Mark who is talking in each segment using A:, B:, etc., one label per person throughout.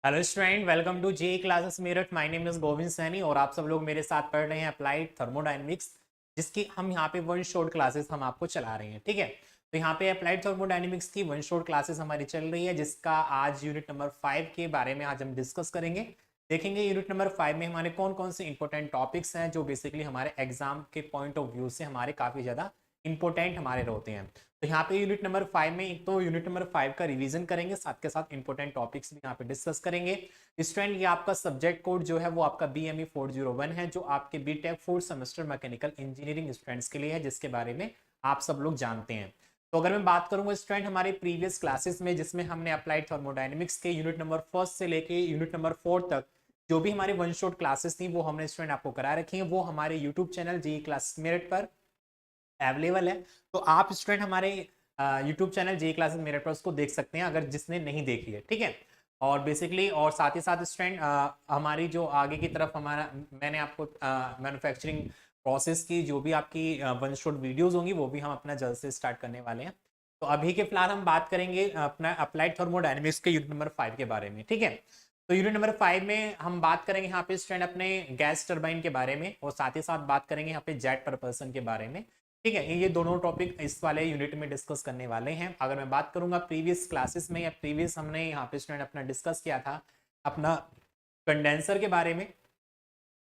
A: Hello student, welcome to J classes Meerut. My name is Govind Saini और आप सब लोग मेरे साथ पढ़ रहे हैं अप्लाइड थर्मोडायनेमिक्स, जिसकी हम यहाँ पे वन शॉट क्लासेस हम आपको चला रहे हैं। ठीक है, तो यहाँ पे अप्लाइड थर्मोडायनेमिक्स की वन शॉट क्लासेस हमारी चल रही है, जिसका आज यूनिट नंबर 5 के बारे में आज हम डिस्कस करेंगे। देखेंगे यूनिट नंबर 5 में हमारे कौन कौन से इंपॉर्टेंट टॉपिक्स हैं जो बेसिकली हमारे एग्जाम के पॉइंट ऑफ व्यू से हमारे काफ़ी ज़्यादा इंपॉर्टेंट हमारे होते हैं। तो यहाँ पे यूनिट नंबर 5 में एक तो यूनिट नंबर 5 का रिवीजन करेंगे, साथ के साथ इंपॉर्टेंट टॉपिक्स भी यहाँ पे डिस्कस करेंगे। स्टूडेंट, ये आपका सब्जेक्ट कोड जो है वो आपका BME 401 है, जो आपके BTech 4th semester mechanical engineering students के लिए है, जिसके बारे में आप सब लोग जानते हैं। तो अगर मैं बात करूंगा स्टूडेंट हमारे प्रीवियस क्लासेस में, जिसमें हमने अप्लाइड थर्मोडायनेमिक्स के यूनिट नंबर 1 से लेके यूनिट नंबर 4 तक जो भी हमारी वन शॉट क्लासेस थी वो हमने स्टूडेंट आपको करा रखी है। वो हमारे यूट्यूब चैनल जी क्लास मेरिट पर अवेलेबल है। तो आप स्टूडेंट हमारे यूट्यूब चैनल जे क्लासेस मेरिट पर उसको देख सकते हैं, अगर जिसने नहीं देखी है। ठीक है, और बेसिकली और साथ ही साथ स्टूडेंट हमारी जो आगे की तरफ हमारा मैंने आपको मैन्युफैक्चरिंग प्रोसेस की जो भी आपकी वन शॉट वीडियोस होंगी वो भी हम अपना जल्द से स्टार्ट करने वाले हैं। तो अभी के फिलहाल हम बात करेंगे अपना अप्लाइड थर्मोडायनेमिक्स के यूनिट नंबर 5 के बारे में। ठीक है, तो यूनिट नंबर 5 में हम बात करेंगे यहाँ पे स्टूडेंट अपने गैस टरबाइन के बारे में, और साथ ही साथ बात करेंगे यहाँ पे जेट प्रपल्सन के बारे में। ठीक है, ये दोनों टॉपिक इस वाले यूनिट में डिस्कस करने वाले हैं। अगर मैं बात करूंगा प्रीवियस क्लासेस में या प्रीवियस हमने यहाँ पे स्टूडेंट अपना डिस्कस किया था अपना कंडेंसर के बारे में,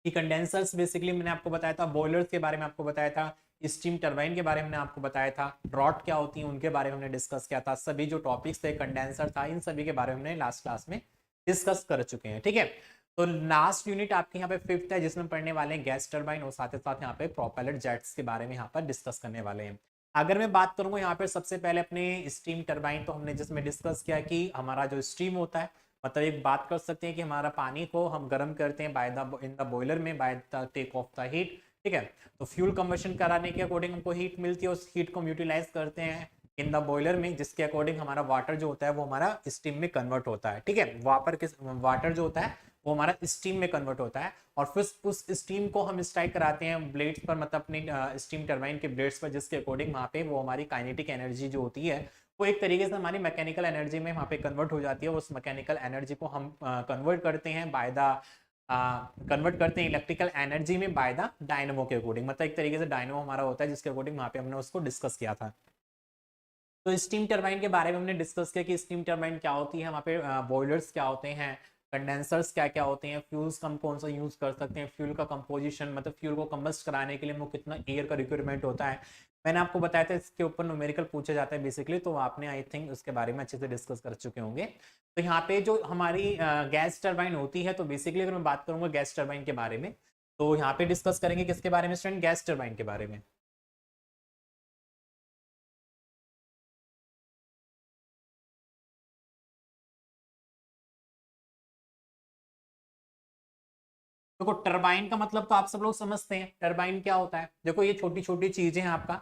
A: कि कंडेंसर्स बेसिकली मैंने आपको बताया था, बॉयलर्स के बारे में आपको बताया था, स्टीम टरबाइन के बारे में आपको बताया था, ड्रॉट क्या होती है उनके बारे में हमने डिस्कस किया था। सभी जो टॉपिक्स थे, कंडेंसर था, इन सभी के बारे में हमने लास्ट क्लास में डिस्कस कर चुके हैं। ठीक है, तो लास्ट यूनिट आपके यहाँ पे 5th है, जिसमें पढ़ने वाले हैं गैस टरबाइन, और साथ ही साथ यहाँ पे प्रोपेलर जेट्स के बारे में यहाँ पर डिस्कस करने वाले हैं। अगर मैं बात करूंगा यहाँ पे सबसे पहले अपने स्टीम टरबाइन, तो हमने जिसमें डिस्कस किया कि हमारा जो स्टीम होता है, मतलब एक बात कर सकते हैं कि हमारा पानी को हम गर्म करते हैं by the in the boiler में by the take off the heat. ठीक है, तो फ्यूल कंबशन कराने के अकॉर्डिंग हमको हीट मिलती है, उस हीट को हम यूटिलाइज करते हैं इन द बॉयलर में, जिसके अकॉर्डिंग हमारा वाटर जो होता है वो हमारा स्टीम में कन्वर्ट होता है। ठीक है, वाटर जो होता है वो हमारा स्टीम में कन्वर्ट होता है, और फिर उस स्टीम को हम स्ट्राइक कराते हैं ब्लेड्स पर, मतलब अपनी स्टीम टरबाइन के ब्लेड्स पर, जिसके अकॉर्डिंग वहाँ पे वो हमारी काइनेटिक एनर्जी जो होती है वो एक तरीके से हमारी मैकेनिकल एनर्जी में वहाँ पे कन्वर्ट हो जाती है। उस मैकेनिकल एनर्जी को हम कन्वर्ट करते हैं बाय द कन्वर्ट करते हैं इलेक्ट्रिकल एनर्जी में बाय द डायनमो के अकॉर्डिंग, मतलब एक तरीके से डायनमो हमारा होता है, जिसके अकॉर्डिंग वहाँ पे हमने उसको डिस्कस किया था। तो स्टीम टरबाइन के बारे में हमने डिस्कस किया कि स्टीम टरबाइन क्या होती है, वहाँ पे बॉयलर्स क्या होते हैं, कंडेंसर्स क्या क्या होते हैं, फ्यूल्स हम कौन सा यूज कर सकते हैं, फ्यूल का कंपोजिशन, मतलब फ्यूल को कंबस्ट कराने के लिए हमको कितना एयर का रिक्वायरमेंट होता है। मैंने आपको बताया था इसके ऊपर न्यूमेरिकल पूछा जाता है बेसिकली, तो आपने आई थिंक उसके बारे में अच्छे से डिस्कस कर चुके होंगे। तो यहाँ पे जो हमारी गैस टरबाइन होती है, तो बेसिकली अगर मैं बात करूंगा गैस टरबाइन के बारे में, तो यहाँ पे डिस्कस करेंगे किसके बारे में स्टूडेंट, गैस टरबाइन के बारे में। देखो, टरबाइन का मतलब तो आप सब लोग समझते हैं, टरबाइन क्या होता है। देखो, ये छोटी छोटी चीजें हैं, आपका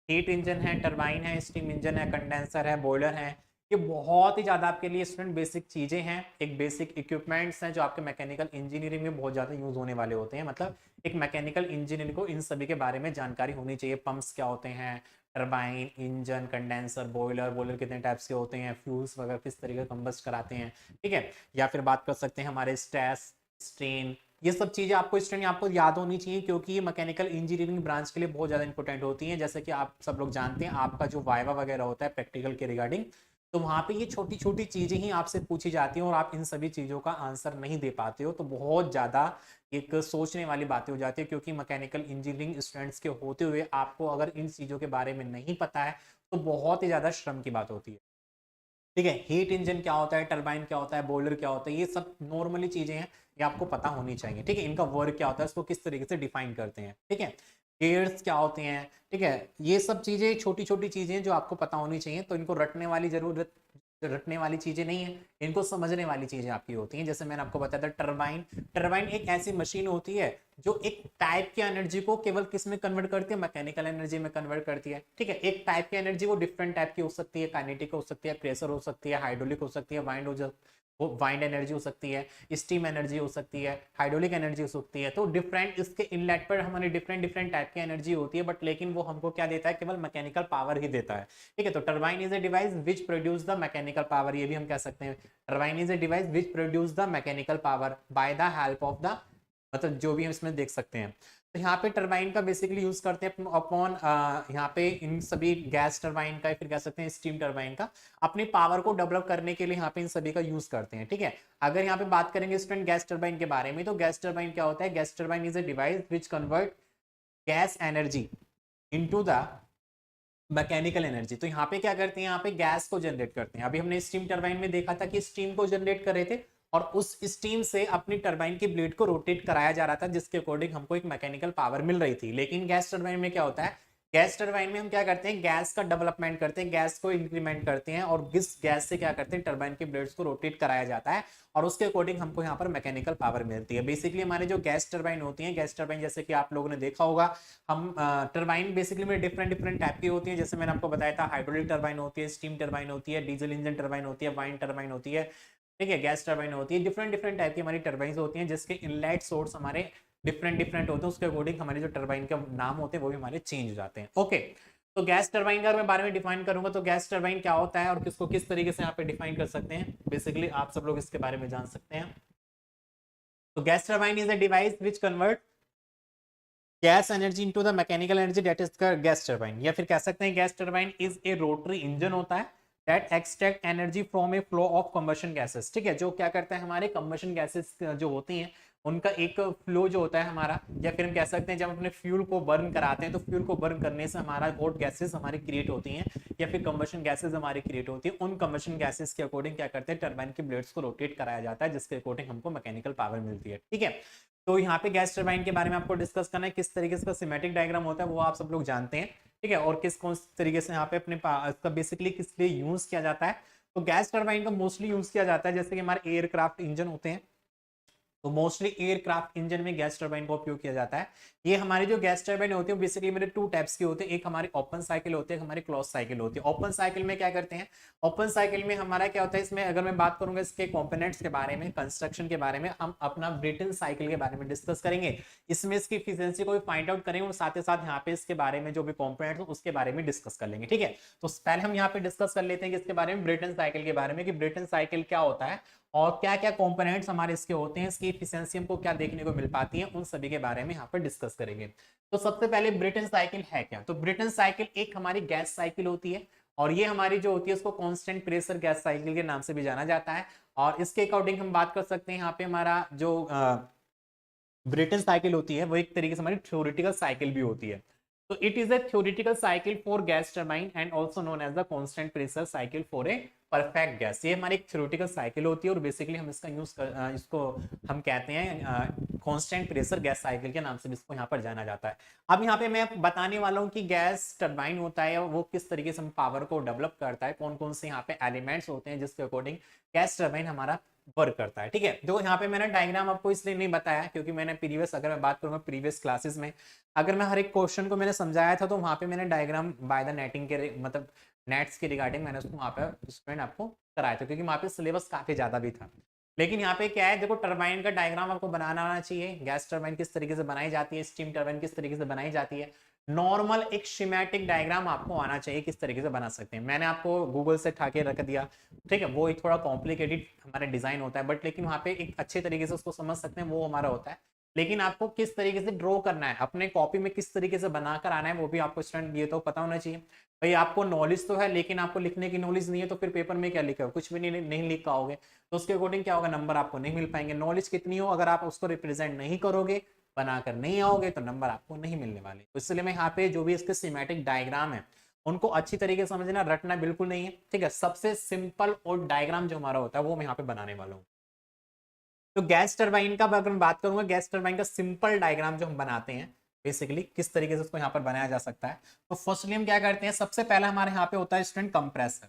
A: हीट इंजन है, टरबाइन है, स्टीम इंजन है, कंडेंसर है, बॉयलर है। ये बहुत ही ज्यादा आपके लिए स्टूडेंट बेसिक चीजें हैं, एक बेसिक इक्विपमेंट्स हैं जो आपके मैकेनिकल इंजीनियरिंग में बहुत ज्यादा यूज होने वाले होते हैं। मतलब एक मैकेनिकल इंजीनियर को इन सभी के बारे में जानकारी होनी चाहिए। पंप्स क्या होते हैं, turbine, engine, condenser, boiler, boiler कितने टाइप्स के होते हैं, फ्यूल्स वगैरह किस तरीके का कंबस्ट कराते हैं। ठीक है, या फिर बात कर सकते हैं हमारे स्ट्रेस, स्ट्रेन, ये सब चीजें आपको स्टूडेंट आपको याद होनी चाहिए, क्योंकि ये मैकेनिकल इंजीनियरिंग ब्रांच के लिए बहुत ज्यादा इंपॉर्टेंट होती है। जैसे कि आप सब लोग जानते हैं, आपका जो वाइवा वगैरह होता है प्रैक्टिकल के रिगार्डिंग, तो वहां पे ये छोटी छोटी चीजें ही आपसे पूछी जाती हैं, और आप इन सभी चीजों का आंसर नहीं दे पाते हो, तो बहुत ज्यादा एक सोचने वाली बातें हो जाती है। क्योंकि मैकेनिकल इंजीनियरिंग स्टूडेंट्स के होते हुए आपको अगर इन चीजों के बारे में नहीं पता है, तो बहुत ही ज्यादा श्रम की बात होती है। ठीक है, हीट इंजन क्या होता है, टरबाइन क्या होता है, बॉयलर क्या होता है, ये सब नॉर्मली चीजें हैं, ये आपको पता होनी चाहिए। ठीक है, इनका वर्क क्या होता है, इसको किस तरीके से डिफाइन करते हैं। ठीक है, गेयर्स क्या होते हैं। ठीक है, ये सब चीजें छोटी छोटी चीजें जो आपको पता होनी चाहिए, तो इनको रटने वाली चीजें नहीं है, इनको समझने वाली चीजें आपकी होती हैं। जैसे मैंने आपको बताया था टरबाइन, टरबाइन एक ऐसी मशीन होती है जो एक टाइप की एनर्जी को केवल किस में कन्वर्ट करती है, मैकेनिकल एनर्जी में कन्वर्ट करती है। ठीक है, एक टाइप की एनर्जी वो डिफरेंट टाइप की हो सकती है, काइनेटिक हो सकती है, प्रेशर हो सकती है, हाइड्रोलिक हो सकती है, वाइंड वो वाइंड एनर्जी हो सकती है, स्टीम एनर्जी हो सकती है, हाइड्रोलिक एनर्जी हो सकती है। तो डिफरेंट इसके इनलेट पर हमारी डिफरेंट डिफरेंट टाइप की एनर्जी होती है, बट लेकिन वो हमको क्या देता है, केवल मैकेनिकल पावर ही देता है। ठीक है, तो turbine is a device which produce the mechanical power, ये भी हम कह सकते हैं। Turbine is a device which produce the mechanical power by the help of the, मतलब जो भी हम इसमें देख सकते हैं। तो यहाँ पे टरबाइन का बेसिकली यूज करते हैं अपॉन, यहाँ पे इन सभी गैस टरबाइन का, फिर कह सकते हैं स्टीम टरबाइन का, अपनी पावर को डेवलप करने के लिए यहाँ पे इन सभी का यूज करते हैं। ठीक है, अगर यहाँ पे बात करेंगे स्टूडेंट गैस टरबाइन के बारे में, तो गैस टरबाइन क्या होता है? Gas turbine is a device which convert gas energy into the mechanical energy. तो यहाँ पे क्या करते हैं, यहाँ पे गैस को जनरेट करते हैं। अभी हमने स्टीम टरबाइन में देखा था कि स्टीम को जनरेट कर रहे थे और उस स्टीम से अपनी टरबाइन की ब्लेड को रोटेट कराया जा रहा था, जिसके अकॉर्डिंग हमको एक मैकेनिकल पावर मिल रही थी। लेकिन गैस टरबाइन में क्या होता है, गैस टरबाइन में हम क्या करते हैं, गैस का डेवलपमेंट करते हैं, गैस को इंक्रीमेंट करते हैं और इस गैस से क्या करते हैं, टरबाइन की ब्लेड्स को रोटेट कराया जाता है और उसके अकॉर्डिंग हमको यहाँ पर मैकेनिकल पावर मिलती है। बेसिकली हमारे जो गैस टरबाइन होती है, गैस टरबाइन जैसे कि आप लोगों ने देखा होगा, हम टरबाइन बेसिकली में डिफरेंट डिफरेंट टाइप की होती है। जैसे मैंने आपको बताया था, हाइड्रोलिक टरबाइन होती है, स्टीम टरबाइन होती है, डीजल इंजन टरबाइन होती है, वाइन टरबाइन होती है। ठीक है, गैस टरबाइन होती है, डिफरेंट डिफरेंट टाइप की हमारी टरबाइन होती हैं, जिसके इनलेट सोर्स हमारे डिफरेंट डिफरेंट होते हैं। उसके अकॉर्डिंग हमारे जो टरबाइन के नाम होते हैं वो भी हमारे चेंज हो जाते हैं। ओके, तो गैस टरबाइन का मैं बारे में डिफाइन करूंगा, तो गैस टरबाइन क्या होता है और किसको किस तरीके से यहाँ पे डिफाइन कर सकते हैं, बेसिकली आप सब लोग इसके बारे में जान सकते हैं। तो gas turbine is a device which convert gas energy into the mechanical energy, that is gas turbine. या फिर कह सकते हैं gas turbine is a rotary engine होता है that extract energy from A flow of combustion gases. ठीक है, जो क्या करता है, हमारे कंबशन गैसेस जो होती हैं उनका एक फ्लो जो होता है हमारा, या फिर हम कह सकते हैं जब अपने फ्यूल को बर्न कराते हैं तो फ्यूल को बर्न करने से हमारा हॉट गैसेस हमारी क्रिएट होती हैं या फिर कंबशन गैसेस हमारी क्रिएट होती है। उन कंबशन गैसेस के अकॉर्डिंग क्या करते हैं, टरबाइन की ब्लेड्स को रोटेट कराया जाता है, जिसके अकॉर्डिंग हमको मैकेनिकल पावर मिलती है। ठीक है, तो यहाँ पे गैस टरबाइन के बारे में आपको डिस्कस करना है, किस तरीके से सिमेट्रिक डायग्राम होता है वो आप सब लोग जानते हैं। ठीक है, और किस कौन तरीके से यहाँ पे अपने इसका बेसिकली किस लिए यूज किया जाता है। तो गैस टरबाइन का मोस्टली यूज किया जाता है, जैसे कि हमारे एयरक्राफ्ट इंजन होते हैं, तो मोस्टली एयरक्राफ्ट इंजन में गैस टरबाइन का उपयोग किया जाता है। ये हमारी जो गैस टरबाइन होती है बेसिकली मेरे टू टाइप्स की होते हैं, एक हमारी ओपन साइकिल होती है, एक हमारी क्लोज साइकिल होती है। ओपन साइकिल में क्या करते हैं, ओपन साइकिल में हमारा क्या होता है, इसमें अगर मैं बात करूंगा इसके कंपोनेंट्स के बारे में, कंस्ट्रक्शन के बारे में, हम अपना ब्रिटन साइकिल के बारे में डिस्कस करेंगे। इसमें इसकी एफिशिएंसी को भी फाइंड आउट करेंगे और साथ ही साथ यहाँ पे इसके बारे में जो भी कंपोनेंट्स हैं उसके बारे में डिस्कस कर लेंगे। ठीक है, तो पहले हम यहाँ पे डिस्कस कर लेते हैं कि इसके बारे में, ब्रिटन साइकिल के बारे में, कि ब्रिटन साइकिल क्या होता है और क्या क्या कंपोनेंट्स हमारे इसके होते हैं, इसकी एफिशिएंसी हमको क्या देखने को मिल पाती है, उन सभी के बारे में यहाँ पर डिस्कस करेंगे। तो सबसे पहले ब्रिटन साइकिल है क्या, तो ब्रिटन साइकिल एक हमारी गैस साइकिल होती है और ये हमारी जो होती है उसको कांस्टेंट प्रेशर गैस साइकिल के नाम से भी जाना जाता है। और इसके अकॉर्डिंग हम बात कर सकते हैं, यहाँ पे हमारा जो ब्रिटन साइकिल होती है वो एक तरीके से हमारी थ्योरेटिकल साइकिल भी होती है। तो it is a theoretical cycle for gas turbine and also known as the constant pressure cycle for a perfect gas. ये हमारी एक थ्योरेटिकल साइकिल होती है और बेसिकली हम इसका यूज इसको हम कहते हैं कांस्टेंट प्रेशर गैस साइकिल के नाम से भी इसको यहाँ पर जाना जाता है। अब यहाँ पे मैं बताने वाला हूँ कि गैस टरबाइन होता है वो किस तरीके से हम पावर को डेवलप करता है, कौन कौन से यहाँ पे एलिमेंट्स होते हैं जिसके अकॉर्डिंग गैस टरबाइन हमारा वर्क करता है। ठीक है, तो यहाँ पे मैंने डायग्राम आपको इसलिए नहीं बताया क्योंकि मैंने प्रीवियस, अगर मैं बात करूंगा प्रीवियस क्लासेस में, अगर मैं हर एक क्वेश्चन को मैंने समझाया था तो वहां पे मैंने डायग्राम बाय द नेटिंग के मतलब नेट्स के रिगार्डिंग मैंने उसको वहां पे स्टूडेंट आपको कराया था, क्योंकि वहां पे सिलेबस काफी ज्यादा भी था। लेकिन यहाँ पे क्या है, देखो टरबाइन का डायग्राम आपको बनाना आना चाहिए, गैस टरबाइन किस तरीके से बनाई जाती है, स्टीम टरबाइन किस तरीके से बनाई जाती है, नॉर्मल एक शिमेटिक डायग्राम आपको आना चाहिए किस तरीके से बना सकते हैं। मैंने आपको गूगल से ठाके रख दिया, ठीक है, वो एक थोड़ा कॉम्प्लिकेटेड हमारा डिजाइन होता है, बट लेकिन वहाँ पे एक अच्छे तरीके से उसको समझ सकते हैं, वो हमारा होता है। लेकिन आपको किस तरीके से ड्रॉ करना है, अपने कॉपी में किस तरीके से बनाकर आना है, वो भी आपको स्टूडेंट ये तो पता होना चाहिए। भाई आपको नॉलेज तो है लेकिन आपको लिखने की नॉलेज नहीं है, तो फिर पेपर में क्या लिखा हो, कुछ भी नहीं लिख पाओगे, तो उसके अकॉर्डिंग क्या होगा, नंबर आपको नहीं मिल पाएंगे। नॉलेज कितनी हो, अगर आप उसको रिप्रेजेंट नहीं करोगे, बनाकर नहीं आओगे, तो नंबर आपको नहीं मिलने वाले। तो इसलिए मैं यहाँ पे जो भी इसके सिमेटिक डायग्राम है उनको अच्छी तरीके से समझना, रटना बिल्कुल नहीं है। ठीक है, सबसे सिंपल और डायग्राम जो हमारा होता है वो मैं यहाँ पे बनाने वाला हूँ। तो गैस टरबाइन का अगर मैं बात करूंगा, गैस टरबाइन का सिंपल डायग्राम जो हम बनाते हैं बेसिकली किस तरीके से उसको यहाँ पर बनाया जा सकता है, तो फर्स्टली हम क्या करते हैं, सबसे पहले हमारे यहाँ पे होता है स्टूडेंट कंप्रेसर।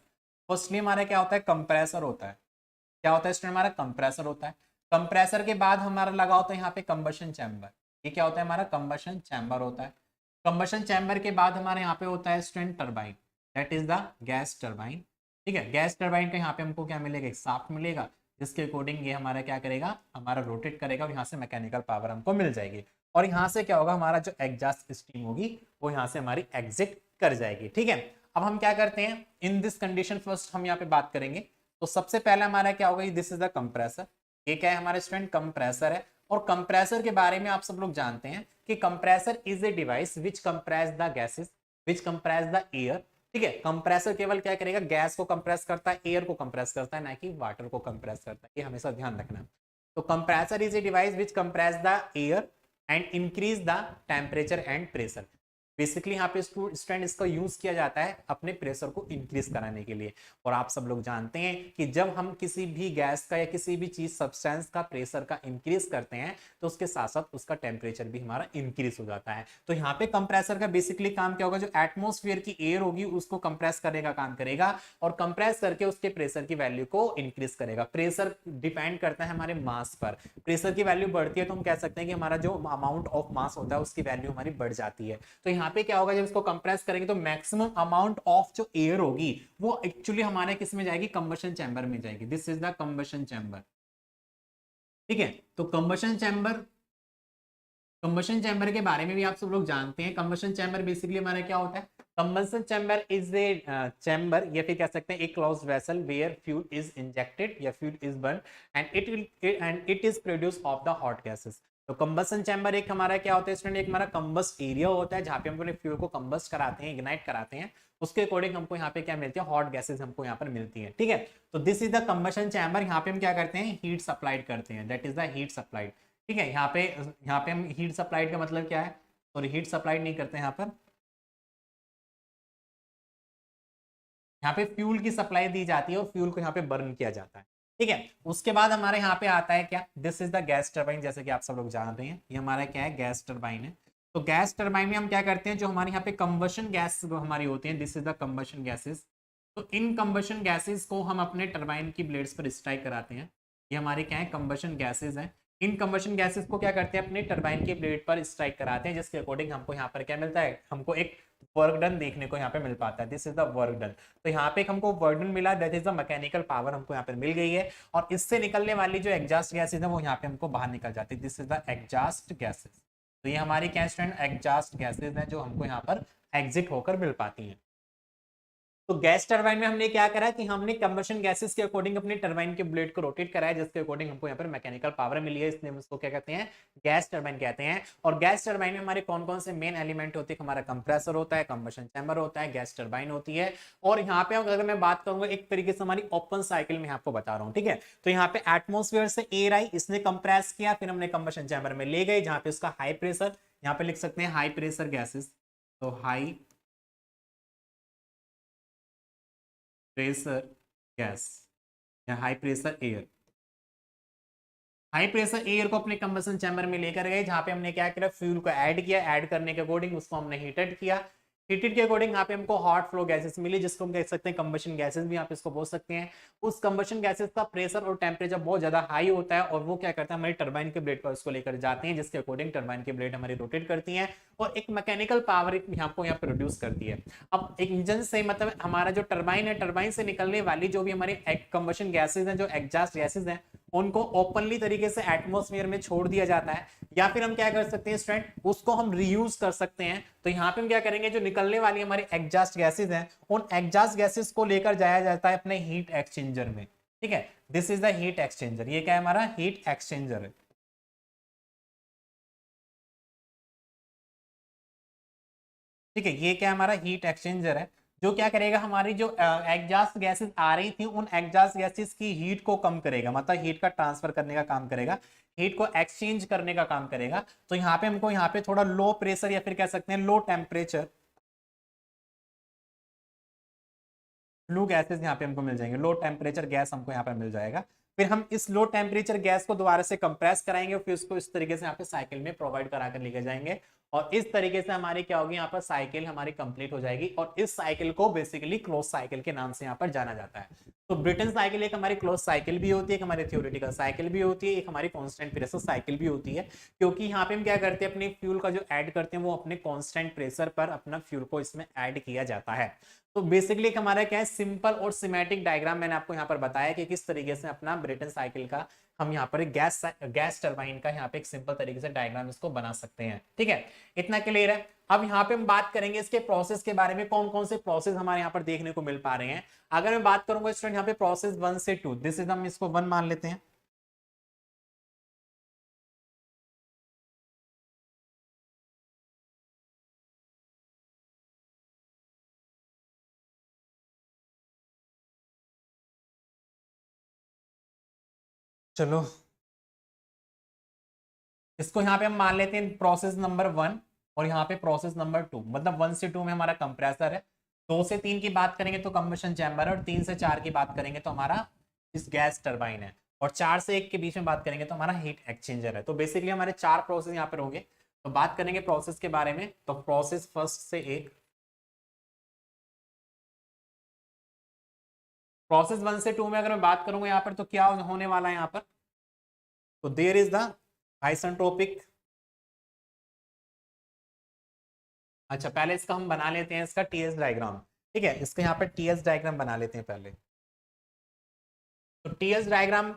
A: फर्स्टली हमारा क्या होता है, कंप्रेसर होता है। क्या होता है स्टूडेंट, हमारा कंप्रेसर होता है। कंप्रेसर के बाद हमारा लगा होता है यहाँ पे कंबशन चैम्बर। ये क्या होता है, हमारा कंबशन चैम्बर होता है। कंबशन चैम्बर के बाद हमारे यहाँ पे होता है student turbine, that is the gas turbine. ठीक है, गैस टरबाइन का यहाँ पे हमको क्या मिलेगा, एक शाफ्ट मिलेगा, जिसके अकॉर्डिंग ये हमारा क्या करेगा, हमारा रोटेट करेगा और यहाँ से मैकेनिकल पावर हमको मिल जाएगी। और यहाँ से क्या होगा, हमारा जो एग्जॉस्ट स्टीम होगी वो यहाँ से हमारी एग्जिट कर जाएगी। ठीक है, अब हम क्या करते हैं, इन दिस कंडीशन फर्स्ट हम यहाँ पे बात करेंगे। तो सबसे पहले हमारा क्या होगा, दिस इज द कंप्रेसर। ये क्या है हमारे स्टूडेंट, कंप्रेसर है। और कंप्रेसर के बारे में आप सब लोग जानते हैं कि compressor is a device which compress the gases, which compress the air. ठीक है, कंप्रेसर केवल क्या करेगा, गैस को कंप्रेस करता है, एयर को कंप्रेस करता है, ना कि वाटर को कंप्रेस करता है। ये हमेशा ध्यान रखना। तो compressor is a device which compress the air and increase the temperature and pressure. Basically यहाँ पे स्टूडेंट इसका यूज किया जाता है अपने प्रेशर को इंक्रीज कराने के लिए। और आप सब लोग जानते हैं कि जब हम किसी भी गैस का या किसी भी चीज सब्सटेंस का प्रेशर का इंक्रीज करते हैं तो उसके साथ साथ उसका टेम्परेचर भी हमारा इंक्रीज हो जाता है। तो यहाँ पे कंप्रेसर का बेसिकली काम क्या होगा, जो एटमोस्फेयर की एयर होगी उसको कंप्रेस करने का काम करेगा और कंप्रेस करके उसके प्रेशर की वैल्यू को इंक्रीज करेगा। प्रेशर डिपेंड करता है हमारे मास पर। प्रेशर की वैल्यू बढ़ती है तो हम कह सकते हैं कि हमारा जो अमाउंट ऑफ मास होता है उसकी वैल्यू हमारी बढ़ जाती है। तो यहाँ पे क्या होगा, जब इसको कंप्रेस करेंगे तो मैक्सिमम अमाउंट ऑफ जो एयर होगी वो एक्चुअली हमारे किस में जाएगी, कंबशन चैम्बर में जाएगी। This is the combustion chamber. ठीक है, तो कंबशन चैम्बर के बारे में भी आप सब लोग जानते हैं। कंबशन चैम्बर बेसिकली हमारा क्या होता है, combustion chamber is a chamber या फिर कह सकते हैं एक closed vessel where fuel is injected या fuel is burn and it is produce of the hot gases. तो कंबशन चैम्बर एक हमारा क्या होता है स्टूडेंट, एक हमारा कंबस्ट एरिया होता है जहाँ पे हम अपने फ्यूल को कंबस्ट कराते हैं, इग्नाइट कराते हैं। उसके अकॉर्डिंग हमको यहाँ पे क्या मिलती है, हॉट गैसेस हमको यहाँ पर मिलती है। ठीक है, तो this is the combustion chamber. यहाँ पे हम क्या करते हैं, हीट सप्लाइड करते हैं, that is the heat supplied. ठीक है, यहाँ पे हम हीट सप्लाइड का मतलब क्या है, सॉरी हीट सप्लाइड नहीं करते यहाँ पर, यहाँ पे फ्यूल की सप्लाई दी जाती है और फ्यूल को यहाँ पे बर्न किया जाता है। ठीक है, उसके बाद हमारे यहाँ पे आता है क्या, this is the gas turbine. जैसे कि आप सब लोग जान रहे हैं ये हमारा क्या है, गैस टरबाइन है। तो गैस टरबाइन में हम क्या करते हैं, जो हमारे यहाँ पे कंबशन गैस हमारी होती है, this is the combustion gases. तो इन कंबशन गैसेस को हम अपने टरबाइन की ब्लेड्स पर स्ट्राइक कराते हैं। ये हमारे क्या है, कंबशन गैसेस हैं। इन कंबशन गैसेस को क्या करते हैं, अपने टरबाइन के ब्लेड पर स्ट्राइक कराते हैं, जिसके अकॉर्डिंग हमको यहाँ पर क्या मिलता है, हमको एक वर्क डन देखने को यहाँ पे मिल पाता है। This is the work done. तो यहाँ पे हमको वर्क डन मिला, that is the mechanical power हमको यहाँ पे मिल गई है। और इससे निकलने वाली जो एग्जॉस्ट गैसेज है वो यहाँ पे हमको बाहर निकल जाती है। This is the exhaust gases. तो ये हमारी क्या स्टूडेंट, एग्जॉस्ट गैसेज है जो हमको यहाँ पर एग्जिट होकर मिल पाती है। तो गैस टरबाइन में हमने क्या करा कि हमने कंबशन गैसेस के अकॉर्डिंग अपने टरबाइन के ब्लेड को रोटेट कराया, जिसके अकॉर्डिंग हमको यहाँ पर मैकेनिकल पावर मिली है, इसलिए हम उसको क्या कहते हैं, गैस टरबाइन कहते हैं। और गैस टरबाइन में हमारे कौन कौन से मेन एलिमेंट होते हैं, हमारा कंप्रेसर होता है, कंबशन चैम्बर होता है, गैस टरबाइन होती है। और यहाँ पे अगर मैं बात करूंगा एक तरीके से हमारी ओपन साइकिल में आपको बता रहा हूँ। ठीक है, तो यहाँ पे एटमोस्फेयर से एयर आई, इसने कंप्रेस किया, फिर हमने कंबशन चैम्बर में ले गए जहाँ पे उसका हाई प्रेशर, यहाँ पे लिख सकते हैं हाई प्रेशर गैसेस। तो हाई प्रेशर गैस या high pressure air, high pressure air को अपने कंबशन चैम्बर में लेकर गए, जहां पे हमने क्या किया, फ्यूल को ऐड किया, ऐड करने के अकॉर्डिंग उसको हमने हीटेड किया, हीटेड के अकॉर्डिंग यहाँ पे हमको हॉट फ्लो गैसेस मिली, जिसको हम कह सकते हैं कंबशन गैसेस भी यहाँ पे इसको बोल सकते हैं। उस कंबशन गैसेस का प्रेशर और टेम्परेचर बहुत ज्यादा हाई होता है और वो क्या करता है, हमारे टरबाइन के ब्लेड पर उसको लेकर जाते हैं, जिसके अकॉर्डिंग टरबाइन की ब्लेड हमारी रोटेट करती है और एक मैकेनिकल पावर हमको यहाँ प्रोड्यूस करती है। अब एक इंजन से मतलब हमारा जो टरबाइन है, टरबाइन से निकलने वाली जो भी हमारी कंबशन गैसेज हैं, जो एग्जॉस्ट गैसेज हैं, उनको ओपनली तरीके से एटमॉस्फेयर में छोड़ दिया जाता है, या फिर हम क्या कर सकते हैं स्टूडेंट, उसको हम रीयूज कर सकते हैं। तो यहाँ पे हम क्या करेंगे, जो निकलने वाली हमारी एग्जॉस्ट गैसेज हैं, उन एग्जॉस्ट गैसेज को लेकर जाया जाता है अपने हीट एक्सचेंजर में। ठीक है, this is the heat exchanger. ये क्या है, हमारा हीट एक्सचेंजर है। ठीक है, ये क्या हमारा हीट एक्सचेंजर है, जो क्या करेगा, हमारी जो एग्जॉस्ट गैसेस आ रही थी उन एग्जॉस्ट गैसेस की हीट को कम करेगा, मतलब हीट का ट्रांसफर करने का काम करेगा, हीट को एक्सचेंज करने का काम करेगा। तो यहाँ पे हमको यहाँ पे थोड़ा लो प्रेशर या फिर कह सकते हैं लो टेम्परेचर फ्लू गैसेस यहाँ पे हमको मिल जाएंगे, लो टेम्परेचर गैस हमको यहाँ पे मिल जाएगा। फिर हम इस लो टेम्परेचर गैस को दोबारा से कंप्रेस कराएंगे और फिर उसको इस तरीके से यहाँ पे साइकिल में प्रोवाइड करा कर लेके जाएंगे और इस तरीके से हमारी क्या होगी, यहाँ पर साइकिल हमारी कंप्लीट हो जाएगी और इस साइकिल को बेसिकली क्लोज साइकिल के नाम से यहाँ पर जाना जाता है। तो ब्रिटन साइकिल एक हमारी क्लोज साइकिल भी होती है, एक हमारी थ्योरेटिकल साइकिल भी होती है, एक हमारी कांस्टेंट प्रेशर साइकिल भी होती है, क्योंकि यहाँ पे हम क्या करते हैं, अपने फ्यूल का जो ऐड करते हैं वो अपने कांस्टेंट प्रेशर पर अपना फ्यूल को इसमें ऐड किया जाता है। तो बेसिकली हमारा क्या है, सिंपल और सिमेटिक डायग्राम मैंने आपको यहाँ पर बताया कि किस तरीके से अपना ब्रेटन साइकिल का हम यहाँ पर गैस गैस टरबाइन का यहाँ पे एक सिंपल तरीके से डायग्राम इसको बना सकते हैं। ठीक है, इतना क्लियर है। अब यहाँ पे हम बात करेंगे इसके प्रोसेस के बारे में, कौन कौन से प्रोसेस हमारे यहाँ पर देखने को मिल पा रहे हैं। अगर मैं बात करूंगा स्टूडेंट यहाँ पे प्रोसेस 1 से 2, दिस इज हम इसको 1 मान लेते हैं। चलो इसको यहाँ पे हम मान लेते हैं प्रोसेस नंबर 1, और यहाँ पे प्रोसेस नंबर 2, मतलब 1 से 2 में हमारा कंप्रेसर है, 2 से 3 की बात करेंगे तो कंबशन चैम्बर है, और 3 से 4 की बात करेंगे तो हमारा इस गैस टरबाइन है, और 4 से 1 के बीच में बात करेंगे तो हमारा हीट एक्सचेंजर है। तो बेसिकली हमारे 4 प्रोसेस यहाँ पर होंगे। तो बात करेंगे प्रोसेस के बारे में, तो प्रोसेस फर्स्ट से एक, प्रोसेस 1 से 2 में अगर मैं बात करूंगा यहाँ पर तो क्या होने वाला है यहाँ पर, तो देयर इज द आइसेंट्रोपिक। अच्छा पहले इसका हम बना लेते हैं इसका टीएस डायग्राम। ठीक है, इसका यहाँ पर टीएस डायग्राम बना लेते हैं पहले। तो टीएस डायग्राम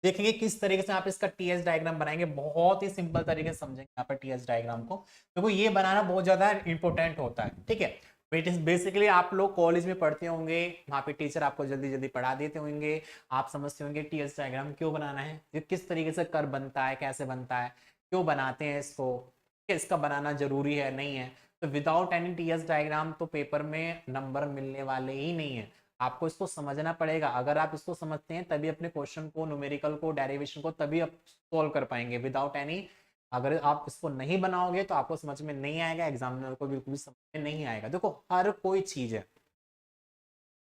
A: देखेंगे किस तरीके से आप इसका टीएस डायग्राम बनाएंगे, बहुत ही सिंपल तरीके से समझेंगे यहाँ पर टीएस डायग्राम को, क्योंकि ये बनाना बहुत ज्यादा इंपॉर्टेंट होता है। ठीक है, बेसिकली आप लोग कॉलेज में पढ़ते होंगे, वहाँ पे टीचर आपको जल्दी जल्दी पढ़ा देते होंगे, आप समझते होंगे टीएस डायग्राम क्यों बनाना है, ये किस तरीके से कर बनता है, कैसे बनता है, क्यों बनाते हैं इसको, इसका बनाना जरूरी है नहीं है। तो विदाउट एनी टीएस डायग्राम तो पेपर में नंबर मिलने वाले ही नहीं है, आपको इसको समझना पड़ेगा। अगर आप इसको समझते हैं तभी अपने क्वेश्चन को, न्यूमेरिकल को, डेरिवेशन को तभी आप सॉल्व कर पाएंगे। विदाउट एनी अगर आप इसको नहीं बनाओगे तो आपको समझ में नहीं आएगा, एग्जामिनर को बिल्कुल भी समझ में नहीं आएगा। देखो हर कोई चीज है,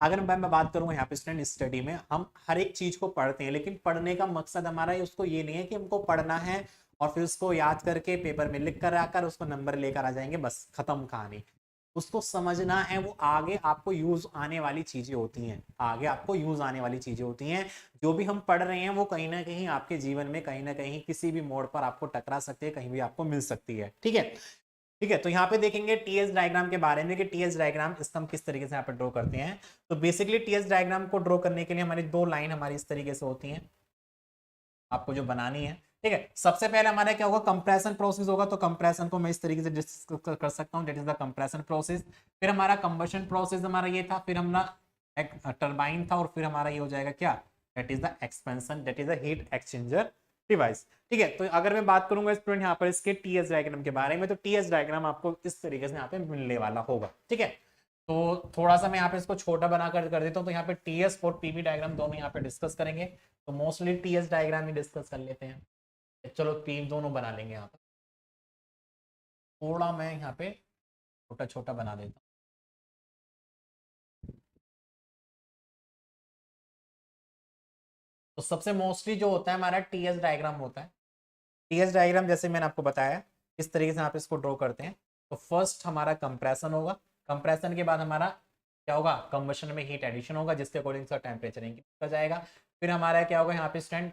A: अगर मैं बात करूंगा यहाँ पे स्टूडेंट स्टडी में हम हर एक चीज को पढ़ते हैं, लेकिन पढ़ने का मकसद हमारा उसको ये नहीं है कि हमको पढ़ना है और फिर उसको याद करके पेपर में लिख कर आकर उसको नंबर लेकर आ जाएंगे, बस खत्म कहानी। उसको समझना है, वो आगे आपको यूज आने वाली चीजें होती हैं, आगे आपको यूज आने वाली चीजें होती हैं। जो भी हम पढ़ रहे हैं वो कहीं ना कहीं आपके जीवन में कहीं ना कहीं किसी भी मोड़ पर आपको टकरा सकती है, कहीं भी आपको मिल सकती है। ठीक है, ठीक है। तो यहाँ पे देखेंगे टीएस डायग्राम के बारे में कि टीएस डायग्राम इसका हम किस तरीके से यहाँ पे ड्रॉ करते हैं। तो बेसिकली टीएस डायग्राम को ड्रॉ करने के लिए हमारी दो लाइन हमारी इस तरीके से होती हैं, आपको जो बनानी है। ठीक है, सबसे पहले हमारा क्या होगा, कंप्रेशन प्रोसेस होगा। तो कंप्रेशन को मैं इस तरीके से डिस्कस कर सकता हूँ, that is the compression process. फिर हमारा कंबशन प्रोसेस हमारा ये था, फिर हमारा एक टरबाइन था, और फिर हमारा ये हो जाएगा क्या, that is the expansion, that is the heat exchanger device. ठीक है, तो अगर मैं बात करूंगा स्टूडेंट यहाँ पर इसके टीएस डायग्राम के बारे में, तो टीएस डायग्राम आपको इस तरीके से यहाँ पे मिलने वाला होगा। ठीक है, तो थोड़ा सा मैं यहाँ पे इसको छोटा बनाकर कर देता हूँ। तो यहाँ पे टीएस और पीवी डायग्राम दोनों यहाँ पे डिस्कस करेंगे, तो मोस्टली टीएस डायग्राम ही डिस्कस कर लेते हैं। चलो तीन दोनों बना लेंगे। यहाँ पर थोड़ा मैं यहाँ पे छोटा छोटा बना देता हूँ। तो सबसे मोस्टली जो होता है हमारा टीएस डायग्राम होता है। टीएस डायग्राम जैसे मैंने आपको बताया इस तरीके से आप इसको ड्रॉ करते हैं। तो फर्स्ट हमारा कंप्रेशन होगा, कंप्रेशन के बाद हमारा क्या होगा, कंबशन में हीट एडिशन होगा, जिसके अकॉर्डिंग इसका टेम्परेचर इंक्रीज कर जाएगा। फिर हमारा क्या होगा, यहाँ पे स्टैंड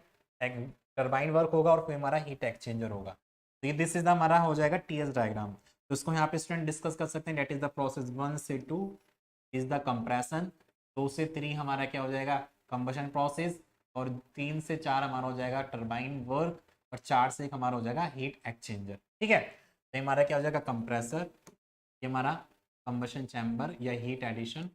A: टरबाइन वर्क होगा, और फिर हमारा हीट एक्सचेंजर होगा। तो दिस इज हमारा हो जाएगा टीएस डायग्राम। तो इसको यहाँ पे स्टूडेंट डिस्कस कर सकते हैं, डेट इज द प्रोसेस 1 से 2 इज द कंप्रेशन, 2 से 3 हमारा क्या हो जाएगा, कंबशन प्रोसेस, और 3 से 4 हमारा हो जाएगा टरबाइन वर्क, और 4 से 1 हमारा हो जाएगा हीट एक्सचेंजर। ठीक है, तो हमारा क्या हो जाएगा कंप्रेसर, ये हमारा कंबशन चैम्बर या हीट एडिशन,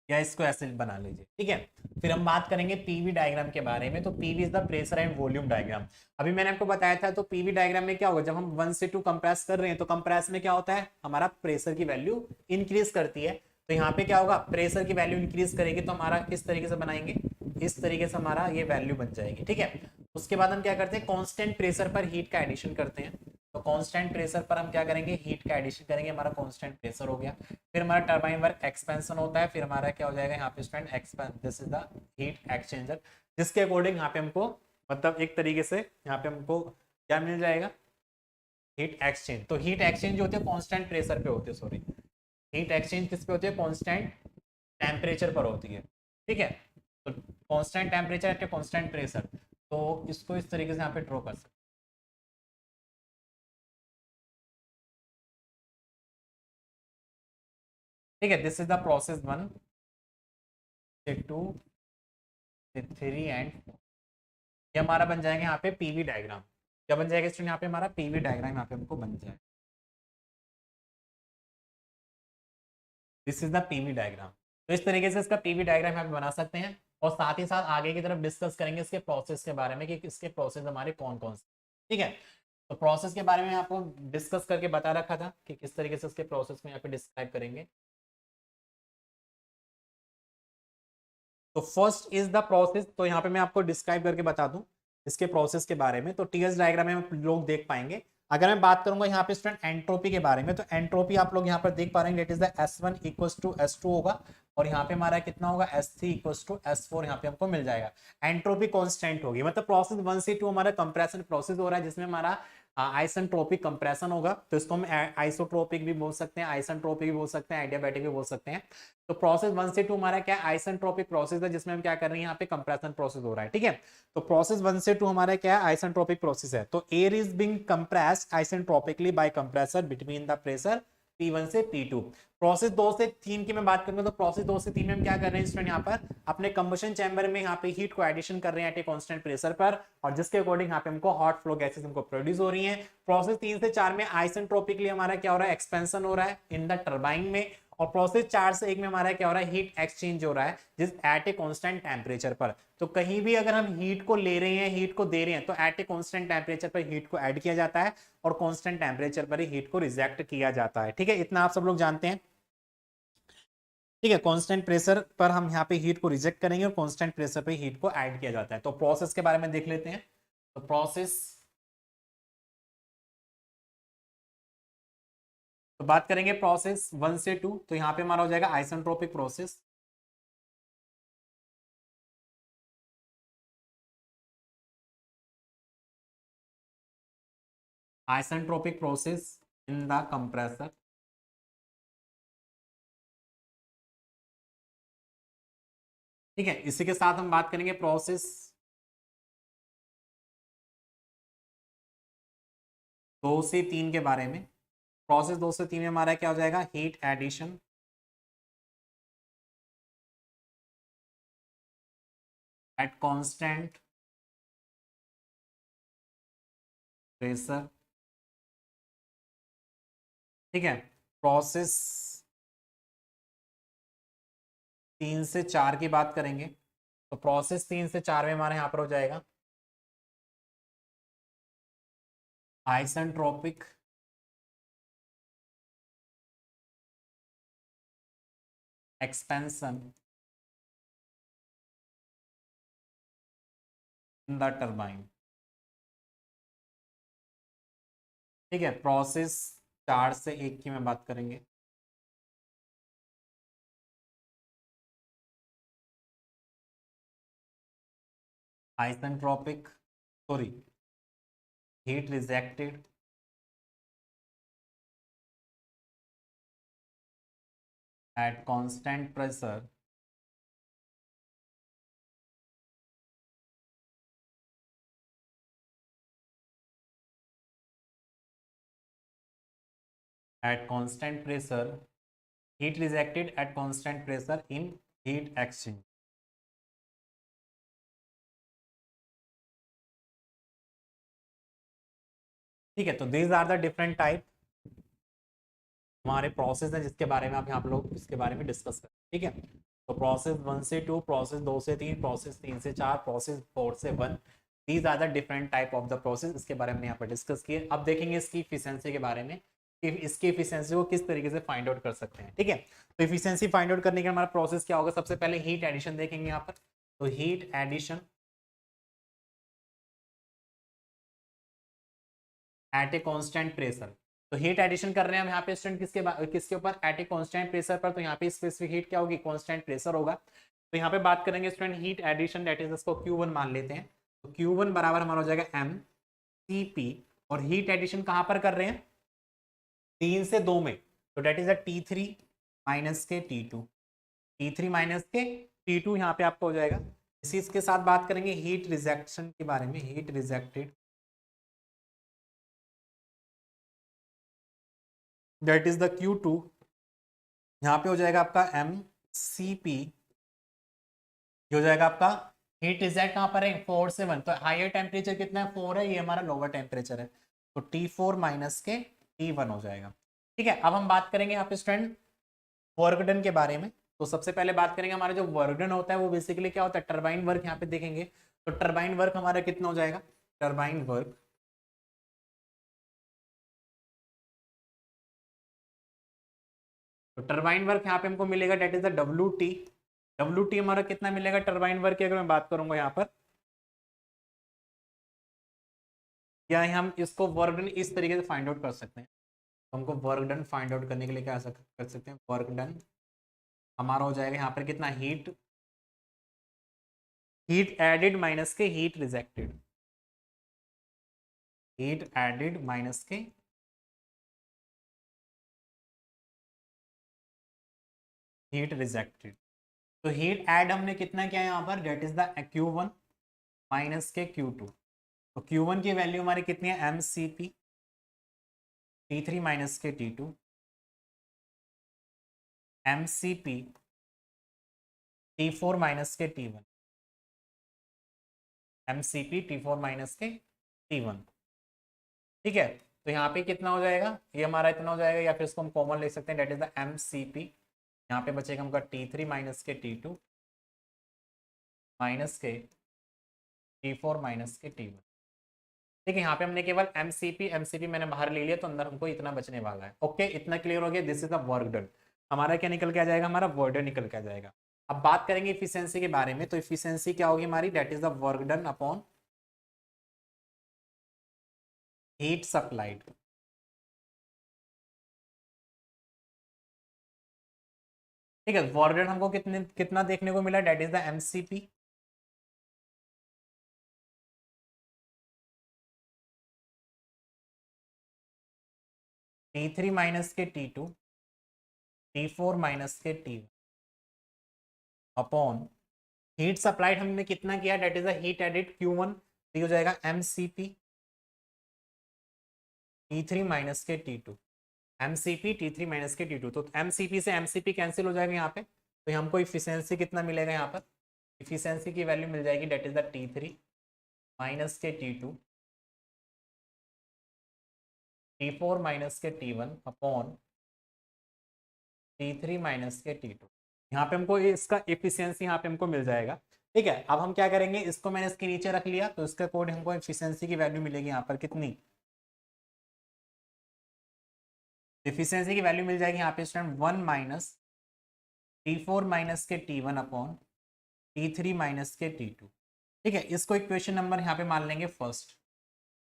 A: या इसको ऐसे बना लीजिए। ठीक है, फिर हम बात करेंगे पीवी डायग्राम के बारे में। तो PV is the pressure and volume diagram. अभी मैंने आपको बताया था, तो पीवी डायग्राम में क्या होगा, जब हम 1 से 2 कंप्रेस कर रहे हैं तो कंप्रेस में क्या होता है, हमारा प्रेशर की वैल्यू इंक्रीज करती है। तो यहाँ पे क्या होगा, प्रेशर की वैल्यू इंक्रीज करेगी, तो हमारा किस तरीके से बनाएंगे, इस तरीके से हमारा ये वैल्यू बन जाएगी। ठीक है, उसके बाद हम क्या करते हैं, कांस्टेंट प्रेशर पर हीट का एडिशन करते हैं। तो कांस्टेंट प्रेशर पर हम क्या करेंगे, हीट का एडिशन करेंगे, हमारा कांस्टेंट प्रेशर हो गया। फिर हमारा टरबाइन वर्क एक्सपेंशन होता है, फिर हमारा क्या हो जाएगा यहाँ पे student expense, this is the heat exchanger, जिसके अकॉर्डिंग यहाँ पे हमको मतलब एक तरीके से यहाँ पे हमको क्या मिल जाएगा, हीट एक्सचेंज। तो हीट एक्सचेंज जो होती है कांस्टेंट प्रेशर पे होती है, सॉरी, हीट एक्सचेंज किस पे होती है, कांस्टेंट टेम्परेचर पर होती है। ठीक है, तो constant temperature at constant pressure, तो इसको इस तरीके से यहाँ पे ड्रॉ कर सकते हैं। ठीक है, दिस इज द प्रोसेस 1 से 2 से 3 एंड ये हमारा बन जाएगा यहाँ पे पीवी डायग्राम। क्या बन जाएगा स्टूडेंट, यहाँ पे हमारा पीवी डायग्राम यहाँ पे हमको बन जाएगा। This is the PV diagram. तो इस तरीके से इसका पीवी डायग्राम यहाँ पे बना सकते हैं और साथ ही साथ आगे की तरफ डिस्कस करेंगे इसके प्रोसेस के बारे में कि इसके प्रोसेस हमारे कौन कौन से। ठीक है, तो प्रोसेस के बारे में आपको डिस्कस करके बता रखा था कि किस तरीके से इसके प्रोसेस में यहाँ पे डिस्क्राइब करेंगे। तो फर्स्ट इज द प्रोसेस, तो यहाँ पे मैं आपको डिस्क्राइब करके बता दूं इसके प्रोसेस के बारे में। तो टीएस डायग्राम में हम लोग देख पाएंगे। अगर मैं बात करूंगा यहाँ पे स्टूडेंट एंट्रोपी के बारे में, तो एंट्रोपी आप लोग यहाँ पर देख पा रहे हैं, that is the S1 equals to S2 होगा और यहाँ पे हमारा कितना होगा S3 इक्वल्स टू S4 यहाँ पे हमको मिल जाएगा। एंट्रोपी कांस्टेंट होगी, मतलब प्रोसेस 1 से 2 हमारा कंप्रेशन प्रोसेस हो रहा है जिसमें हमारा आइसेंट्रोपिक कंप्रेशन होगा। तो इसको हम आइसोट्रोपिक भी बोल सकते हैं, आइसेंट्रोपिक भी बोल सकते हैं, आइडियाबैटिक भी बोल सकते हैं। तो प्रोसेस 1 से 2 हमारा क्या आइसेंट्रोपिक प्रोसेस है जिसमें हम क्या कर रहे हैं, यहाँ पे कंप्रेशन प्रोसेस हो रहा है। ठीक है, तो प्रोसेस 1 से 2 हमारा क्या है, आइसेंट्रोपिक प्रोसेस है। तो air is being compressed isentropically by compressor between the pressure P1 से P2। प्रोसेस 2 से 3 की मैं बात करूंगा तो प्रोसेस 2 से 3 में हम क्या कर रहे हैं स्टूडेंट, यहाँ पर अपने कंबशन चैम्बर में यहाँ पे हीट को एडिशन कर रहे हैं एट ए कांस्टेंट प्रेशर पर, और जिसके अकॉर्डिंग यहाँ पे हमको हॉट फ्लो गैसेस हमको प्रोड्यूस हो रही हैं। प्रोसेस 3 से 4 में आइसेंट्रोपिकली हमारा क्या हो रहा है, एक्सपेंशन हो रहा है इन द टरबाइन में, और प्रोसेस 4 से 1 में हमारा क्या हो रहा है, हीट एक्सचेंज हो रहा है जिस एट ए कांस्टेंट टेम्परेचर पर। तो कहीं भी अगर हम हीट को ले रहे हैं, हीट को दे रहे हैं, तो एट ए कांस्टेंट टेम्परेचर पर हीट को ऐड किया जाता है और कांस्टेंट टेम्परेचर पर ही हीट को रिजेक्ट किया जाता है। ठीक है, इतना आप सब लोग जानते हैं। ठीक है, कांस्टेंट प्रेशर पर हम यहाँ पे हीट को रिजेक्ट करेंगे और कांस्टेंट प्रेशर पे हीट को ऐड किया जाता है। तो प्रोसेस के बारे में देख लेते हैं। तो प्रोसेस, तो बात करेंगे प्रोसेस 1 से 2, तो यहाँ पे हमारा हो जाएगा isentropic process. Isentropic process in the compressor. ठीक है, इसी के साथ हम बात करेंगे प्रोसेस 2 से 3 के बारे में। प्रोसेस 2 से 3 में हमारा क्या हो जाएगा, heat addition at constant pressure. ठीक है, प्रोसेस 3 से 4 की बात करेंगे। तो प्रोसेस 3 से 4 में हमारे यहाँ पर हो जाएगा isentropic expansion in the turbine. ठीक है, प्रोसेस 4 से 1 की मैं बात करेंगे। Isentropic, sorry, heat rejected at constant pressure at constant pressure, heat rejected at constant pressure in heat exchange। ठीक है, तो these are the different type हमारे प्रोसेस है जिसके बारे में आप यहाँ लोग इसके बारे में डिस्कस करें। ठीक है, तो प्रोसेस 1 से 2, प्रोसेस 2 से 3, प्रोसेस 3 से 4, प्रोसेस 4 से 1, these are the different type of the process, इसके बारे में यहाँ पर डिस्कस किए। अब देखेंगे इसकी इफिशियंसी के बारे में कि इसकी इफिशियंसी को किस तरीके से फाइंड आउट कर सकते हैं। ठीक है, तो इफिशियंसी फाइंड आउट करने के हमारा प्रोसेस क्या होगा, सबसे पहले हीट एडिशन देखेंगे यहाँ पर। तो heat addition at a constant pressure, तो हीट एडिशन कर रहे हैं हम यहाँ पे स्टूडेंट किसके ऊपर, एट ए कांस्टेंट प्रेशर पर। तो यहाँ पे स्पेसिफिक हीट क्या होगी, कांस्टेंट प्रेशर होगा। तो यहाँ पे बात करेंगे student heat addition, that is इसको Q1 मान लेते हैं। तो Q1 बराबर हमारा हो जाएगा mCp, और हीट एडिशन कहाँ पर कर रहे हैं, 3 से 2 में, तो that is a T3 minus के T2, T3 माइनस के T2 यहाँ पे आपको हो जाएगा। इसी इसके साथ बात करेंगे हीट रिजेक्शन के बारे में, heat rejected that is the Q2 यहाँ पे हो जाएगा आपका एम सी पी, ये हो जाएगा आपका हीट रिजेक्ट कहाँ पर है 4 से 1, तो हायर टेम्परेचर कितना है 4 है, ये हमारा लोअर टेम्परेचर है, तो T4 माइनस के T1 हो जाएगा। ठीक है, अब हम बात करेंगे यहाँ पे स्टूडेंट वर्क डन के बारे में। तो सबसे पहले बात करेंगे हमारा जो वर्क डन होता है वो बेसिकली क्या होता है, टरबाइन वर्क यहाँ पे देखेंगे। तो टरबाइन वर्क हमारा कितना हो जाएगा, टरबाइन वर्क तो टरबाइन वर्क यहाँ पे हमको मिलेगा that is the WT। WT हमारा कितना मिलेगा टरबाइन वर्क की अगर मैं बात करूंगा यहाँ पर, या हम इसको वर्क डन इस तरीके से फाइंड आउट कर सकते हैं। तो हमको वर्क डन फाइंड आउट करने के लिए क्या कर सकते हैं, वर्क डन हमारा हो जाएगा यहाँ पर कितना, हीट हीट एडिड माइनस के heat rejected, heat added minus के हीट रिजेक्टेड। तो हीट ऐड हमने कितना किया यहाँ पर, date is the Q1 minus के Q2। तो Q1 की वैल्यू हमारी कितनी है, M C P T3 minus के T2, M C P T4 minus के T1, M C P T4 minus के T1। ठीक है, तो यहाँ पे कितना हो जाएगा, ये हमारा इतना हो जाएगा, या फिर इसको हम कॉमन ले सकते हैं, that is the M C P, यहाँ पे बचेगा हमका T3 माइनस के T2 माइनस के T4 माइनस के T1। ठीक है, यहाँ पे हमने केवल एमसीपी मैंने बाहर ले लिया, तो अंदर हमको इतना बचने वाला है। ओके, इतना क्लियर हो गया, this is the work done. हमारा क्या निकल के आ जाएगा, हमारा वर्क डन निकल के आ जाएगा। अब बात करेंगे इफिशियंसी के बारे में। तो इफिशियंसी क्या होगी हमारी, that is the work done upon heat supplied. ठीक है, वर्क डन हमको कितना देखने को मिला, that is the MCP T3 minus के T2 T4 माइनस के T1 अपॉन हीट सप्लाइड हमने कितना किया, that is the heat added Q1, तो हो जाएगा एमसीपी T3 माइनस के T2, एमसीपी T3 माइनस के T2। तो एमसीपी से एमसीपी कैंसिल हो जाएगा यहाँ पे, तो हमको इफिशियंसी कितना मिलेगा यहाँ पर, इफिशियंसी की वैल्यू मिल जाएगी, date is the T3 minus के T2 T4 माइनस के T1 अपॉन T3 माइनस के T2। यहाँ पे हमको इसका एफिशिएंसी यहाँ पे हमको मिल जाएगा। ठीक है, अब हम क्या करेंगे, इसको मैंने इसके नीचे रख लिया, तो इसके अकॉर्डिंग हमको एफिशिएंसी की वैल्यू मिलेगी यहाँ पर कितनी, एफिशिएंसी की वैल्यू मिल जाएगी यहाँ पे स्टूडेंट 1 माइनस T4 माइनस के T1 अपॉन T3 माइनस के T2। ठीक है, इसको इक्वेशन नंबर यहाँ पे मान लेंगे first,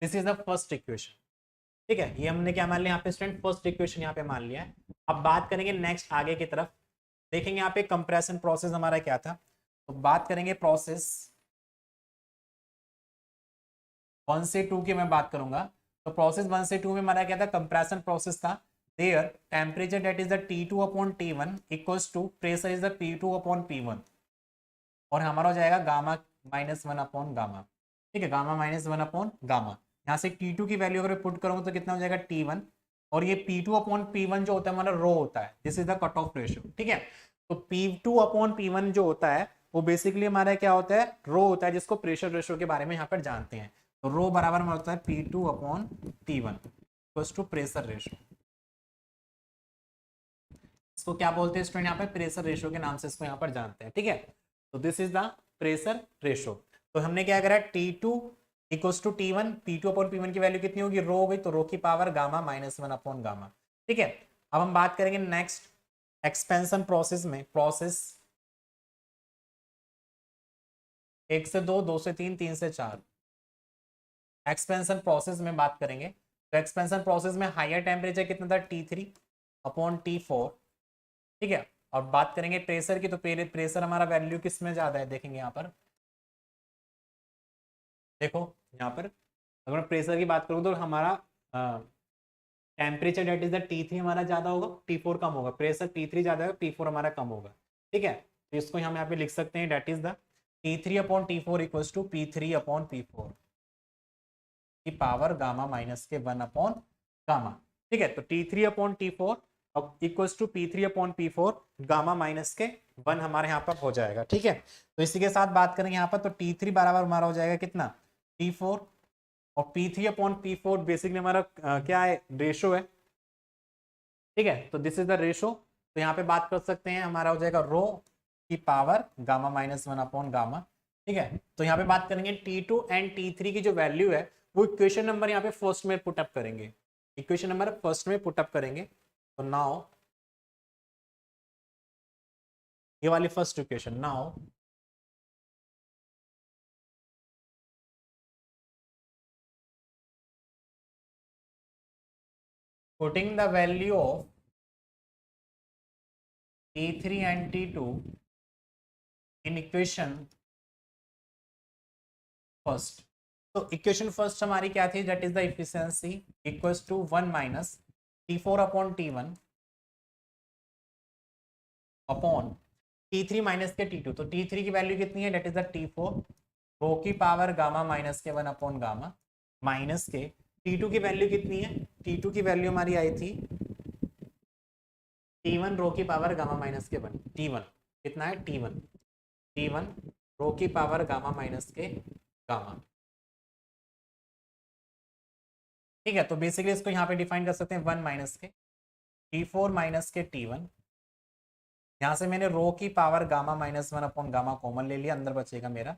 A: this is the first equation. ठीक है, ये हमने क्या मान लिया यहाँ पे स्टूडेंट, फर्स्ट इक्वेशन यहाँ पे मान लिया है। अब बात करेंगे नेक्स्ट आगे की तरफ, देखेंगे यहाँ पे कंप्रेशन प्रोसेस हमारा क्या था। तो बात करेंगे प्रोसेस 1 से 2 की मैं बात करूंगा। तो प्रोसेस 1 से 2 में हमारा क्या था, कंप्रेशन प्रोसेस था। There temperature that is the T2 upon T1 equals to pressure is the P2 upon P1, और हमारा हो जाएगा गामा माइनस 1 अपॉन गामा। ठीक है, गामा माइनस 1 अपॉन गामा। यहाँ से T2 की वैल्यू अगर पुट करूंगा तो कितना हो जाएगा T1, और ये P2 अपॉन P1 जो होता है हमारा रो होता है, this is the cut off ratio. ठीक है, तो P2 अपॉन P1 जो होता है वो बेसिकली हमारा क्या होता है, रो होता है, जिसको प्रेशर रेशियो के बारे में यहाँ पर जानते हैं। तो रो बराबर में होता है P2 upon T1 equals to pressure ratio. इसको क्या बोलते हैं स्टूडेंट, यहाँ पे प्रेशर रेशियो के नाम से इसको यहाँ पर जानते हैं। ठीक है, तो this is the pressure ratio. तो हमने क्या करा, T2 equals to T1, P2 upon P1 की वैल्यू कितनी होगी, रो हो गई, तो रो की power gamma minus 1 upon gamma. ठीक है, अब हम बात करेंगे नेक्स्ट एक्सपेंशन प्रोसेस में, प्रोसेस 1 से 2, 2 से 3, 3 से 4 एक्सपेंशन प्रोसेस में बात करेंगे। तो एक्सपेंशन प्रोसेस में हायर टेम्परेचर कितना था, T3 अपॉन T4। ठीक है, और बात करेंगे प्रेशर की, तो प्रेशर हमारा वैल्यू किस में ज्यादा है, देखेंगे यहाँ पर, देखो यहाँ पर अगर मैं प्रेशर की बात करूँ तो हमारा temperature that is the T3 हमारा ज्यादा होगा, T4 कम होगा, प्रेशर T3 ज्यादा है, T4 हमारा कम होगा। ठीक है, तो इसको हम यहाँ पे लिख सकते हैं, that is the T3 upon T4 equals to P3 upon P4 की पावर गामा माइनस के 1 अपॉन गामा। ठीक है, तो T3 अपॉन T4 अब equals to P3/P4 gamma minus के 1 हमारे यहाँ पर हो जाएगा। ठीक है, तो इसी के साथ बात करेंगे यहाँ पर, तो T3 बराबर हमारा हो जाएगा कितना, T4, और P3/P4 बेसिकली हमारा क्या है, रेशो है। ठीक है, तो दिस इज द रेशो। तो यहाँ पे बात कर सकते हैं, हमारा हो जाएगा रो की पावर गामा माइनस 1 गामा। ठीक है, तो यहाँ पे बात करेंगे T2 एंड T3 की जो वैल्यू है वो इक्वेशन नंबर यहाँ पे फर्स्ट में पुटअप करेंगे, इक्वेशन नंबर फर्स्ट में पुटअप करेंगे। तो नाउ ये वाली first equation, now putting the value of T3 and T2 in equation first. तो इक्वेशन फर्स्ट हमारी क्या थी, that is the efficiency equals to 1 minus T4/T1 upon T3 minus के T2। तो T3 की वैल्यू कितनी है, दैट इज द T4 रो की पावर गामा माइनस के 1 गामा, माइनस के T2 की वैल्यू कितनी है, T2 की वैल्यू हमारी आई थी T1 रो की पावर गामा माइनस के 1, T1 कितना है, T1 रो की पावर गामा माइनस के गामा। ठीक है, तो बेसिकली इसको यहाँ पे डिफाइन कर सकते हैं 1 माइनस के T4 माइनस के T1, यहाँ से मैंने रो की power gamma minus 1 gamma common ले लिया, अंदर बचेगा मेरा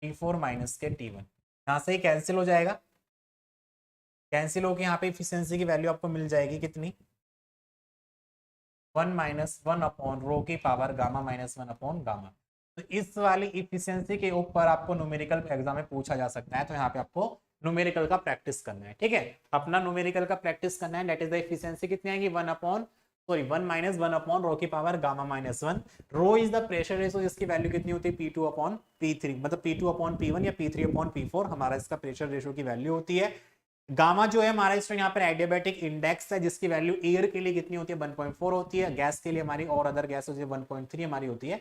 A: T4 माइनस के T1, यहाँ से ही कैंसिल हो जाएगा, कैंसिल होकर यहाँ पे इफिशियंसी की वैल्यू आपको मिल जाएगी कितनी, 1 माइनस 1 रो की पावर गामा माइनस 1 गामा। तो इस वाली इफिशियंसी के ऊपर आपको न्यूमेरिकल एग्जाम में पूछा जा सकता है, तो यहाँ पे आपको न्यूमेरिकल का प्रैक्टिस करना है। ठीक है, अपना न्यूमेरिकल का प्रैक्टिस करना है, दैट इज द इफिशियंसी कितनी आएगी, 1 माइनस 1 रो की power gamma minus 1। Rho is the pressure ratio जिसकी वैल्यू कितनी होती है, P2/P3, मतलब P2/P1 या P3/P4 हमारा इसका प्रेशर रेशो की वैल्यू होती है। गामा जो है हमारा इसमें यहाँ पर एडियाबैटिक इंडेक्स है जिसकी वैल्यू एयर के लिए कितनी होती है, 1.4 होती है, गैस के लिए हमारी और अदर गैस 1.3 हमारी होती है।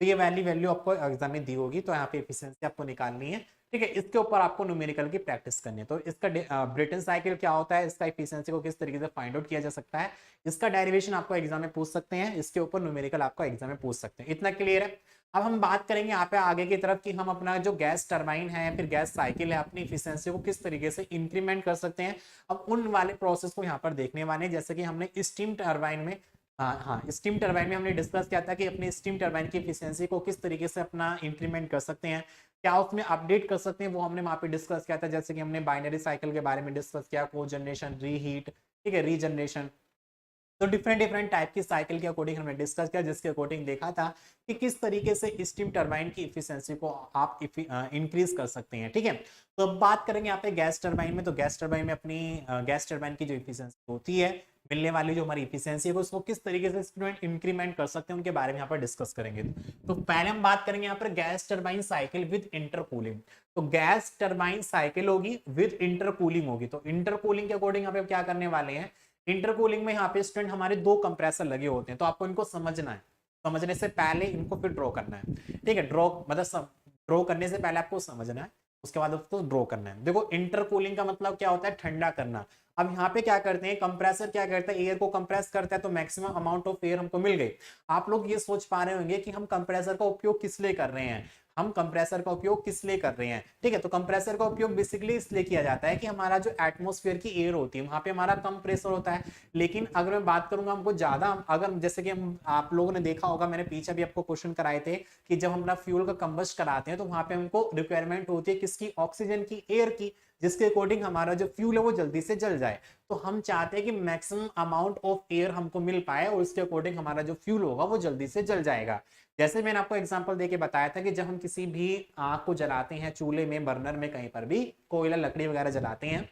A: तो ये वैल्यू आपको एग्जाम में दी होगी, तो यहाँ पे एफिशिएंसी आपको निकालनी है। ठीक है, इसके ऊपर आपको न्यूमेरिकल की प्रैक्टिस करनी है। तो इसका ब्रेटन साइकिल क्या होता है, इसका एफिशिएंसी को किस तरीके से फाइंड आउट किया जा सकता है, इसका डेरिवेशन आपको एग्जाम में पूछ सकते हैं, इसके ऊपर न्यूमेरिकल आपको एग्जाम में पूछ सकते हैं। इतना क्लियर है। अब हम बात करेंगे यहाँ पे आगे की तरफ कि हम अपना जो गैस टरबाइन है फिर गैस साइकिल है अपनी इफिशियंसी को किस तरीके से इंक्रीमेंट कर सकते हैं। अब उन वाले प्रोसेस को यहाँ पर देखने वाले हैं, जैसे कि हमने स्टीम टरबाइन में स्टीम टरबाइन में हमने डिस्कस किया था कि अपने स्टीम टरबाइन की एफिशिएंसी को किस तरीके से अपना इंक्रीमेंट कर सकते हैं, क्या उसमें अपडेट कर सकते हैं, वो हमने वहां पे डिस्कस किया था। जैसे कि हमने बाइनरी साइकिल के बारे में डिस्कस किया, को जनरेशन, रीहीट, ठीक है, रीजनरेशन। तो डिफरेंट टाइप की साइकिल के अकॉर्डिंग हमने डिस्कस किया, जिसके अकॉर्डिंग देखा था कि किस तरीके से स्टीम टरबाइन की इफिशियंसी को आप इंक्रीज कर सकते हैं। ठीक है, तो अब बात करेंगे यहाँ पे गैस टरबाइन में। तो गैस टरबाइन में अपनी गैस टरबाइन की जो इफिशियंसी होती है, मिलने वाली जो हमारी इफिशियंसी है, उसको किस तरीके से स्टूडेंट इंक्रीमेंट कर सकते हैं, उनके बारे में यहाँ पर डिस्कस करेंगे। तो पहले हम बात करेंगे यहाँ पर gas turbine cycle with intercooling. तो गैस टरबाइन साइकिल होगी विद इंटरकूलिंग होगी। तो इंटरकूलिंग के अकॉर्डिंग यहाँ पे क्या करने वाले हैं, इंटरकूलिंग में यहाँ पे स्टूडेंट हमारे 2 कंप्रेसर लगे होते हैं, तो आपको इनको समझना है, समझने से पहले इनको फिर ड्रॉ करना है। ठीक है, ड्रॉ मतलब ड्रॉ करने से पहले आपको समझना है, उसके बाद उसको ड्रॉ करना है। देखो इंटरकूलिंग का मतलब क्या होता है, ठंडा करना। अब यहाँ पे क्या करते हैं, कंप्रेसर क्या करता है, एयर को कंप्रेस करता है, तो मैक्सिमम अमाउंट ऑफ एयर हमको मिल गई। आप लोग ये सोच पा रहे होंगे कि हम कंप्रेसर का उपयोग किस लिए कर रहे हैं, हम कंप्रेसर का उपयोग किस लिए कर रहे हैं। ठीक है, तो कंप्रेसर का उपयोग बेसिकली इसलिए किया जाता है कि हमारा जो एटमॉस्फेयर की एयर होती है वहां पे हमारा कम प्रेशर होता है। लेकिन अगर मैं बात करूंगा हमको ज्यादा, अगर जैसे कि हम आप लोगों ने देखा होगा, मैंने पीछे भी आपको क्वेश्चन कराए थे कि जब हम अपना फ्यूल का कंबस्ट कराते हैं तो वहां पे हमको रिक्वायरमेंट होती है किसकी, ऑक्सीजन की, एयर की, जिसके अकॉर्डिंग हमारा जो फ्यूल है वो जल्दी से जल जाए। तो हम चाहते हैं कि मैक्सिमम अमाउंट ऑफ एयर हमको मिल पाए और उसके अकॉर्डिंग हमारा जो फ्यूल होगा वो जल्दी से जल जाएगा। जैसे मैंने आपको एग्जांपल देके बताया था कि जब हम किसी भी आग को जलाते हैं, चूल्हे में, बर्नर में, कहीं पर भी कोयला, लकड़ी वगैरह जलाते हैं,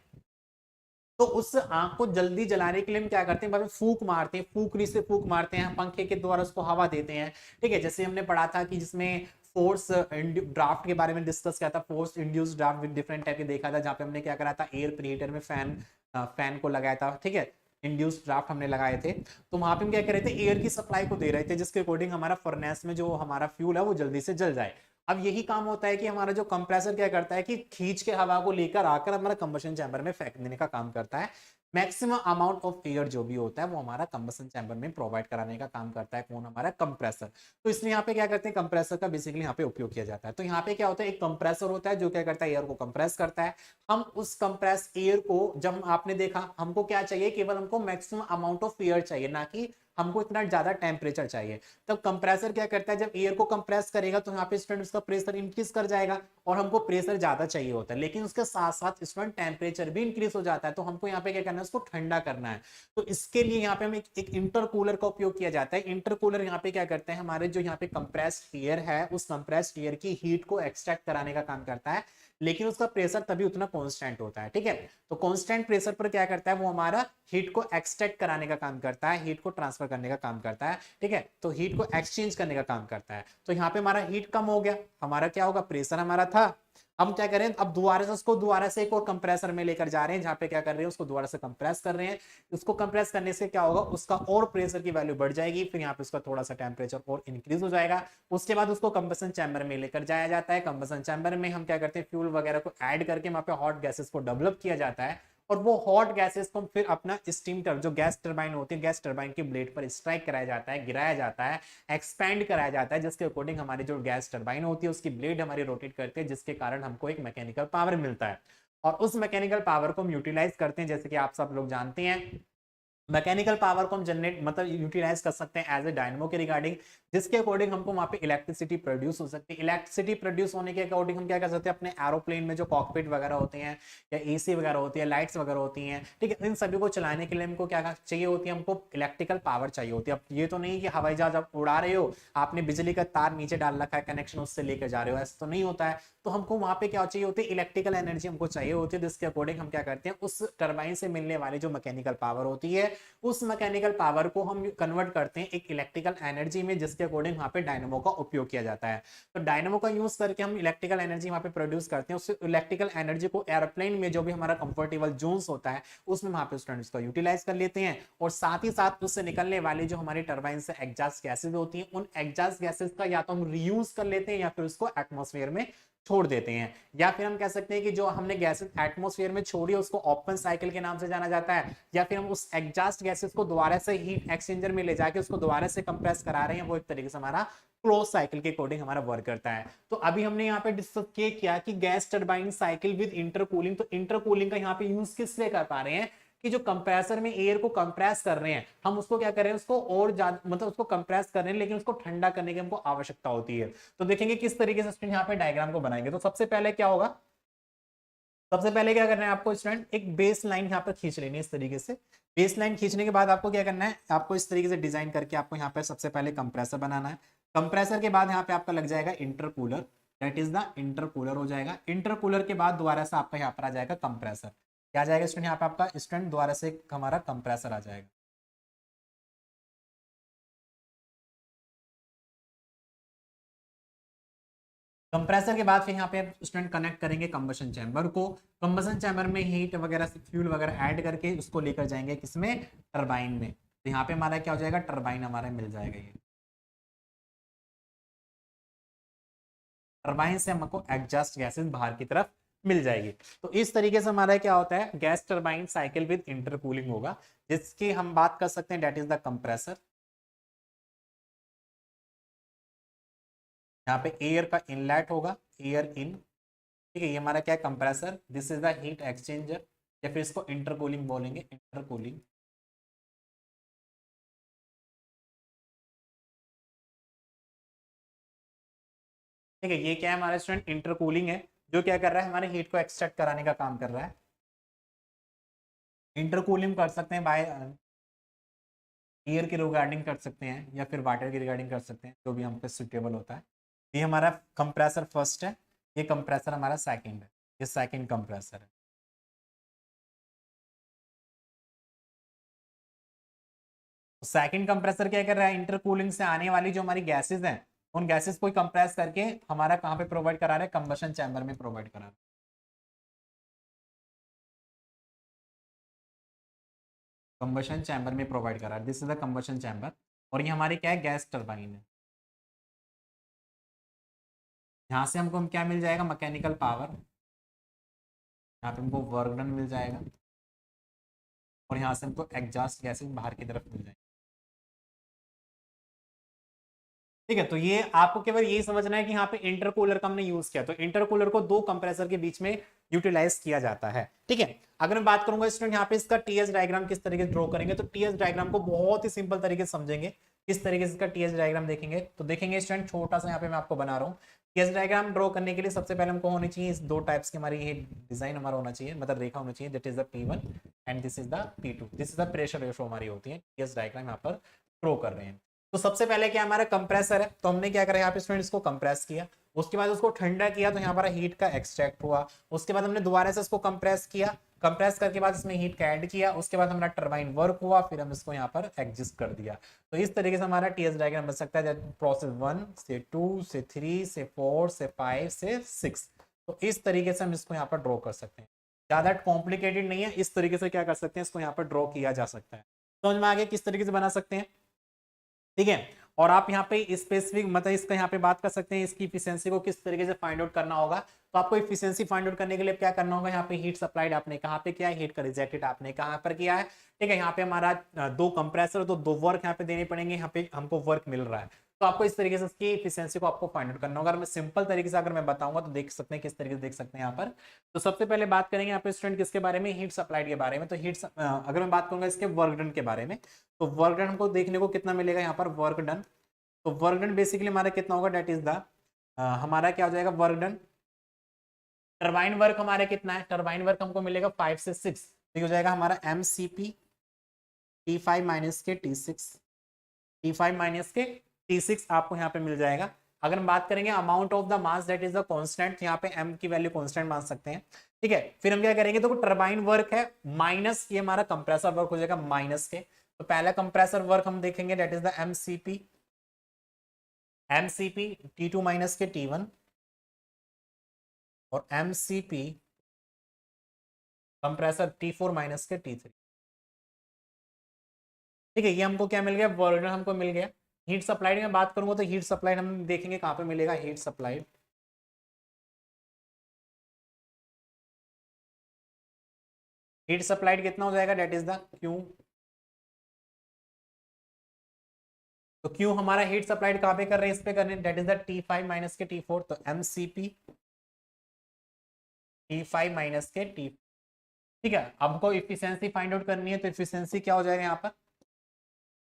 A: तो उस आग को जल्दी जलाने के लिए हम क्या करते हैं, फूंक मारते हैं, फूकनी से फूंक मारते हैं, पंखे के द्वारा उसको हवा देते हैं। ठीक है, जैसे हमने पढ़ा था कि जिसमें फोर्स ड्राफ्ट के बारे में डिस्कस किया था, force induce draft with different type के देखा था, जहां पे हमने क्या करा था, एयर प्रीहीटर में फैन को लगाया था। ठीक है, इंड्यूस ड्राफ्ट हमने लगाए थे, तो वहां पे हम क्या कर रहे थे, एयर की सप्लाई को दे रहे थे, जिसके अकॉर्डिंग हमारा फर्नेस में जो हमारा फ्यूल है वो जल्दी से जल जाए। अब यही काम होता है कि हमारा जो कंप्रेसर क्या करता है कि खींच के हवा को लेकर आकर हमारा कंबशन चैम्बर में फेंक देने का काम करता है। मैक्सिमम अमाउंट ऑफ एयर जो भी होता है वो हमारा कंबसन चैम्बर में प्रोवाइड कराने का काम करता है कौन, हमारा कंप्रेसर। तो इसलिए यहाँ पे क्या करते हैं, कंप्रेसर का बेसिकली यहाँ पे उपयोग किया जाता है। तो यहाँ पे क्या होता है, एक कंप्रेसर होता है जो क्या करता है, एयर को कंप्रेस करता है। हम उस कंप्रेस एयर को, जब आपने देखा हमको क्या चाहिए, केवल हमको मैक्सिमम अमाउंट ऑफ एयर चाहिए, ना कि हमको इतना ज्यादा टेम्परेचर चाहिए। तब कंप्रेसर क्या करता है, जब एयर को कंप्रेस करेगा तो यहाँ पे स्टूडेंट उसका प्रेशर इंक्रीज कर जाएगा, और हमको प्रेशर ज्यादा चाहिए होता है, लेकिन उसके साथ साथ स्टूडेंट टेम्परेचर भी इंक्रीज हो जाता है। तो हमको यहाँ पे क्या करना है, उसको ठंडा करना है। तो इसके लिए यहाँ पे हम एक इंटरकूलर का उपयोग किया जाता है। इंटरकूलर यहाँ पे क्या करते हैं, हमारे जो यहाँ पे कंप्रेस्ड एयर है उस कंप्रेस्ड एयर की हीट को एक्सट्रैक्ट कराने का काम करता है, लेकिन उसका प्रेशर तभी उतना कांस्टेंट होता है। ठीक है, तो कांस्टेंट प्रेशर पर क्या करता है, वो हमारा हीट को एक्सट्रैक्ट कराने का काम करता है, हीट को ट्रांसफर करने का काम करता है। ठीक है, तो हीट को एक्सचेंज करने का काम करता है। तो यहाँ पे हमारा हीट कम हो गया, हमारा क्या होगा, प्रेशर हमारा था, हम क्या करें, अब दोबारा से उसको दोबारा से एक और कंप्रेसर में लेकर जा रहे हैं, जहां पे क्या कर रहे हैं, उसको दोबारा से कंप्रेस कर रहे हैं। उसको कंप्रेस करने से क्या होगा, उसका और प्रेशर की वैल्यू बढ़ जाएगी, फिर यहाँ पे उसका थोड़ा सा टेम्परेचर और इंक्रीज हो जाएगा। उसके बाद उसको कंबसन चैम्बर में लेकर जाया जाता है। कंबसन चैम्बर में हम क्या करते हैं, फ्यूल वगैरह को ऐड करके वहां पे हॉट गैसेस को डेवलप किया जाता है, और वो हॉट गैसेस को फिर अपना स्टीम जो गैस टरबाइन होती है, गैस टरबाइन की ब्लेड पर स्ट्राइक कराया जाता है, गिराया जाता है, एक्सपैंड कराया जाता है, जिसके अकॉर्डिंग हमारी जो गैस टरबाइन होती है उसकी ब्लेड हमारी रोटेट करती है, जिसके कारण हमको एक मैकेनिकल पावर मिलता है। और उस मैकेनिकल पावर को हम यूटिलाइज करते हैं, जैसे कि आप सब लोग जानते हैं, मैकेनिकल पावर को हम जनरेट मतलब यूटिलाइज कर सकते हैं एज ए डायनमो के रिगार्डिंग, जिसके अकॉर्डिंग हमको वहां पे इलेक्ट्रिसिटी प्रोड्यूस हो सकती है। इलेक्ट्रिसिटी प्रोड्यूस होने के अकॉर्डिंग हम क्या कर सकते हैं, अपने एरोप्लेन में जो कॉकपिट वगैरह होते हैं, या एसी वगैरह होती है, लाइट्स वगैरह होती हैं, ठीक है, इन सभी को चलाने के लिए हमको क्या चाहिए होती है, हमको इलेक्ट्रिकल पावर चाहिए होती है। अब ये तो नहीं कि हवाई जहाज आप उड़ा रहे हो, आपने बिजली का तार नीचे डाल रखा है, कनेक्शन उससे लेकर जा रहे हो, ऐसा तो नहीं होता है। तो हमको वहां पे क्या चाहिए होती है, इलेक्ट्रिकल एनर्जी हमको चाहिए होती है, जिसके अकॉर्डिंग हम क्या करते हैं, उस टरबाइन से मिलने वाली जो मैकेनिकल पावर होती है, उस मैकेनिकल पावर को हम कन्वर्ट करते हैं एक इलेक्ट्रिकल एनर्जी में, जिसके अकॉर्डिंग वहां पे डायनामो का उपयोग किया जाता है। तो डायनामो का यूज करके हम इलेक्ट्रिकल एनर्जी वहां पे प्रोड्यूस करते हैं। उस इलेक्ट्रिकल एनर्जी को एयरप्लेन में जो भी हमारा कंफर्टेबल जोन्स होता है उसमें वहां पे स्टूडेंट्स का यूटिलाइज कर लेते हैं, और साथ ही साथ उससे निकलने वाली जो हमारी टरबाइन से एग्जॉस्ट गैसेज होती हैं, उन एग्जॉस्ट गैसेज का या तो हम रीयूज कर लेते हैं, या फिर उसको एटमॉस्फेयर में छोड़ देते हैं। या फिर हम कह सकते हैं कि जो हमने गैसेस एटमॉस्फेयर में छोड़ी है उसको ओपन साइकिल के नाम से जाना जाता है, या फिर हम उस एग्जॉस्ट गैसेस को दोबारा से हीट एक्सचेंजर में ले जाके उसको दोबारा से कंप्रेस करा रहे हैं, वो एक तरीके से हमारा क्लोज साइकिल के अकॉर्डिंग हमारा वर्क करता है। तो अभी हमने यहाँ पे डिस्कस किया कि gas turbine cycle with intercooling. तो इंटरकूलिंग का यहाँ पे यूज किस लिए कर पा रहे हैं, कि जो कंप्रेसर में एयर को कंप्रेस कर रहे हैं, हम उसको क्या कर रहे हैं, उसको और ज्यादा मतलब उसको कंप्रेस कर रहे हैं, लेकिन उसको ठंडा करने की हमको आवश्यकता होती है। तो देखेंगे किस तरीके से यहाँ पे डायग्राम को बनाएंगे। तो सबसे पहले क्या होगा, सबसे पहले क्या करना है आपको स्टूडेंट, एक बेस लाइन यहाँ पर खींच लेनी है इस तरीके से। बेस लाइन खींचने के बाद आपको क्या करना है, आपको इस तरीके से डिजाइन करके आपको यहाँ पे सबसे पहले कंप्रेसर बनाना है। कंप्रेसर के बाद यहाँ पे आपका लग जाएगा intercooler, that is the intercooler हो जाएगा। इंटरकूलर के बाद दोबारा से आपका यहाँ पर आ जाएगा कंप्रेसर। क्या आ जाएगा स्टूडेंट, यहाँ पे आपका स्टूडेंट दोबारा से हमारा कंप्रेसर आ जाएगा। कंप्रेसर के बाद फिर यहाँ पे स्टूडेंट कनेक्ट करेंगे कंबशन चैम्बर को। कंबशन चैम्बर में हीट वगैरह फ्यूल वगैरह ऐड करके उसको लेकर जाएंगे किसमें, टरबाइन में। तो यहाँ पे हमारा क्या हो जाएगा, टरबाइन हमारा मिल जाएगा। ये टरबाइन से हमको एग्जॉस्ट गैसेस बाहर की तरफ मिल जाएगी। तो इस तरीके से हमारा क्या होता है, gas turbine cycle with intercooling होगा, जिसकी हम बात कर सकते हैं, डेट इज द कंप्रेसर। यहाँ पे एयर का इनलेट होगा, एयर इन, ठीक है, ये हमारा क्या है, compressor. This is the heat exchanger, या फिर इसको इंटरकूलिंग बोलेंगे, इंटरकूलिंग। ठीक है, ये क्या है हमारा स्टूडेंट, इंटरकूलिंग है, जो क्या कर रहा है, हमारे हीट को एक्सट्रैक्ट कराने का काम कर रहा है। इंटरकूलिंग कर सकते हैं बाय एयर की रिगार्डिंग कर सकते हैं, या फिर वाटर की रिगार्डिंग कर सकते हैं, जो भी हम पे सुटेबल होता है। ये हमारा कंप्रेसर फर्स्ट है, ये कंप्रेसर हमारा सेकंड है, ये सेकंड कंप्रेसर है। सेकंड कंप्रेसर क्या कर रहा है, इंटरकूलिंग से आने वाली जो हमारी गैसेस हैं, उन गैसेस को कंप्रेस करके हमारा कहाँ पे प्रोवाइड करा रहा है, कंबशन चैम्बर में प्रोवाइड करा रहा है। कंबशन चैम्बर में प्रोवाइड करा रहा है, this is the combustion chamber. और ये हमारी क्या है, गैस टरबाइन है। यहाँ से हमको क्या मिल जाएगा, मैकेनिकल पावर, यहाँ पे हमको वर्क डन मिल जाएगा, और यहाँ से हमको एग्जॉस्ट गैसेस बाहर की तरफ मिल जाएंगे। ठीक है, तो ये आपको केवल यही समझना है कि यहाँ पे इंटरकूलर का हमने यूज किया, तो इंटरकूलर को दो कंप्रेसर के बीच में यूटिलाइज किया जाता है। ठीक है, अगर मैं बात करूंगा स्टूडेंट यहाँ पे इसका टीएस डायग्राम किस तरीके से ड्रॉ करेंगे, तो टीएस डायग्राम को बहुत ही सिंपल तरीके से समझेंगे। किस तरीके से इसका टीएस डायग्राम देखेंगे, तो देखेंगे स्टूडेंट छोटा सा यहाँ पे मैं आपको बना रहा हूँ। टीएस डायग्राम ड्रॉ करने के लिए सबसे पहले हमको होनी चाहिए इस दो टाइप्स की हमारी ये डिजाइन हमारा होना चाहिए, मतलब रेखा होना चाहिए, that is the P1 and this is the P2, this is the pressure ratio हमारी होती है। टीएस डायग्राम यहाँ पर ड्रॉ कर रहे हैं। तो सबसे पहले क्या हमारा कंप्रेसर है, तो हमने क्या करा यहाँ पे स्टूडेंट इसको कंप्रेस किया, उसके बाद उसको ठंडा किया, तो यहाँ पर हीट का एक्सट्रैक्ट हुआ। उसके बाद हमने दोबारा से इसको कंप्रेस किया, कंप्रेस करके बाद इसमें हीट का ऐड किया, उसके बाद हमारा टरबाइन वर्क हुआ, फिर हम इसको यहाँ पर एडजस्ट कर दिया। तो इस तरीके से हमारा टीएस डायग्राम बन सकता है, प्रोसेस 1 से 2 से 3 से 4 से 5 से 6। तो इस तरीके से हम इसको यहाँ पर ड्रॉ कर सकते हैं, ज्यादा कॉम्प्लिकेटेड नहीं है, इस तरीके से क्या कर सकते हैं, इसको यहाँ पर ड्रॉ किया जा सकता है। समझ में आगे किस तरीके से बना सकते हैं। ठीक है, और आप यहाँ पे स्पेसिफिक मतलब इसका यहाँ पे बात कर सकते हैं, इसकी इफिशिएंसी को किस तरीके से फाइंड आउट करना होगा। तो आपको इफिशिएंसी फाइंड आउट करने के लिए क्या करना होगा, यहाँ पे हीट सप्लाइड आपने कहाँ पे किया है, हीट का रिजेक्टेड आपने कहाँ पर किया है। ठीक है, यहाँ पे हमारा दो कंप्रेसर, तो दो वर्क यहाँ पे देने पड़ेंगे, यहाँ पे हमको वर्क मिल रहा है, तो आपको इस तरीके से इसकी इफिशिएंसी को आपको फाइंड आउट करना होगा। अगर मैं सिंपल तरीके से अगर मैं बताऊंगा तो देख सकते हैं किस तरीके से देख सकते हैं यहाँ पर। तो सबसे पहले बात करेंगे यहाँ पे स्टूडेंट किसके बारे में, हीट सप्लाइड के बारे में। तो अगर मैं बात करूंगा इसके वर्क डन के बारे में, तो वर्क डन हमको देखने को कितना मिलेगा यहाँ पर वर्क डन। तो वर्क डन बेसिकली हमारा कितना होगा, डेट इज द हमारा क्या हो जाएगा वर्क डन। टरबाइन वर्क हमारा कितना है, टरबाइन वर्क हमको मिलेगा 5 से 6, तो हो जाएगा हमारा mCp T5 माइनस के T6, T5 माइनस के T6 आपको यहाँ पे मिल जाएगा। अगर हम बात करेंगे amount of the mass that is the constant, यहाँ पे m की वैल्यू कांस्टेंट मान सकते हैं। ठीक है, फिर हम क्या करेंगे, तो टरबाइन वर्क है माइनस ये हमारा कंप्रेसर वर्क हो जाएगा माइनस के। तो पहला कंप्रेसर वर्क हम देखेंगे that is the mCp T2 minus के T1 और mCp कंप्रेसर T4 माइनस के T3। ठीक है, ये हमको क्या मिल गया, वर्क डन हमको मिल गया। हीट सप्लाइड में बात करूंगा तो हीट सप्लाइड हम देखेंगे कहां पे मिलेगा, हीट सप्लाइड हीट सप्लाइड कितना हो जाएगा, डेट इज द क्यू। तो क्यू हमारा हीट सप्लाइड कहां पे कर रहे हैं, इस पे कर रहे हैं, that is the T5 minus के T4। तो mCp T5 माइनस के T। ठीक है, अब हमको इफिशिएंसी फाइंड आउट करनी है, तो इफिशिएंसी क्या हो जाएगा यहाँ पर,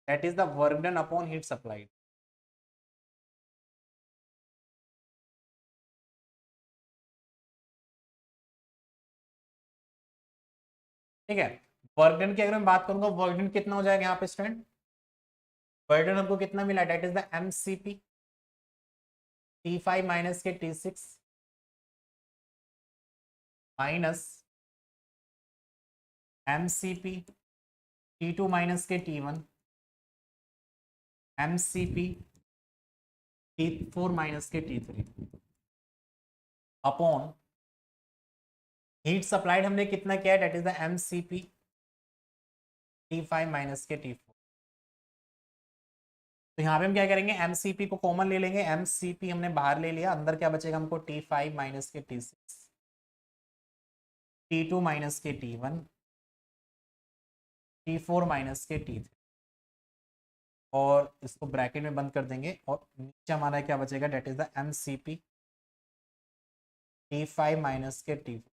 A: that is the work done upon heat supplied. ठीक है, वर्क डन की अगर मैं बात करूंगा, वर्क डन कितना हो जाएगा यहाँ पे स्टूडेंट, वर्क डन हमको कितना मिला, that is the mCp T5 minus के T6 minus mCp T2 minus के T1 mCp T4 माइनस के T3 अपॉन हीट सप्लाइड हमने कितना किया है, that is the mCp T5 minus के T4। तो यहाँ पे हम क्या करेंगे, mCp को कॉमन ले लेंगे, mCp हमने बाहर ले लिया, अंदर क्या बचेगा हमको T5 माइनस के T6 T2 माइनस के T1 T4 माइनस के T3 और इसको ब्रैकेट में बंद कर देंगे, और नीचे हमारा क्या बचेगा, that is the mCp T5 minus के T4।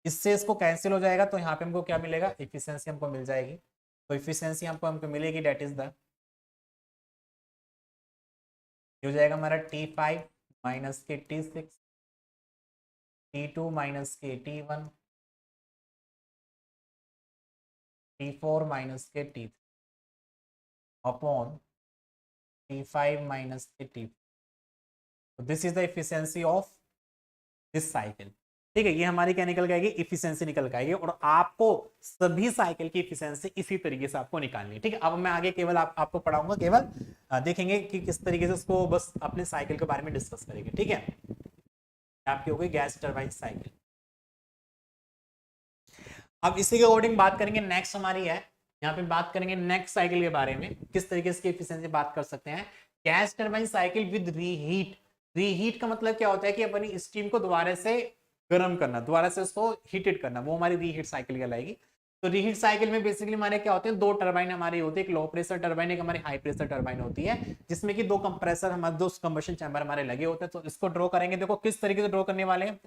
A: इससे इसको कैंसिल हो जाएगा, तो यहाँ पे हमको क्या मिलेगा, इफिशिएंसी हमको मिल जाएगी। तो इफिशिएंसी हमको मिलेगी, डेट इज द हो जाएगा हमारा T5 माइनस के T6 T2 माइनस के T1 T4 माइनस के T3 अपॉन T5 माइनस के T4। तो this is the efficiency of this cycle. ठीक है, ये हमारी क्या निकल जाएगी, इफिशिएंसी निकल के आएगी, और आपको सभी साइकिल की इफिशिएंसी इसी तरीके से आपको निकालनी है। ठीक है, अब मैं आगे केवल आपको पढ़ाऊंगा, केवल देखेंगे कि किस तरीके से उसको बस अपने साइकिल के बारे में डिस्कस करेंगे। ठीक है, आपकी हो गई गैस टरबाइन साइकिल। अब इसी के अकॉर्डिंग बात करेंगे, नेक्स्ट हमारी है यहाँ पे बात करेंगे नेक्स्ट साइकिल के बारे में, किस तरीके से इफिशिएंसी बात कर सकते हैं। Gas turbine cycle with reheat. Reheat का मतलब क्या होता है कि अपनी स्टीम को दोबारा से गर्म करना, दोबारा से उसको हीटेड करना, वो हमारी रीहीट साइकिल कहलाएगी। तो रीहीट साइकिल में बेसिकली हमारे क्या होते हैं, दो टरबाइन हमारी होती है, एक लो प्रेशर टरबाइन, एक हमारी हाई प्रेशर टरबाइन होती है, जिसमें कि दो कंप्रेसर हमारे, दो कंबशन चैम्बर हमारे लगे होते हैं। तो इसको ड्रॉ करेंगे, देखो किस तरीके से ड्रॉ करने वाले हैं,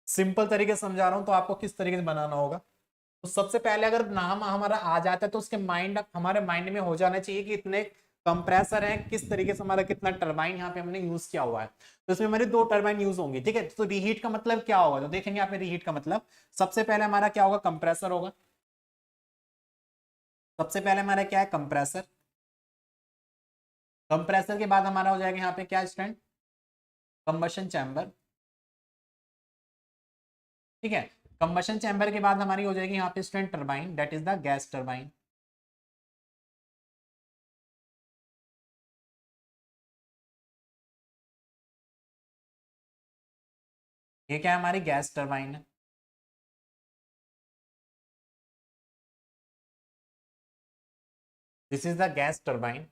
A: सिंपल तरीके से समझा रहा हूं, तो आपको किस तरीके से बनाना होगा। तो सबसे पहले अगर नाम हमारा आ जाता है तो उसके हमारे माइंड में हो जाना चाहिए कि इतने कंप्रेसर है, किस तरीके से हमारा कितना टरबाइन यहाँ पे हमने यूज किया हुआ है। तो इसमें हमारे दो टरबाइन यूज होंगे, ठीक है। तो रीहीट का मतलब क्या होगा, तो देखेंगे यहाँ पे रीहीट का मतलब सबसे पहले हमारा क्या होगा, कंप्रेसर होगा। सबसे पहले हमारा क्या है, कंप्रेसर। कंप्रेसर के बाद हमारा हो जाएगा यहाँ पे क्या स्टैंड, कंबशन चैम्बर, ठीक है। कंबशन चैम्बर के बाद हमारी हो जाएगी यहाँ पे stand turbine, that is the gas turbine. ये क्या है, हमारी गैस टरबाइन है। This is the gas turbine.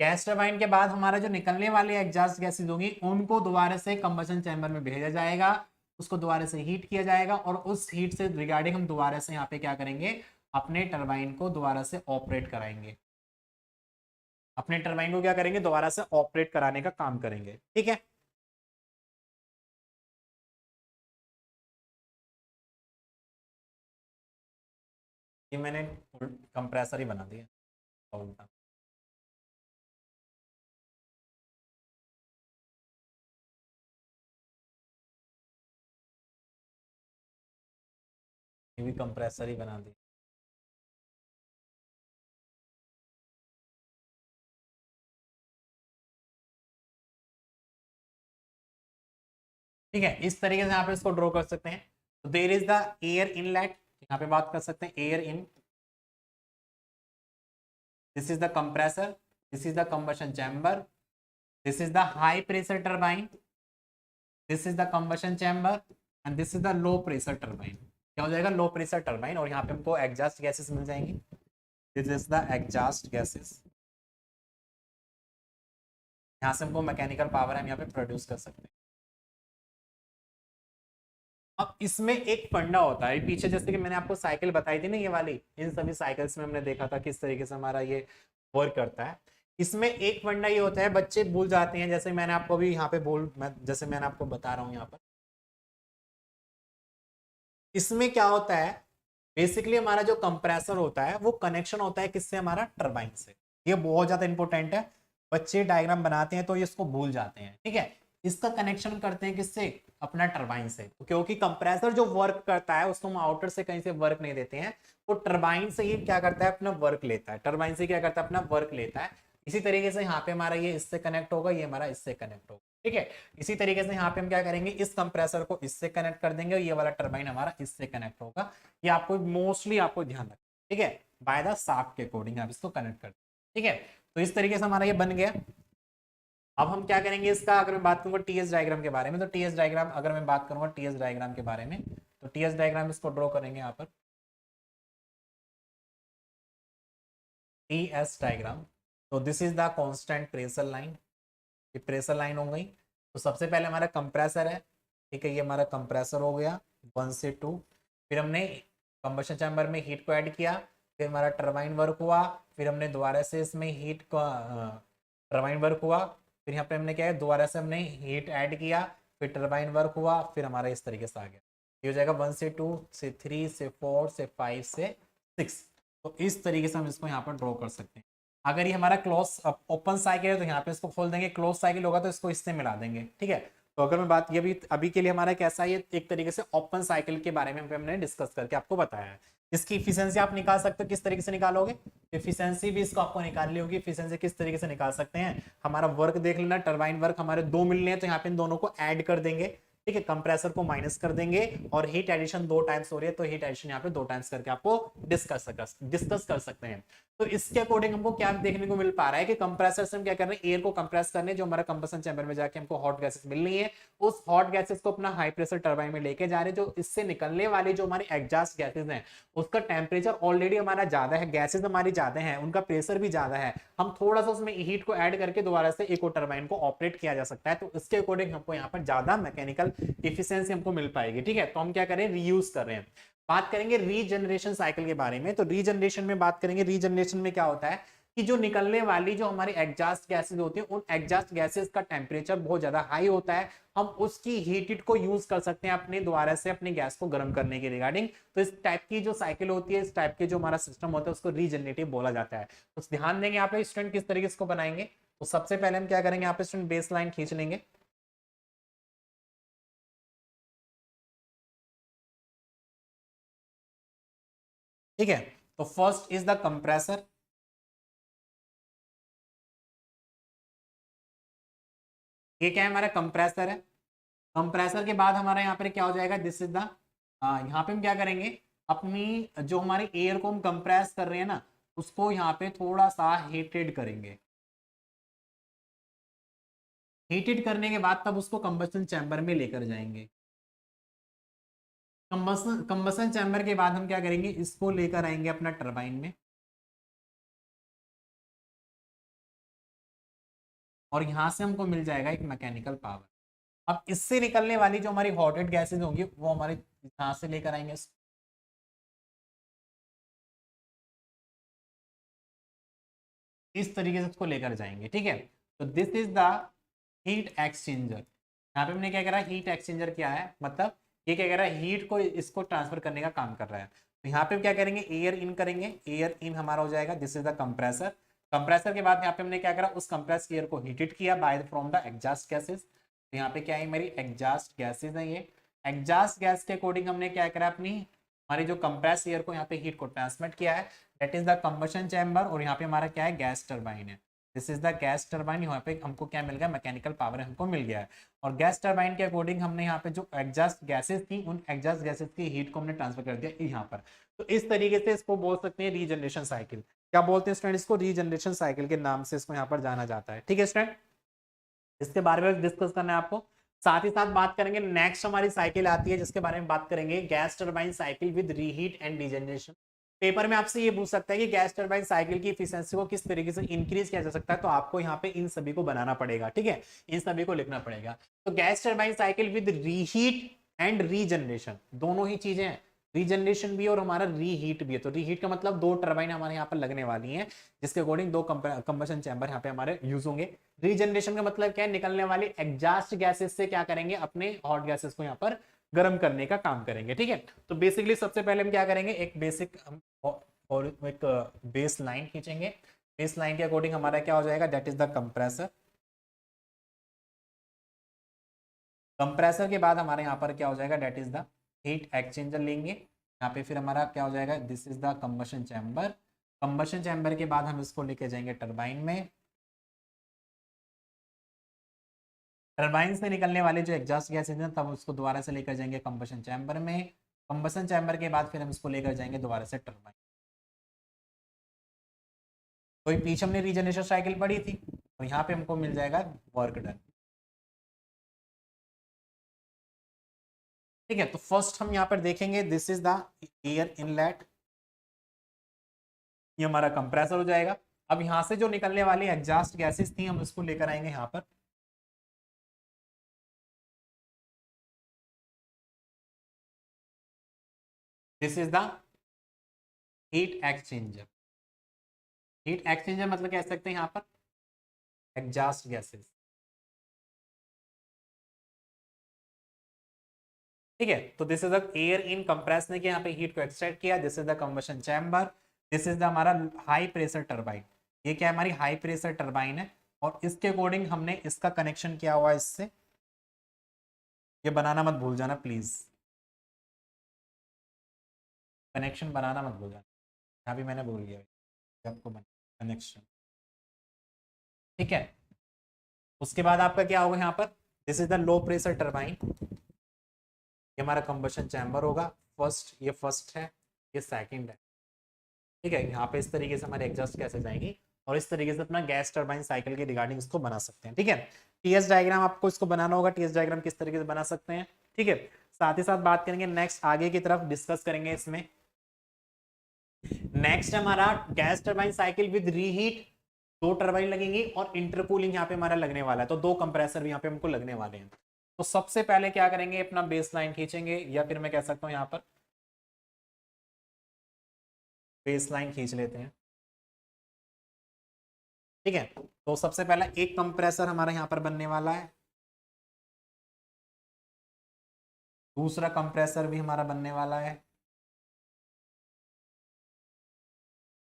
A: Gas turbine के बाद हमारा जो निकलने वाले एग्जॉस्ट गैसेज होंगी उनको दोबारा से कंबशन चैम्बर में भेजा जाएगा, उसको दोबारा से हीट किया जाएगा, और उस हीट से रिगार्डिंग हम दोबारा से यहाँ पे क्या करेंगे, अपने टरबाइन को दोबारा से ऑपरेट कराएंगे। अपने टरबाइन को क्या करेंगे, दोबारा से ऑपरेट कराने का काम करेंगे, ठीक है। ये मैंने कंप्रेसर ही बना दिया उल्टा। ये भी कंप्रेसर ही बना दिया। ठीक है, इस तरीके से यहाँ पे इसको ड्रॉ कर सकते हैं। तो there is the air inlet, यहाँ पे बात कर सकते हैं air in, this is the compressor, this is the combustion chamber, this is the high pressure turbine, this is the combustion chamber, and this is the low pressure turbine. क्या हो जाएगा, low pressure turbine, और यहाँ पे हमको exhaust gases मिल जाएंगी, this is the exhaust gases. यहाँ से हमको मैकेनिकल पावर हम यहाँ पे प्रोड्यूस कर सकते हैं। अब इसमें एक फंडा होता है पीछे, जैसे कि मैंने आपको साइकिल बताई थी ना ये वाली, इन सभी साइकिल्स में हमने देखा था किस तरीके से हमारा ये वर्क करता है। इसमें एक फंडा ये होता है, बच्चे भूल जाते हैं, जैसे मैंने आपको भी यहाँ पे जैसे मैंने आपको बता रहा हूँ यहाँ पर, इसमें क्या होता है, बेसिकली हमारा जो कंप्रेसर होता है वो कनेक्शन होता है किससे, हमारा टरबाइन से। ये बहुत ज्यादा इंपॉर्टेंट है, बच्चे डायग्राम बनाते हैं तो ये इसको भूल जाते हैं, ठीक है। इसका कनेक्शन करते हैं किससे, अपना टरबाइन से, क्योंकि कंप्रेसर जो वर्क करता है उसको हम आउटर से कहीं से वर्क नहीं देते हैं, वो टरबाइन से ही क्या करता है, अपना वर्क लेता है, टरबाइन से क्या करता है, अपना वर्क लेता है। इसी तरीके से यहाँ पे हमारा ये इससे कनेक्ट होगा, ये हमारा इससे कनेक्ट होगा, ठीक है। इसी तरीके से यहाँ पे हम क्या करेंगे, इस कंप्रेसर को इससे कनेक्ट कर देंगे, और ये वाला टरबाइन हमारा इससे कनेक्ट होगा। ये आपको मोस्टली आपको ध्यान रखना, ठीक है, बाय द शाफ्ट के अकॉर्डिंग आप इसको कनेक्ट कर, ठीक है। तो इस तरीके से हमारा ये बन गया। अब हम क्या करेंगे इसका, अगर मैं बात करूंगा टीएस डायग्राम के बारे में, तो टीएस डायग्राम अगर मैं बात करूंगा टीएस डायग्राम के बारे में, तो टीएस डायग्राम इसको ड्रॉ करेंगे यहाँ पर, टीएस डायग्राम। तो this is the constant pressure line, ये प्रेशर लाइन हो गई। तो सबसे पहले हमारा कंप्रेसर है, ठीक है, ये हमारा कंप्रेसर हो गया 1 से 2। फिर हमने कंबशन चैम्बर में हीट को ऐड किया, फिर हमारा टरबाइन वर्क हुआ, फिर हमने दोबारा से इसमें हीट का टरबाइन वर्क हुआ, फिर यहाँ पे हमने क्या है, दोबारा से हमने हीट ऐड किया, फिर टरबाइन वर्क हुआ, फिर हमारा इस तरीके से आ गया। ये हो जाएगा 1 से 2 से 3 से 4 से 5 से 6। तो इस तरीके से हम इसको यहाँ पर ड्रॉ कर सकते हैं। अगर ये हमारा क्लोज ओपन साइकिल है तो यहाँ पे इसको खोल देंगे, क्लोज साइकिल होगा तो इसको इससे मिला देंगे, ठीक है। तो अगर मैं बात, ये भी अभी के लिए हमारा कैसा है, ये एक तरीके से ओपन साइकिल के बारे में हमने डिस्कस करके आपको बताया है। इसकी इफिशिएंसी आप निकाल सकते हो, किस तरीके से निकालोगे, इफिशिएंसी भी इसको आपको निकालनी होगी। इफिशिएंसी किस तरीके से निकाल सकते हैं, हमारा वर्क देख लेना, टरबाइन वर्क हमारे दो मिलने हैं, तो यहाँ पे इन दोनों को ऐड कर देंगे, ठीक है, कंप्रेसर को माइनस कर देंगे, और हीट एडिशन 2 टाइम्स हो रही है तो हीट एडिशन यहाँ पे 2 टाइम्स करके आपको डिस्कस कर सकते हैं। तो इसके अकॉर्डिंग हमको क्या देखने को मिल पा रहा है कि कंप्रेसर से हम क्या कर रहे हैं, एयर को कंप्रेस करने, जो हमारा कंबशन चैम्बर में जाके हमको हॉट गैसेस मिल रही है, उस हॉट गैसेस को अपना हाई प्रेशर टरबाइन में लेके जा रहे हैं। जो इससे निकलने वाली जो हमारी एग्जॉस्ट गैसेस हैं उसका टेम्परेचर ऑलरेडी हमारा ज्यादा है, गैसेस हमारी ज्यादा है, उनका प्रेशर भी ज्यादा है, हम थोड़ा सा उसमें हीट को ऐड करके दोबारा से इको टरबाइन को ऑपरेट किया जा सकता है। तो इसके अकॉर्डिंग हमको यहाँ पर ज्यादा मैकेनिकल इफिशिएंसी हमको मिल पाएगी, ठीक है। तो हम क्या करें, रीयूज कर रहे हैं। बात करेंगे रीजनरेशन साइकिल के बारे में। तो रीजनरेशन में बात करेंगे, रीजनरेशन में क्या होता है कि जो निकलने वाली जो हमारी एग्जॉस्ट गैसेस होती है, उन एग्जॉस्ट गैसेस का टेम्परेचर बहुत ज्यादा हाई होता है, हम उसकी हीट को यूज कर सकते हैं अपने द्वारा से अपनी गैस को गर्म करने के रिगार्डिंग। तो इस टाइप की जो साइकिल होती है, इस टाइप के जो हमारा सिस्टम होता है, उसको रीजनरेटिव बोला जाता है। तो ध्यान देंगे आप स्टूडेंट किस तरीके से इसको बनाएंगे। तो सबसे पहले हम क्या करेंगे, आप स्टूडेंट बेस लाइन खींच लेंगे। ठीक है, तो फर्स्ट इज द कंप्रेसर। ये क्या है, हमारा कंप्रेसर है। कंप्रेसर के बाद हमारा यहाँ पर क्या हो जाएगा, दिस इज द, यहाँ पे हम क्या करेंगे, अपनी जो हमारे एयर को हम कंप्रेस कर रहे हैं ना, उसको यहाँ पे थोड़ा सा हीटेड करेंगे। हीटेड करने के बाद तब उसको कंबशन चैम्बर में लेकर जाएंगे। कंबशन चैम्बर के बाद हम क्या करेंगे, इसको लेकर आएंगे अपना टरबाइन में, और यहां से हमको मिल जाएगा एक मैकेनिकल पावर। अब इससे निकलने वाली जो हमारी हॉटेड गैसेज होंगी वो हमारे यहां से लेकर आएंगे, इस तरीके से उसको लेकर जाएंगे। ठीक है, तो this is the heat exchanger. यहाँ पे हमने क्या करा, हीट एक्सचेंजर क्या है, मतलब ये क्या कर रहा है, हीट को इसको ट्रांसफर करने का काम कर रहा है। तो यहाँ पे क्या करेंगे, एयर इन करेंगे, एयर इन हमारा हो जाएगा, this is the compressor. Compressor के बाद यहाँ पे हमने क्या करा, उस कंप्रेस एयर को हीटेड किया by from the exhaust gases. तो यहाँ पे क्या है, मेरी एग्जॉस्ट गैसेज है। ये एग्जॉस्ट गैस के अकॉर्डिंग हमने क्या करा, अपनी हमारी जो कंप्रेस एयर को यहाँ पे हीट को ट्रांसमिट किया है, that is the combustion chamber. और यहाँ पे हमारा क्या है, गैस टरबाइन है। This is the gas turbine. यहाँ पे हमको क्या मिल गया, मैकेनिकल पावर हमको मिल गया है। और गैस टरबाइन के अकॉर्डिंग हमने यहाँ पे जो एग्जॉस्ट गैसेस थी, उन एग्जॉस्ट गैसेस की हीट को हमने ट्रांसफर कर दिया यहाँ पर। तो इस तरीके से इसको बोल सकते हैं रीजनरेशन साइकिल। क्या बोलते हैं स्टूडेंट, इसको रीजनरेशन साइकिल के नाम से इसको यहाँ पर जाना जाता है। ठीक है स्टूडेंट, इसके बारे में डिस्कस करना है आपको। साथ ही साथ बात करेंगे, नेक्स्ट हमारी साइकिल आती है जिसके बारे में बात करेंगे, gas turbine cycle with reheat and regeneration. Paper में आपसे ये पूछ सकता है कि गैस टरबाइन साइकिल की एफिशिएंसी को किस तरीके से इंक्रीज किया जा सकता है। तो आपको यहाँ पे इन सभी को बनाना पड़ेगा। ठीक है, इन सभी को लिखना पड़ेगा। तो gas turbine cycle with reheat and regeneration, दोनों ही चीजें हैं, रीजनरेशन भी और हमारा रीहीट भी है। तो रीहीट का मतलब दो टरबाइन हमारे यहाँ पर लगने वाली हैं, जिसके अकॉर्डिंग दो कंबशन चैम्बर यहाँ पे हमारे यूज होंगे। रीजनरेशन का मतलब क्या है, निकलने वाली एग्जॉस्ट गैसेस से क्या करेंगे, अपने हॉट गैसेस को यहाँ पर गर्म करने का काम करेंगे। ठीक है, तो बेसिकली सबसे पहले हम क्या करेंगे, एक बेसिक और एक बेस लाइन खींचेंगे। बेस लाइन के अकॉर्डिंग हमारा क्या हो जाएगा, that is the compressor. Compressor के बाद हमारे यहाँ पर क्या हो जाएगा, that is the heat exchanger लेंगे। यहाँ पे फिर हमारा क्या हो जाएगा, this is the combustion chamber. Combustion chamber के बाद हम इसको लेके जाएंगे टरबाइन में। टरबाइन से निकलने वाले जो एग्जॉस्ट गैसेज हैं, तब उसको दोबारा से लेकर जाएंगे कंबशन चैम्बर में। कंबशन चैम्बर के बाद फिर हम इसको लेकर जाएंगे दोबारा से टरबाइन। तो पीछे हमने रीजनरेशन साइकिल पढ़ी थी, तो यहाँ पे हमको मिल जाएगा वर्क डन। ठीक है, तो फर्स्ट हम यहाँ पर देखेंगे, this is the air inlet, ये हमारा कंप्रेसर हो जाएगा। अब यहाँ से जो निकलने वाली एग्जॉस्ट गैसेस थी, हम इसको लेकर आएंगे यहाँ पर। This is the heat exchanger. Heat exchanger मतलब कह सकते हैं यहाँ पर एग्जॉस्ट गैसेस। ठीक है, तो this is the air in compress ने यहाँ पे हीट को एक्सट्रैक्ट किया। This is the combustion chamber. This is the हमारा हाई प्रेशर टरबाइन। ये क्या है, हमारी हाई प्रेशर टरबाइन है, और इसके अकॉर्डिंग हमने इसका कनेक्शन किया हुआ है इससे। ये बनाना मत भूल जाना प्लीज, कनेक्शन बनाना मत भूल जाना, यहाँ भी मैंने बोल दिया आपको कनेक्शन। ठीक है, उसके बाद आपका क्या होगा यहाँ पर, this is the low pressure turbine. ये हमारा कंबशन चैम्बर होगा, फर्स्ट, ये फर्स्ट है, ये सेकंड है। ठीक है, यहाँ पे इस तरीके से हमारे एग्जॉस्ट कैसे जाएंगी, और इस तरीके से अपना गैस टरबाइन साइकिल के रिगार्डिंग इसको बना सकते हैं। ठीक है, टीएस डायग्राम आपको इसको बनाना होगा, टीएस डायग्राम किस तरीके से बना सकते हैं। ठीक है, साथ ही साथ बात करेंगे नेक्स्ट, आगे की तरफ डिस्कस करेंगे इसमें। नेक्स्ट हमारा gas turbine cycle with reheat, दो टरबाइन लगेंगी और इंटरकूलिंग यहाँ पे हमारा लगने वाला है, तो दो कंप्रेसर भी यहाँ पे हमको लगने वाले हैं। तो सबसे पहले क्या करेंगे, अपना बेस लाइन खींचेंगे, या फिर मैं कह सकता हूँ यहाँ पर बेस लाइन खींच लेते हैं। ठीक है, तो सबसे पहला एक कंप्रेसर हमारा यहाँ पर बनने वाला है, दूसरा कंप्रेसर भी हमारा बनने वाला है,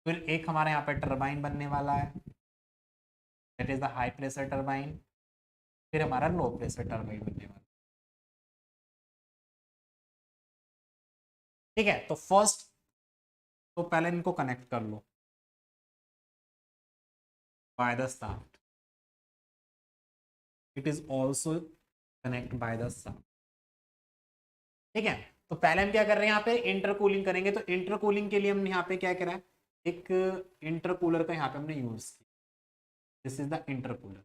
A: फिर एक हमारे यहाँ पे टरबाइन बनने वाला है, that is the high pressure turbine, फिर हमारा लो प्रेशर टरबाइन बनने वाला है। ठीक है, तो फर्स्ट, तो पहले इनको कनेक्ट कर लो by the shaft, it is also connect by the shaft. ठीक है, तो पहले हम क्या कर रहे हैं, यहाँ पे इंटरकूलिंग करेंगे। तो इंटरकूलिंग के लिए हमने यहाँ पे क्या करा है, एक इंटरकूलर का यहाँ पे हमने यूज किया, दिस इज द इंटरकूलर।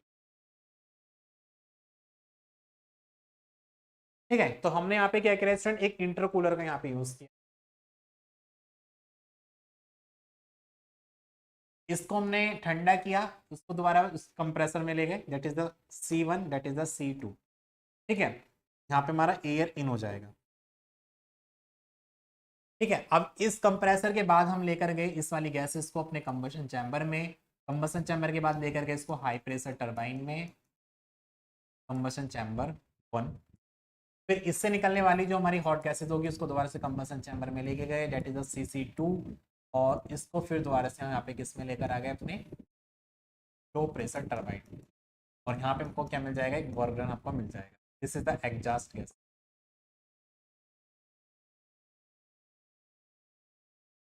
A: ठीक है, तो हमने यहाँ पे क्या करा स्टूडेंट, एक इंटरकूलर का यहाँ पे यूज किया। इसको हमने ठंडा किया, उसको दोबारा उस कंप्रेसर में ले गए, that is the C1, that is the C2। ठीक है, यहाँ पे हमारा एयर इन हो जाएगा। ठीक है, अब इस कंप्रेसर के बाद हम लेकर गए इस वाली गैसेस को अपने कंबशन चैम्बर में, कंबशन चैम्बर के बाद लेकर गए इसको हाई प्रेशर टरबाइन में, कंबशन चैम्बर 1। फिर इससे निकलने वाली जो हमारी हॉट गैसेस होगी उसको दोबारा से कंबशन चैम्बर में लेके गए, डेट इज द CC2। और इसको फिर दोबारा से हम यहाँ पे किस में लेकर आ गए, अपने लो प्रेशर टरबाइन। और यहाँ पे हमको क्या मिल जाएगा, एक वर्क डन आपको मिल जाएगा, this is the exhaust gas.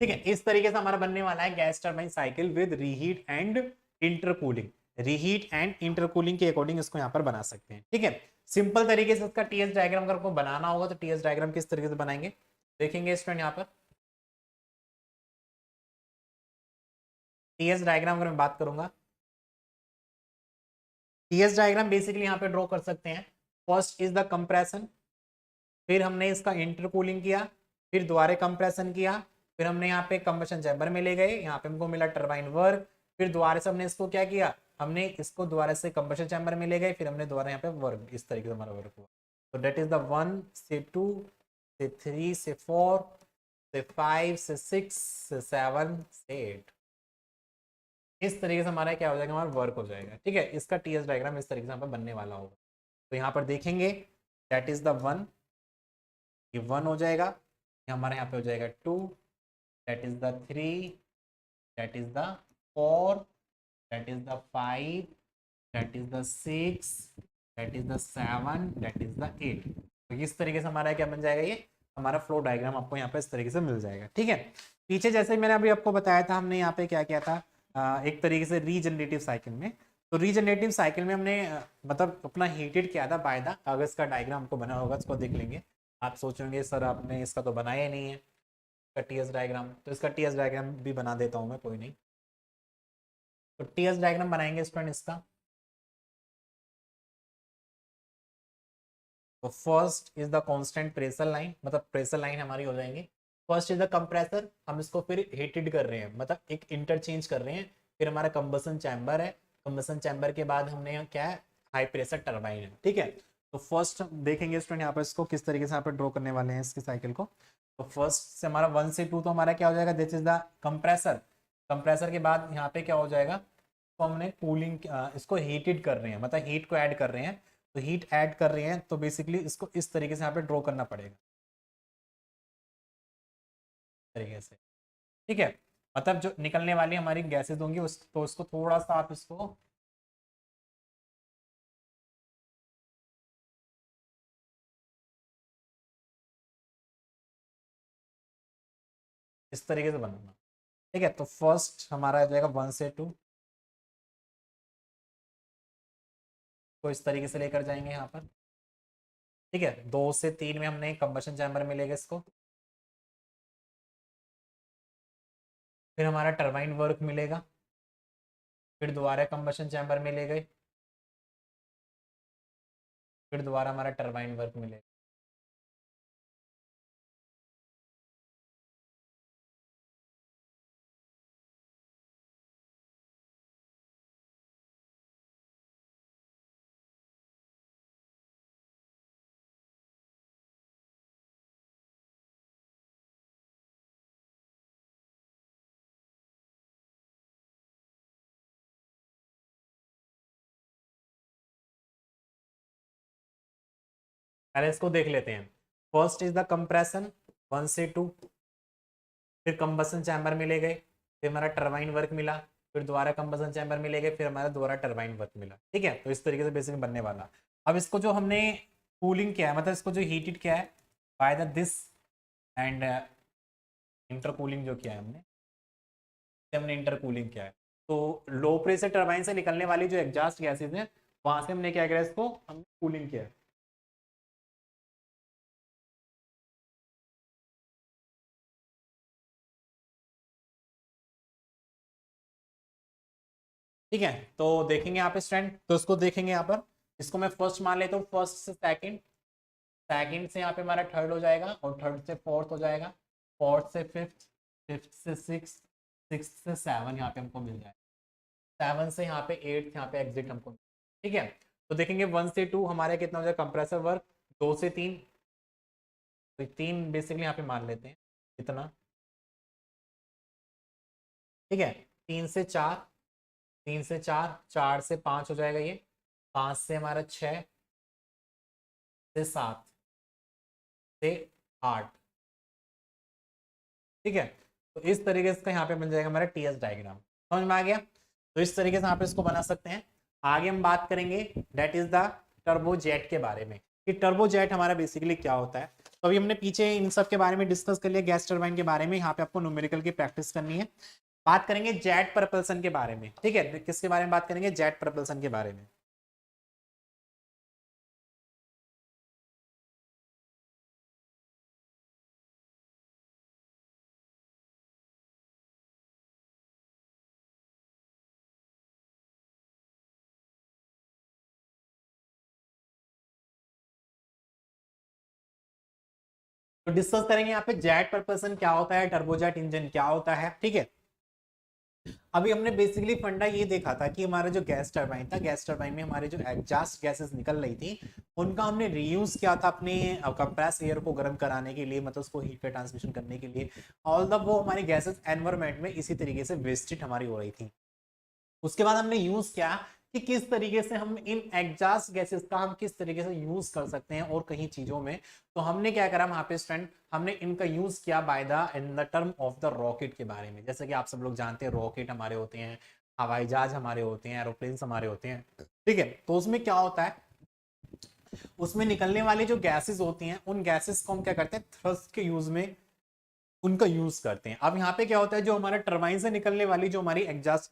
A: ठीक है, इस तरीके से हमारा बनने वाला है gas turbine cycle with reheat and intercooling. Reheat and intercooling के अकॉर्डिंग इसको यहाँ पर बना सकते हैं। ठीक है, सिंपल तरीके से इसका टीएस डायग्राम अगर आपको बनाना होगा तो टीएस डायग्राम किस तरीके से बनाएंगे देखेंगे स्टूडेंट। यहाँ पर टीएस डायग्राम अगर मैं बात करूंगा, टीएस डायग्राम बेसिकली यहाँ पे ड्रॉ कर सकते हैं। फर्स्ट इज द कंप्रेशन, फिर हमने इसका इंटरकूलिंग किया, फिर दोबारा कंप्रेशन किया, फिर हमने यहाँ पे कंबशन चैम्बर में ले गए, यहाँ पे हमको मिला टरबाइन वर्क, फिर दोबारा से हमने इसको क्या किया, हमने इसको दोबारा से कंबशन चैम्बर में ले गए, फिर हमने दोबारा यहाँ पे वर्क, इस तरीके से हमारा वर्क हुआ। तो डेट इज द 1 से 2 से 3 से 4 से 5 से 6 से 7 से 8, इस तरीके से हमारा क्या हो जाएगा, हमारा वर्क हो जाएगा। ठीक है, इसका टीएस डायग्राम इस तरीके से यहाँ पर बनने वाला होगा। तो यहाँ पर देखेंगे दैट इज द 1, ये 1 हो जाएगा, ये हमारे यहाँ पे हो जाएगा 2, that is the 3, that is the 4, that is the 5, that is the 6, that is the 7, that is the 8। तो इस तरीके से हमारा क्या बन जाएगा, ये हमारा फ्लो डायग्राम आपको यहाँ पे इस तरीके से मिल जाएगा। ठीक है, पीछे जैसे मैंने अभी आपको बताया था, हमने यहाँ पे क्या किया था, एक तरीके से रीजनरेटिव साइकिल में, तो रीजनरेटिव साइकिल में हमने मतलब अपना हीटेड किया था बाय द, अगर इसका डायग्राम हमको बना होगा इसको देख लेंगे, आप सोचेंगे सर आपने इसका तो बनाया ही नहीं है इसका टीएस डायग्राम, तो इसका टीएस डायग्राम भी बना देता हूँ मैं, कोई नहीं। तो टीएस डायग्राम बनाएंगे स्टूडेंट इसका। तो first is the constant pressure line, मतलब प्रेशर लाइन हमारी हो जाएंगी। फर्स्ट इज द कंप्रेसर, हम इसको फिर हीटेड कर रहे हैं, मतलब एक इंटरचेंज कर रहे हैं। फिर हमारा कंबसन चैम्बर है, कंबसन चैम्बर के बाद हमने यहाँ क्या है, हाई प्रेशर टरबाइन है। ठीक है, तो फर्स्ट देखेंगे स्टूडेंट यहाँ पर इसको किस तरीके से यहाँ पर ड्रॉ करने वाले हैं इसकी साइकिल को। तो फर्स्ट से हमारा 1 से 2 तो हमारा क्या हो जाएगा, this is the compressor. Compressor के बाद यहाँ पे क्या हो जाएगा, तो हमने कूलिंग, इसको हीटेड कर रहे हैं, मतलब हीट को ऐड कर रहे हैं। तो हीट ऐड कर रहे हैं तो बेसिकली इसको इस तरीके से यहाँ पे ड्रॉ करना पड़ेगा, तरीके से। ठीक है, मतलब जो निकलने वाली हमारी गैसेज होंगी उस, तो उसको थोड़ा सा आप इसको इस तरीके से बनाना। ठीक है, तो फर्स्ट हमारा आ जाएगा 1 से 2 को इस तरीके से लेकर जाएंगे यहाँ पर। ठीक है, 2 से 3 में हमने कंबशन चैम्बर में लेगा इसको, फिर हमारा टरबाइन वर्क मिलेगा, फिर दोबारा कंबशन चैम्बर में ले गए, फिर दोबारा हमारा टरबाइन वर्क मिलेगा। पहले इसको देख लेते हैं। फर्स्ट इज द कंप्रेशन 1 से 2, फिर कंबसन चैम्बर मिले गए, फिर हमारा टरबाइन वर्क मिला, फिर दोबारा कंबसन चैम्बर मिले गए, फिर हमारा दोबारा टरबाइन वर्क मिला। ठीक है, तो इस तरीके से बेसिकली बनने वाला। अब इसको जो हमने कूलिंग किया है, मतलब इसको जो हीटेड किया है by the this and intercooling जो किया है हमने इंटरकूलिंग किया है। तो लो प्रेशर टरबाइन से निकलने वाली जो एग्जॉस्ट गैसेज हैं वहां से हमने क्या किया, इसको हमने कूलिंग किया है। ठीक है, तो देखेंगे यहाँ पे स्टैंड, तो इसको देखेंगे यहाँ पर। इसको मैं फर्स्ट मान लेता हूँ, फर्स्ट से सेकंड, सेकंड से यहाँ पे हमारा थर्ड हो जाएगा, और थर्ड से फोर्थ हो जाएगा, फोर्थ से फिफ्थ, फिफ्थ से सिक्स, सिक्स से सेवन यहाँ पे हमको मिल जाएगा, सेवन से यहाँ पे एट यहाँ पे एग्जिट हमको। ठीक है, तो देखेंगे 1 से 2 हमारे कितना हो जाएगा कंप्रेसर वर्क, 2 से 3, तो 3 बेसिकली यहाँ पे मान लेते हैं कितना। ठीक है, 3 से 4, 3 से 4, 4 से 5 हो जाएगा ये, 5 से हमारा 6, से 7, से 8। ठीक है, तो इस तरीके से यहाँ पे बन जाएगा हमारा टीएस डायग्राम। समझ में आ गया? तो इस तरीके से यहाँ पे इसको बना सकते हैं। आगे हम बात करेंगे दैट इज द टर्बोजेट के बारे में, कि टर्बोजेट हमारा बेसिकली क्या होता है। तो अभी हमने पीछे इन सब के बारे में डिस्कस कर लिया, गैस टर्बाइन के बारे में। यहाँ पे आपको न्यूमेरिकल की प्रैक्टिस करनी है। बात करेंगे जेट प्रपल्सन के बारे में। ठीक है, किसके बारे में बात करेंगे? जेट प्रपल्सन के बारे में। तो डिस्कस करेंगे यहाँ पे जेट प्रपल्सन क्या होता है, टर्बोजेट इंजन क्या होता है। ठीक है, अभी हमने बेसिकली फंडा ये देखा था कि हमारा जो गैस टरबाइन था, गैस टरबाइन में हमारे जो एग्जॉस्ट गैसेस निकल रही थी उनका हमने रीयूज किया था अपने कंप्रेस एयर को गर्म कराने के लिए, मतलब उसको हीट का ट्रांसमिशन करने के लिए। ऑल द वो हमारी गैसेस एनवायरमेंट में इसी तरीके से वेस्टेड हमारी हो रही थी। उसके बाद हमने यूज किया कि किस तरीके से हम इन एग्जॉस्ट गैसेस का हम किस तरीके से यूज कर सकते हैं और कहीं चीजों में। तो हमने क्या करा वहां पे स्टूडेंट, हमने इनका यूज किया bye the in the term of the rocket के बारे में। जैसे कि आप सब लोग जानते हैं रॉकेट हमारे होते हैं, हवाई जहाज हमारे होते हैं, एरोप्लेन हमारे होते हैं। ठीक है, तो उसमें क्या होता है, उसमें निकलने वाली जो गैसेस होती हैं उन गैसेस को हम क्या करते हैं, थ्रस्ट के यूज में उनका यूज करते हैं। अब यहाँ पे क्या होता है, जो हमारा टरबाइन से निकलने वाली जो हमारी एग्जॉस्ट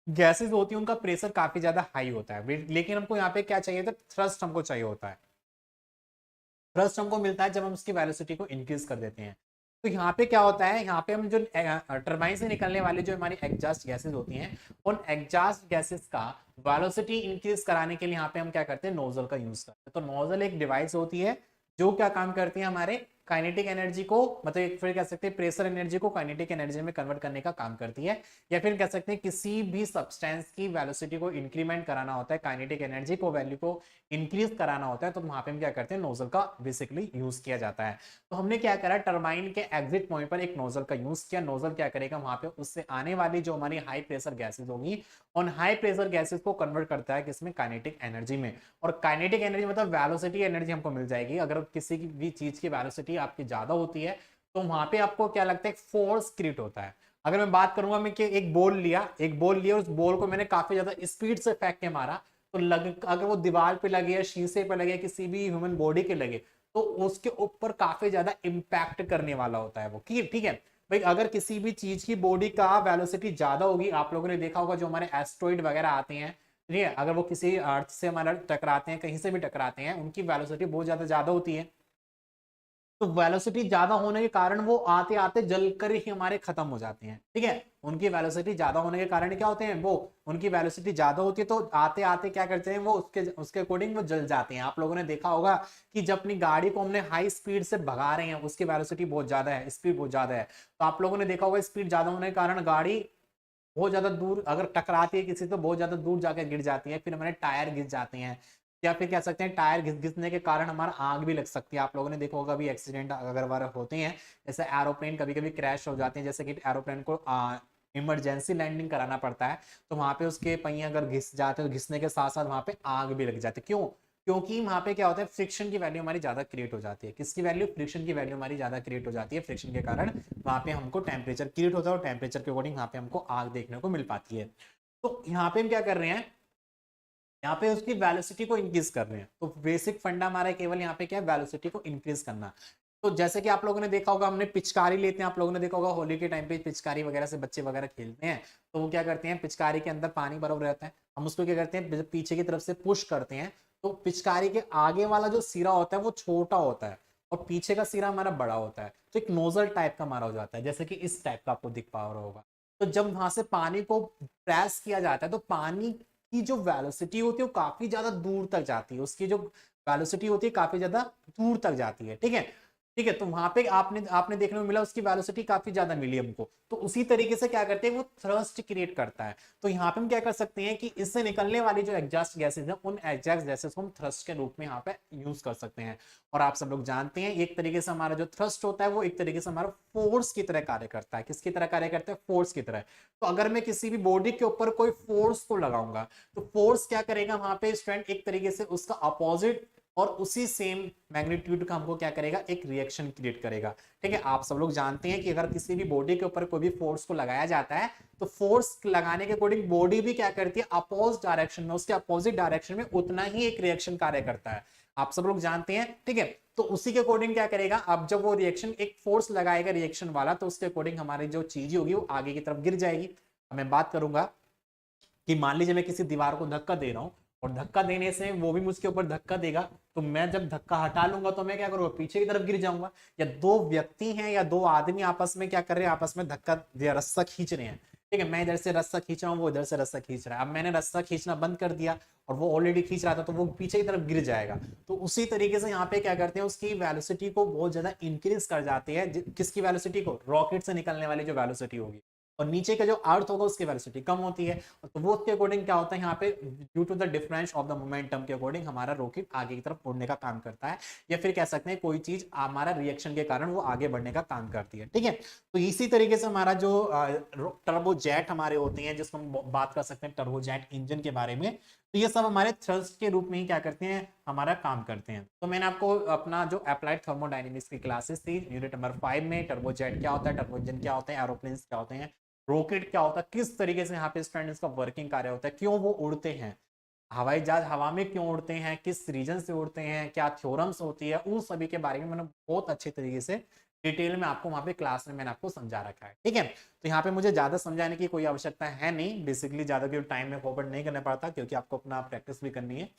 A: गैसेस होती है उनका प्रेशर काफी ज्यादा हाई होता है, लेकिन हमको यहाँ पे क्या चाहिए था, थ्रस्ट हमको चाहिए होता है। थ्रस्ट हमको मिलता है जब हम उसकी वेलोसिटी को इंक्रीज कर देते हैं। तो यहाँ पे क्या होता है, यहाँ पे हम जो टरबाइन से निकलने वाले जो हमारी एग्जॉस्ट गैसेस होती हैं उन एग्जॉस्ट गैसेस का वेलोसिटी इंक्रीज कराने के लिए यहाँ पे हम क्या करते हैं, नोजल का यूज करते हैं। तो नोजल एक डिवाइस होती है जो क्या काम करती है, हमारे काइनेटिक एनर्जी को, मतलब फिर कह सकते हैं प्रेशर एनर्जी को काइनेटिक एनर्जी में कन्वर्ट करने का काम करती है। या फिर कह सकते हैं किसी भी सब्सटेंस की वेलोसिटी को इंक्रीमेंट कराना होता है, काइनेटिक एनर्जी को वैल्यू को इंक्रीज कराना होता है, तो वहां पे हम क्या करते हैं, नोजल का बेसिकली यूज किया जाता है। तो हमने क्या करा, टरबाइन के एग्जिट पॉइंट पर एक नोजल का यूज किया। नोजल क्या करेगा, वहां पे उससे आने वाली जो हमारी हाई प्रेशर गैसेज होगी उन हाई प्रेशर गैसेज को कन्वर्ट करता है किसमें, काइनेटिक एनर्जी में। और काइनेटिक एनर्जी मतलब वेलोसिटी एनर्जी हमको मिल जाएगी। अगर किसी भी चीज की वेलोसिटी आपकी ज्यादा होती है तो वहां पे आपको क्या लगता है, फोर्स क्रिएट होता है। अगर मैं बात करूंगा, मैं कि एक बॉल लिया, उस बॉल को मैंने काफी ज्यादा स्पीड से फेंक के मारा, तो अगर वो दीवार पे लगे या शीशे पे लगे, किसी भी ह्यूमन बॉडी के लगे, तो उसके ऊपर काफी ज्यादा इंपैक्ट करने वाला होता है वो। ठीक है भाई, अगर किसी भी चीज की बॉडी का वेलोसिटी ज्यादा होगी, आप लोगों ने देखा होगा जो हमारे एस्ट्रॉइड वगैरह आते हैं, ठीक है, अगर वो किसी अर्थ से हमारा टकराते हैं, कहीं से भी टकराते हैं, उनकी वेलोसिटी बहुत ज्यादा होती है। तो वेलोसिटी ज्यादा होने के कारण वो आते आते जलकर ही हमारे खत्म हो जाते हैं। ठीक है, उनकी वेलोसिटी ज्यादा होने के कारण क्या होते हैं, वो उनकी वेलोसिटी ज्यादा होती है तो आते आते क्या करते हैं, वो उसके अकॉर्डिंग वो जल जाते हैं। आप लोगों ने देखा होगा कि जब अपनी गाड़ी को हमने हाई स्पीड से भगा रहे हैं, उसकी वेलोसिटी बहुत ज्यादा है, स्पीड बहुत ज्यादा है, तो आप लोगों ने देखा होगा स्पीड ज्यादा होने के कारण गाड़ी बहुत ज्यादा दूर अगर टकराती है किसी तो बहुत ज्यादा दूर जाकर गिर जाती है, फिर हमारे टायर घिस जाते हैं, या फिर कह सकते हैं टायर घिसने के कारण हमारा आग भी लग सकती है। आप लोगों ने देखा होगा भी एक्सीडेंट अगर होते हैं, जैसे एरोप्लेन कभी कभी क्रैश हो जाते हैं, जैसे कि एरोप्लेन को इमरजेंसी लैंडिंग कराना पड़ता है, तो वहां पे उसके पहिए अगर घिस जाते हैं तो घिसने के साथ साथ वहां पे आग भी लग जाती है। क्यों? क्योंकि वहां पे क्या होता है, फ्रिक्शन की वैल्यू हमारी ज्यादा क्रिएट हो जाती है। किसकी वैल्यू? फ्रिक्शन की वैल्यू हमारी ज्यादा क्रिएट हो जाती है। फ्रिक्शन के कारण वहां पे हमको टेम्परेचर क्रिएट होता है और टेम्परेचर के अकॉर्डिंग वहां पे हमको आग देखने को मिल पाती है। तो यहाँ पे हम क्या कर रहे हैं, यहाँ पे उसकी वेलोसिटी को इंक्रीज कर रहे हैं। तो बेसिक फंडा हमारा केवल यहाँ पे क्या है, वेलोसिटी को इंक्रीज करना। तो जैसे कि आप लोगों ने देखा होगा, हमने पिचकारी लेते हैं, आप लोगों ने देखा होगा होली के टाइम पे पिचकारी वगैरह से बच्चे वगैरह खेलते हैं। तो वो क्या करते हैं, पिचकारी के अंदर पानी भरा हुआ रहता है, हम उसको क्या करते हैं, पीछे की तरफ से पुश करते हैं। तो पिचकारी के आगे वाला जो सिरा होता है वो छोटा होता है और पीछे का सिरा हमारा बड़ा होता है। तो एक नोजल टाइप का हमारा हो जाता है, जैसे कि इस टाइप का आपको दिख पा रहा होगा। तो जब वहां से पानी को प्रेस किया जाता है तो पानी की जो वेलोसिटी होती है वो काफी ज्यादा दूर तक जाती है, उसकी जो वेलोसिटी होती है काफी ज्यादा दूर तक जाती है। ठीक है, ठीक है। तो वहां पे आपने आपने देखने को मिला उसकी वेलोसिटी काफी ज्यादा मिली हमको। तो उसी तरीके से क्या करते हैं, वो थ्रस्ट क्रिएट करता है। तो यहाँ पे हम क्या कर सकते हैं कि इससे निकलने वाली जो एग्जॉस्ट गैसेज है, उन एग्जॉस्ट गैसेज को हम थ्रस्ट के रूप में यहाँ पे यूज कर सकते हैं। और आप सब लोग जानते हैं एक तरीके से हमारा जो थ्रस्ट होता है वो एक तरीके से हमारा फोर्स की तरह कार्य करता है। किसकी तरह कार्य करता है? फोर्स की तरह। तो अगर मैं किसी भी बॉडी के ऊपर कोई फोर्स को लगाऊंगा तो फोर्स क्या करेगा, वहां पे स्टूडेंट एक तरीके से उसका अपोजिट और उसी सेम मैग्नीट्यूड का हमको क्या करेगा, एक रिएक्शन क्रिएट करेगा। ठीक है, आप सब लोग जानते हैं कि अगर किसी भी बॉडी के ऊपर कोई भी फोर्स को लगाया जाता है तो फोर्स लगाने के अकॉर्डिंग बॉडी भी क्या करती है, अपोज डायरेक्शन में, उसके अपोजिट डायरेक्शन में उतना ही एक रिएक्शन कार्य करता है। आप सब लोग जानते हैं। ठीक है, तो उसी के अकॉर्डिंग क्या करेगा, अब जब वो रिएक्शन एक फोर्स लगाएगा रिएक्शन वाला, तो उसके अकॉर्डिंग हमारी जो चीज होगी वो आगे की तरफ गिर जाएगी। अब मैं बात करूंगा कि मान लीजिए मैं किसी दीवार को धक्का दे रहा हूं और धक्का देने से वो भी मुझके ऊपर धक्का देगा, तो मैं जब धक्का हटा लूंगा तो मैं क्या करूंगा, पीछे की तरफ गिर जाऊंगा। या दो व्यक्ति हैं या दो आदमी आपस में क्या कर रहे हैं, आपस में धक्का रस्सा खींच रहे हैं। ठीक है, मैं इधर से रस्सा खींच रहा हूँ, वो इधर से रस्सा खींच रहा है। अब मैंने रस्सा खींचना बंद कर दिया और वो ऑलरेडी खींच रहा था, तो वो पीछे की तरफ गिर जाएगा। तो उसी तरीके से यहाँ पे क्या करते हैं, उसकी वेलोसिटी को बहुत ज्यादा इंक्रीज कर जाती है। किसकी वेलोसिटी को? रॉकेट से निकलने वाली जो वेलोसिटी होगी। और नीचे का जो अर्थ होगा उसकी वेलोसिटी कम होती है। तो वो उसके अकॉर्डिंग क्या होता है, यहाँ पे due to the difference of the momentum के अकॉर्डिंग हमारा रॉकेट आगे की तरफ उड़ने का काम करता है, या फिर कह सकते हैं कोई चीज हमारा रिएक्शन के कारण वो आगे बढ़ने का काम करती है। ठीक है, तो इसी तरीके से हमारा जो टर्बोजेट हमारे होते हैं, जिसको हम बात कर सकते हैं टर्बोजेट इंजन के बारे में, तो ये सब हमारे थ्रस्ट के रूप में ही क्या करते हैं, हमारा काम करते हैं। तो मैंने आपको अपना जो अप्लाइड थर्मोडायनेमिक्स की क्लासेस थी यूनिट नंबर 5 में, टर्बोजेट क्या होता है, टर्बो इंजन क्या होते हैं, एरोप्लेन क्या होते हैं, रॉकेट क्या होता है, किस तरीके से यहाँ पे स्टूडेंट इसका वर्किंग कार्य होता है, क्यों वो उड़ते हैं, हवाई जहाज हवा में क्यों उड़ते हैं, किस रीजन से उड़ते हैं, क्या थ्योरम्स होती है, उन सभी के बारे में मैंने बहुत अच्छे तरीके से डिटेल में आपको वहां पे क्लास में मैंने आपको समझा रखा है। ठीक है, तो यहाँ पे मुझे ज्यादा समझाने की कोई आवश्यकता है नहीं, बेसिकली ज्यादा क्यों टाइम में फॉरवर्ड नहीं करना पड़ता, क्योंकि आपको अपना प्रैक्टिस भी करनी है।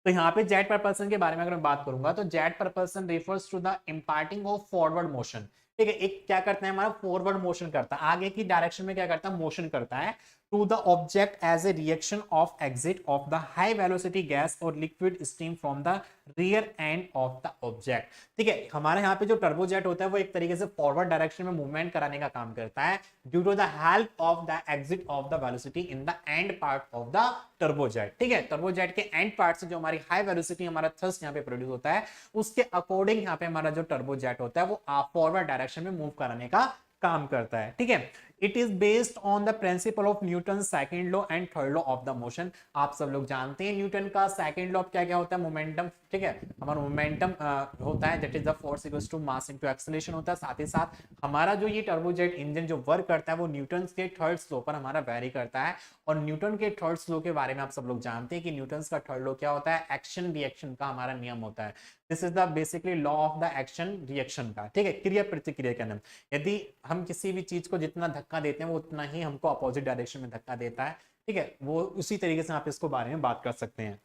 A: तो यहाँ पे जेट परपल्सन के बारे में अगर मैं बात करूंगा तो jet propulsion refers to the imparting of forward motion. ठीक है, एक क्या करता है, हमारा फॉरवर्ड मोशन करता है, आगे की डायरेक्शन में क्या करता है, मोशन करता है to the object as a reaction of exit of the high velocity gas और liquid steam from the rear end of the object. ठीक है, हमारे यहाँ पे जो टर्बोजेट होता है वो एक तरीके से फॉरवर्ड डायरेक्शन में मूवमेंट कराने का काम करता है due to the help of the exit of the velocity in the end part of the turbojet. ठीक है, टर्बोजेट के एंड पार्ट से जो हमारी हाई वेलोसिटी हमारा थ्रस्ट यहाँ पे प्रोड्यूस होता है, उसके अकॉर्डिंग यहाँ पे हमारा जो टर्बोजेट होता है वो फॉरवर्ड डायरेक्शन में मूव कराने का काम करता है। ठीक है, it is based on the principle of Newton second law and third law of the motion. आप सब लोग जानते हैं न्यूटन का सेकंड लॉ क्या क्या होता है, मोमेंटम। ठीक है, हमारा मोमेंटम होता है that is the force equals to mass into acceleration होता है। साथ ही साथ हमारा जो ये टर्बोजेट इंजन जो वर्क करता है वो न्यूटन के थर्ड लॉ पर हमारा वेरी करता है। और न्यूटन के थर्ड लॉ के बारे में आप सब लोग जानते हैं कि न्यूटन का थर्ड लॉ क्या होता है, एक्शन रिएक्शन का हमारा नियम होता है। This is the basically law of the action reaction का। ठीक है, क्रिया प्रतिक्रिया का नियम। यदि हम किसी भी चीज को जितना धक्का देते हैं वो उतना ही हमको अपोजिट डायरेक्शन में धक्का देता है। ठीक है, वो उसी तरीके से आप इसको बारे में बात कर सकते हैं।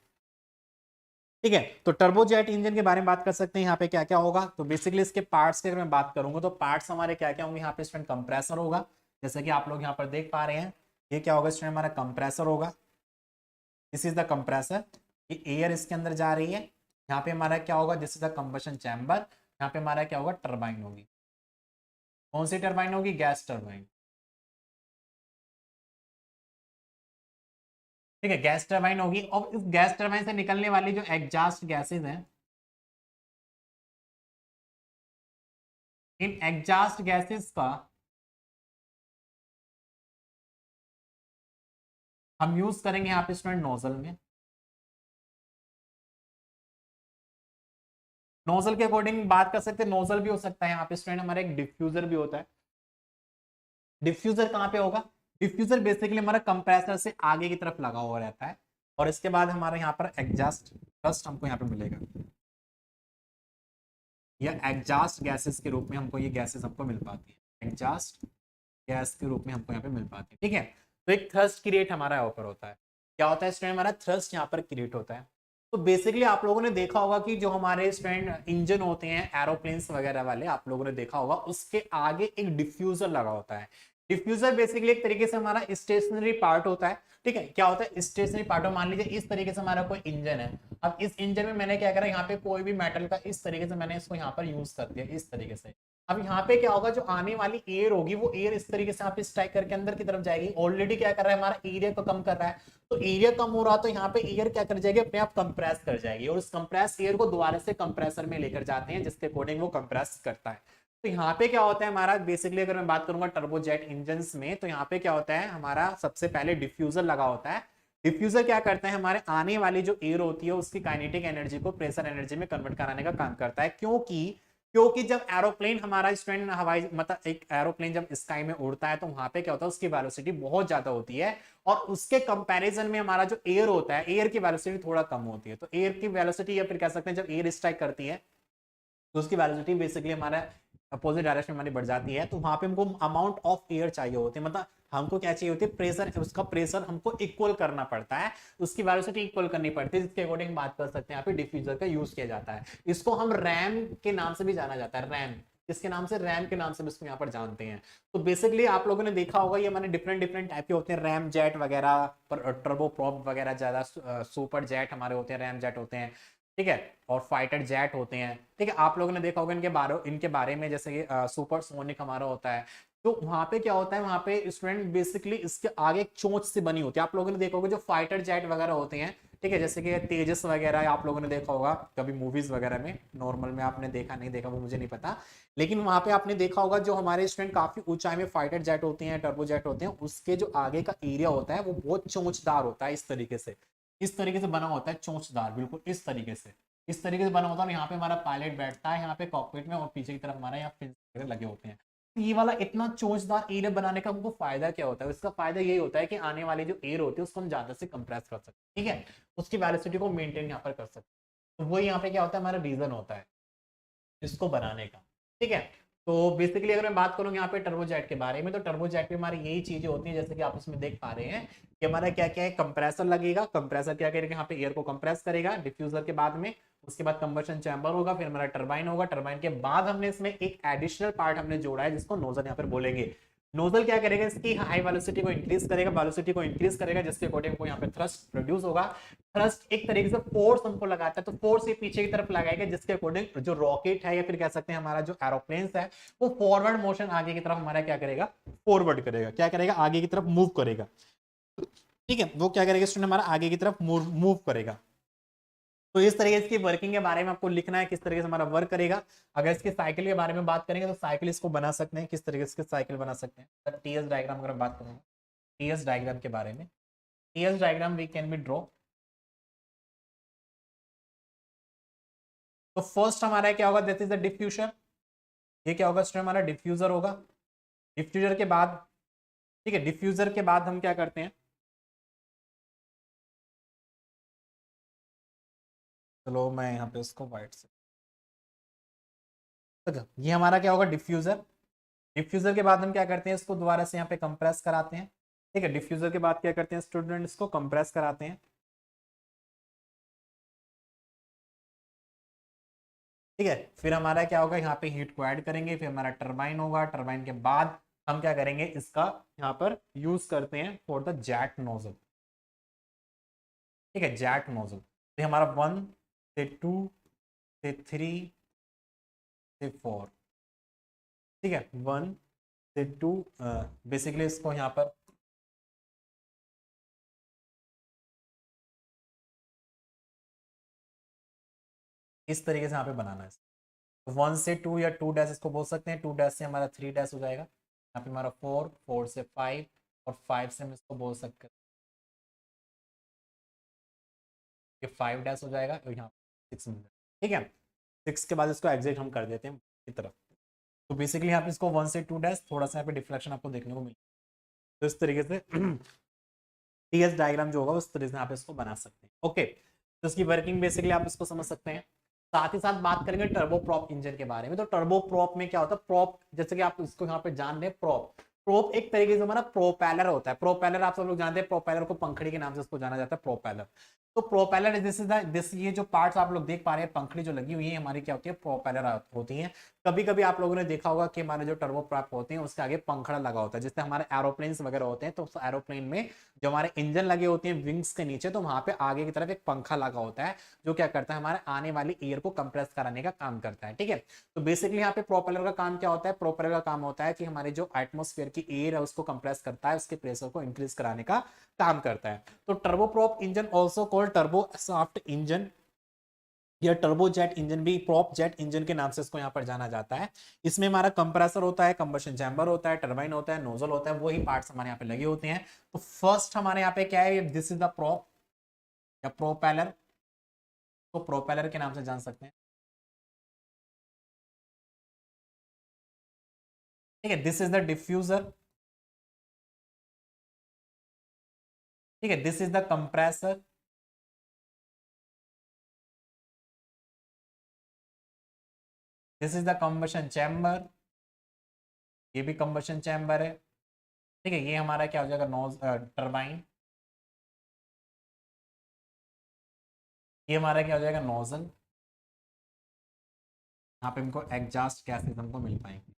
A: ठीक है, तो टर्बोजेट इंजन के बारे में बात कर सकते हैं। यहाँ पे क्या क्या होगा, तो बेसिकली इसके पार्ट्स की अगर मैं बात करूंगा तो पार्ट्स हमारे क्या क्या होंगे, यहाँ पे स्टूडेंट कंप्रेसर होगा, जैसे कि आप लोग यहाँ पर देख पा रहे हैं। ये क्या होगा स्टूडेंट, हमारा कंप्रेसर होगा। दिस इज द कंप्रेसर, ये एयर इसके अंदर जा रही है। यहाँ पे हमारा क्या होगा, this is the combustion chamber. यहाँ पे हमारा क्या होगा, टर्बाइन होगी। कौन सी टर्बाइन होगी, गैस टर्बाइन। ठीक है, गैस टर्बाइन होगी। और इस गैस टर्बाइन से निकलने वाली जो एग्जॉस्ट गैसेज हैं, इन एग्जॉस्ट गैसेस का हम यूज करेंगे यहाँ पे स्टूडेंट नोजल में। नोजल के अकॉर्डिंग बात कर सकते हैं, नोजल भी हो सकता है यहाँ पे स्टूडेंट, हमारा एक डिफ्यूजर भी होता है। डिफ्यूजर कहाँ पे होगा? डिफ्यूजर बेसिकली हमारा कंप्रेसर से आगे की तरफ लगा हुआ रहता है, और इसके बाद हमारा यहाँ पर एग्जॉस्ट फर्स्ट हमको यहाँ पे मिलेगा, या एग्जॉस्ट गैसेस के रूप में हमको ये गैसेस हमको मिल पाती है, एग्जॉस्ट गैस के रूप में हमको यहाँ पे मिल पाती है। ठीक है, तो एक थ्रस्ट क्रिएट हमारा यहाँ पर होता है। क्या होता है स्टूडेंट? हमारा थ्रस्ट यहाँ पर क्रिएट होता है। तो बेसिकली आप लोगों ने देखा होगा कि जो हमारे स्टूडेंट इंजन होते हैं एरोप्लेन्स वगैरह वाले, आप लोगों ने देखा होगा उसके आगे एक डिफ्यूजर लगा होता है। डिफ्यूजर बेसिकली एक तरीके से हमारा स्टेशनरी पार्ट होता है। ठीक है, क्या होता है स्टेशनरी पार्ट? मान लीजिए इस तरीके से हमारा कोई इंजन है, अब इस इंजन में मैंने क्या करा, यहाँ पे कोई भी मेटल का इस तरीके से मैंने इसको यहाँ पर यूज कर दिया इस तरीके से। अब यहाँ पे क्या होगा, जो आने वाली एयर होगी वो एयर इस तरीके से यहाँ पे स्ट्राइक करके अंदर की तरफ जाएगी। ऑलरेडी क्या कर रहा है, हमारा एरिया को कम कर रहा है, तो एरिया कम हो रहा, तो यहाँ पे एयर क्या कर जाएगी, अपने आप कंप्रेस कर जाएगी, और उस कंप्रेस एयर को दोबारा से कंप्रेसर में लेकर जाते हैं, जिसके अकॉर्डिंग वो कंप्रेस करता है। तो यहाँ पे क्या होता है हमारा, बेसिकली अगर मैं बात करूंगा टर्बोजेट इंजन में, तो यहाँ पे क्या होता है हमारा, सबसे पहले डिफ्यूजर लगा होता है। डिफ्यूजर क्या करता है, हमारे आने वाली जो एयर होती है उसकी काइनेटिक एनर्जी को प्रेशर एनर्जी में कन्वर्ट कराने का काम करता है। क्योंकि जब एरोप्लेन हमारा स्टूडेंट हवाई मतलब एक एरोप्लेन जब स्काई में उड़ता है, तो वहां पे क्या होता है, उसकी वेलोसिटी बहुत ज्यादा होती है, और उसके कंपैरिजन में हमारा जो एयर होता है, एयर की वेलोसिटी थोड़ा कम होती है। तो एयर की वेलोसिटी, या फिर कह सकते हैं जब एयर स्ट्राइक करती है तो उसकी वेलोसिटी बेसिकली हमारा अपोजिट डायरेक्शन में हमारी बढ़ जाती है। तो वहां पे हमको अमाउंट ऑफ एयर चाहिए होती है, मतलब हमको क्या चाहिए होती है, प्रेशर, उसका प्रेशर हमको इक्वल करना पड़ता है, उसकी वेलोसिटी इक्वल करनी पड़ती है, जिसके अकॉर्डिंग बात कर सकते हैं यहाँ पे डिफ्यूजर का यूज किया जाता है। इसको हम रैम के नाम से भी जाना जाता है, रैम, किसके नाम से, रैम के नाम से भी इसको यहाँ पर जानते हैं। तो बेसिकली आप लोगों ने देखा होगा ये मैंने डिफरेंट डिफरेंट टाइप के होते हैं, रैम जेट वगैरह, पर टर्बो प्रॉप वगैरह, ज्यादा सुपर जेट हमारे होते हैं, रैम जेट होते हैं। ठीक है, और फाइटर जेट होते हैं। ठीक है, आप लोगों ने देखा होगा इनके बारे में, जैसे कि सुपर सोनिक हमारा होता है। तो वहां पे क्या होता है, वहां पे स्टूडेंट बेसिकली इसके आगे एक चोंच से बनी होती है। आप लोगों ने देखा होगा जो फाइटर जेट वगैरह होते हैं, ठीक है, जैसे कि तेजस वगैरह आप लोगों ने देखा होगा कभी मूवीज वगैरह में, नॉर्मल में आपने देखा नहीं देखा वो मुझे नहीं पता, लेकिन वहां पे आपने देखा होगा जो हमारे स्टूडेंट काफी ऊंचाई में फाइटर जेट होते हैं, टर्बो जेट होते हैं, उसके जो आगे का एरिया होता है वो बहुत चोंचदार होता है, इस तरीके से बना होता है, चोंचदार, बिल्कुल इस तरीके से बना होता है। यहाँ पे हमारा पायलट बैठता है यहाँ पे कॉकपिट में, और पीछे की तरफ हमारा यहाँ फिन्स लगे होते हैं। तो ये वाला इतना चोंचदार एयर बनाने का हमको फायदा क्या होता है? इसका फायदा यही होता है कि आने वाली जो एयर होती है उसको हम ज्यादा से कंप्रेस कर सकते हैं। ठीक है, उसकी वेलोसिटी को मेंटेन यहाँ पर कर सकते हैं। तो वही यहाँ पे क्या होता है, हमारा रीजन होता है इसको बनाने का। ठीक है, तो बेसिकली अगर मैं बात करूँ यहाँ पे टर्बोजेट के बारे में, तो टर्बोजेट में हमारी यही चीजें होती हैं, जैसे कि आप इसमें देख पा रहे हैं कि हमारा क्या क्या है, कंप्रेसर लगेगा, कंप्रेसर क्या करेगा, यहाँ पे एयर को कंप्रेस करेगा डिफ्यूजर के बाद में, उसके बाद कंबशन चैम्बर होगा, फिर हमारा टरबाइन होगा, टरबाइन के बाद हमने इसमें एक एडिशनल पार्ट हमने जोड़ा है जिसको नोजल यहाँ पर बोलेंगे। नोजल क्या करेगा, इसकी हाई वेलोसिटी को इंक्रीज करेगा, वेलोसिटी को इंक्रीज करेगा, जिसके अकॉर्डिंग हमको यहाँ पे थ्रस्ट प्रोड्यूस होगा। थ्रस्ट एक तरीके से फोर्स हमको लगाता है, तो फोर्स ये पीछे की तरफ लगाएगा, जिसके अकॉर्डिंग जो रॉकेट है, या फिर कह सकते हैं हमारा जो एरोप्लेन्स है, वो फॉरवर्ड मोशन आगे की तरफ हमारा क्या करेगा, फॉरवर्ड करेगा, क्या करेगा, आगे की तरफ मूव करेगा। ठीक है, वो क्या करेगा स्टूडेंट, हमारा आगे की तरफ मूव करेगा। तो इस तरीके से वर्किंग के बारे में आपको लिखना है, किस तरीके से हमारा वर्क करेगा। अगर इसके साइकिल के बारे में बात करेंगे, तो साइकिल इसको बना सकते हैं, किस तरीके से साइकिल बना सकते हैं, टीएस डायग्राम अगर बात करूंगा, टीएस डायग्राम के बारे में, TS diagram we can be draw. तो फर्स्ट हमारा क्या होगा, दिस इज द डिफ्यूजर, ये क्या होगा स्टूडेंट, हमारा डिफ्यूजर होगा। डिफ्यूजर के बाद, ठीक है, डिफ्यूजर के बाद हम क्या करते हैं, चलो मैं यहाँ पे उसको व्हाइट से, ये हमारा क्या होगा डिफ्यूजर। डिफ्यूजर के बाद हम क्या करते हैं, इसको दोबारा से यहाँ पे कंप्रेस कराते हैं। ठीक है, डिफ्यूजर के बाद क्या करते हैं स्टूडेंट, इसको कंप्रेस कराते हैं। ठीक है, फिर हमारा क्या होगा, यहाँ पे हीट को ऐड करेंगे, फिर हमारा टरबाइन होगा, टरबाइन के बाद हम क्या करेंगे, इसका यहाँ पर यूज करते हैं फॉर द जेट नोजल। ठीक है, जेट नोजल, तो हमारा 1 से 2 से 3 से 4। ठीक है, 1 से 2, बेसिकली इसको यहाँ पर इस तरीके से यहाँ पे बनाना है। 1 से 2 या 2 डैश इसको बोल सकते हैं, 2 डैश से हमारा 3 डैश हो जाएगा, यहाँ पे हमारा 4, 4 से 5, और 5 से हम इसको बोल सकते हैं ये 5 डैश हो जाएगा, और यहाँ 6 मिल जाएगा। ठीक है, 6 के बाद इसको एग्जिट हम कर देते हैं की तरफ। तो बेसिकली यहाँ पे इसको 1 से 2 डैश, थोड़ा सा यहाँ पे डिफ्लेक्शन आपको देखने को मिलेगा। तो इस तरीके से टीएस डायग्राम जो होगा उस तरीके से आप इसको बना सकते हैं। ओके, तो इसकी वर्किंग बेसिकली आप इसको समझ सकते हैं। साथ ही साथ बात करेंगे टर्बो प्रॉप इंजन के बारे में। तो टर्बो प्रॉप में क्या होता है, प्रॉप जैसे कि आप इसको यहाँ पे जान रहे हैं, प्रॉप प्रोप एक तरीके से हमारा प्रोपेलर होता है। प्रोपेलर आप सब लोग जानते हैं, प्रोपेलर को पंखड़ी के नाम से इसको जाना जाता है, प्रोपेलर। तो प्रोपेलर दिस ये जो पार्ट्स आप लोग देख पा रहे हैं, पंखड़ी जो लगी हुई है हमारी क्या होती है, प्रोपेलर होती है। कभी कभी आप लोगों ने देखा होगा कि हमारे जो टर्बो प्रॉप होते हैं उसके आगे पंखड़ा लगा होता है, जिससे हमारे एरोप्लेन्स वगैरह होते हैं। तो एरोप्लेन में जो हमारे इंजन लगे होते हैं विंग्स के नीचे, तो वहां पे आगे की तरफ एक पंखा लगा होता है जो क्या करता है, हमारे आने वाली एयर को कंप्रेस कराने का काम करता है। ठीक है, तो बेसिकली यहाँ पे प्रोपेलर का काम क्या होता है, प्रोपेलर का काम होता है कि हमारे जो एटमॉस्फेयर की एयर है उसको कंप्रेस करता है, उसके प्रेशर को इंक्रीज कराने का काम करता है। तो turbo prop engine also called turbo shaft engine या टर्बो जेट इंजन भी प्रॉप जेट इंजन के नाम से इसको यहाँ पर जाना जाता है। इसमें हमारा कंप्रेसर होता है, कंबशन चैम्बर होता है, टरबाइन होता है, नोजल होता है, वही पार्ट्स हमारे यहाँ पे लगे होते हैं। तो फर्स्ट हमारे यहाँ पे क्या है, दिस इज द प्रॉप या प्रोपेलर, तो प्रोपेलर के नाम से जान सकते हैं। ठीक है, दिस इज द डिफ्यूजर। ठीक है, this is the compressor. This is the combustion chamber, ये भी कंबशन चैम्बर है। ठीक है, ये हमारा क्या हो जाएगा, नोज टरबाइन। ये हमारा क्या हो जाएगा, नोजल। यहाँ पे हमको एग्जॉस्ट गैसेस हमको मिल पाएंगे।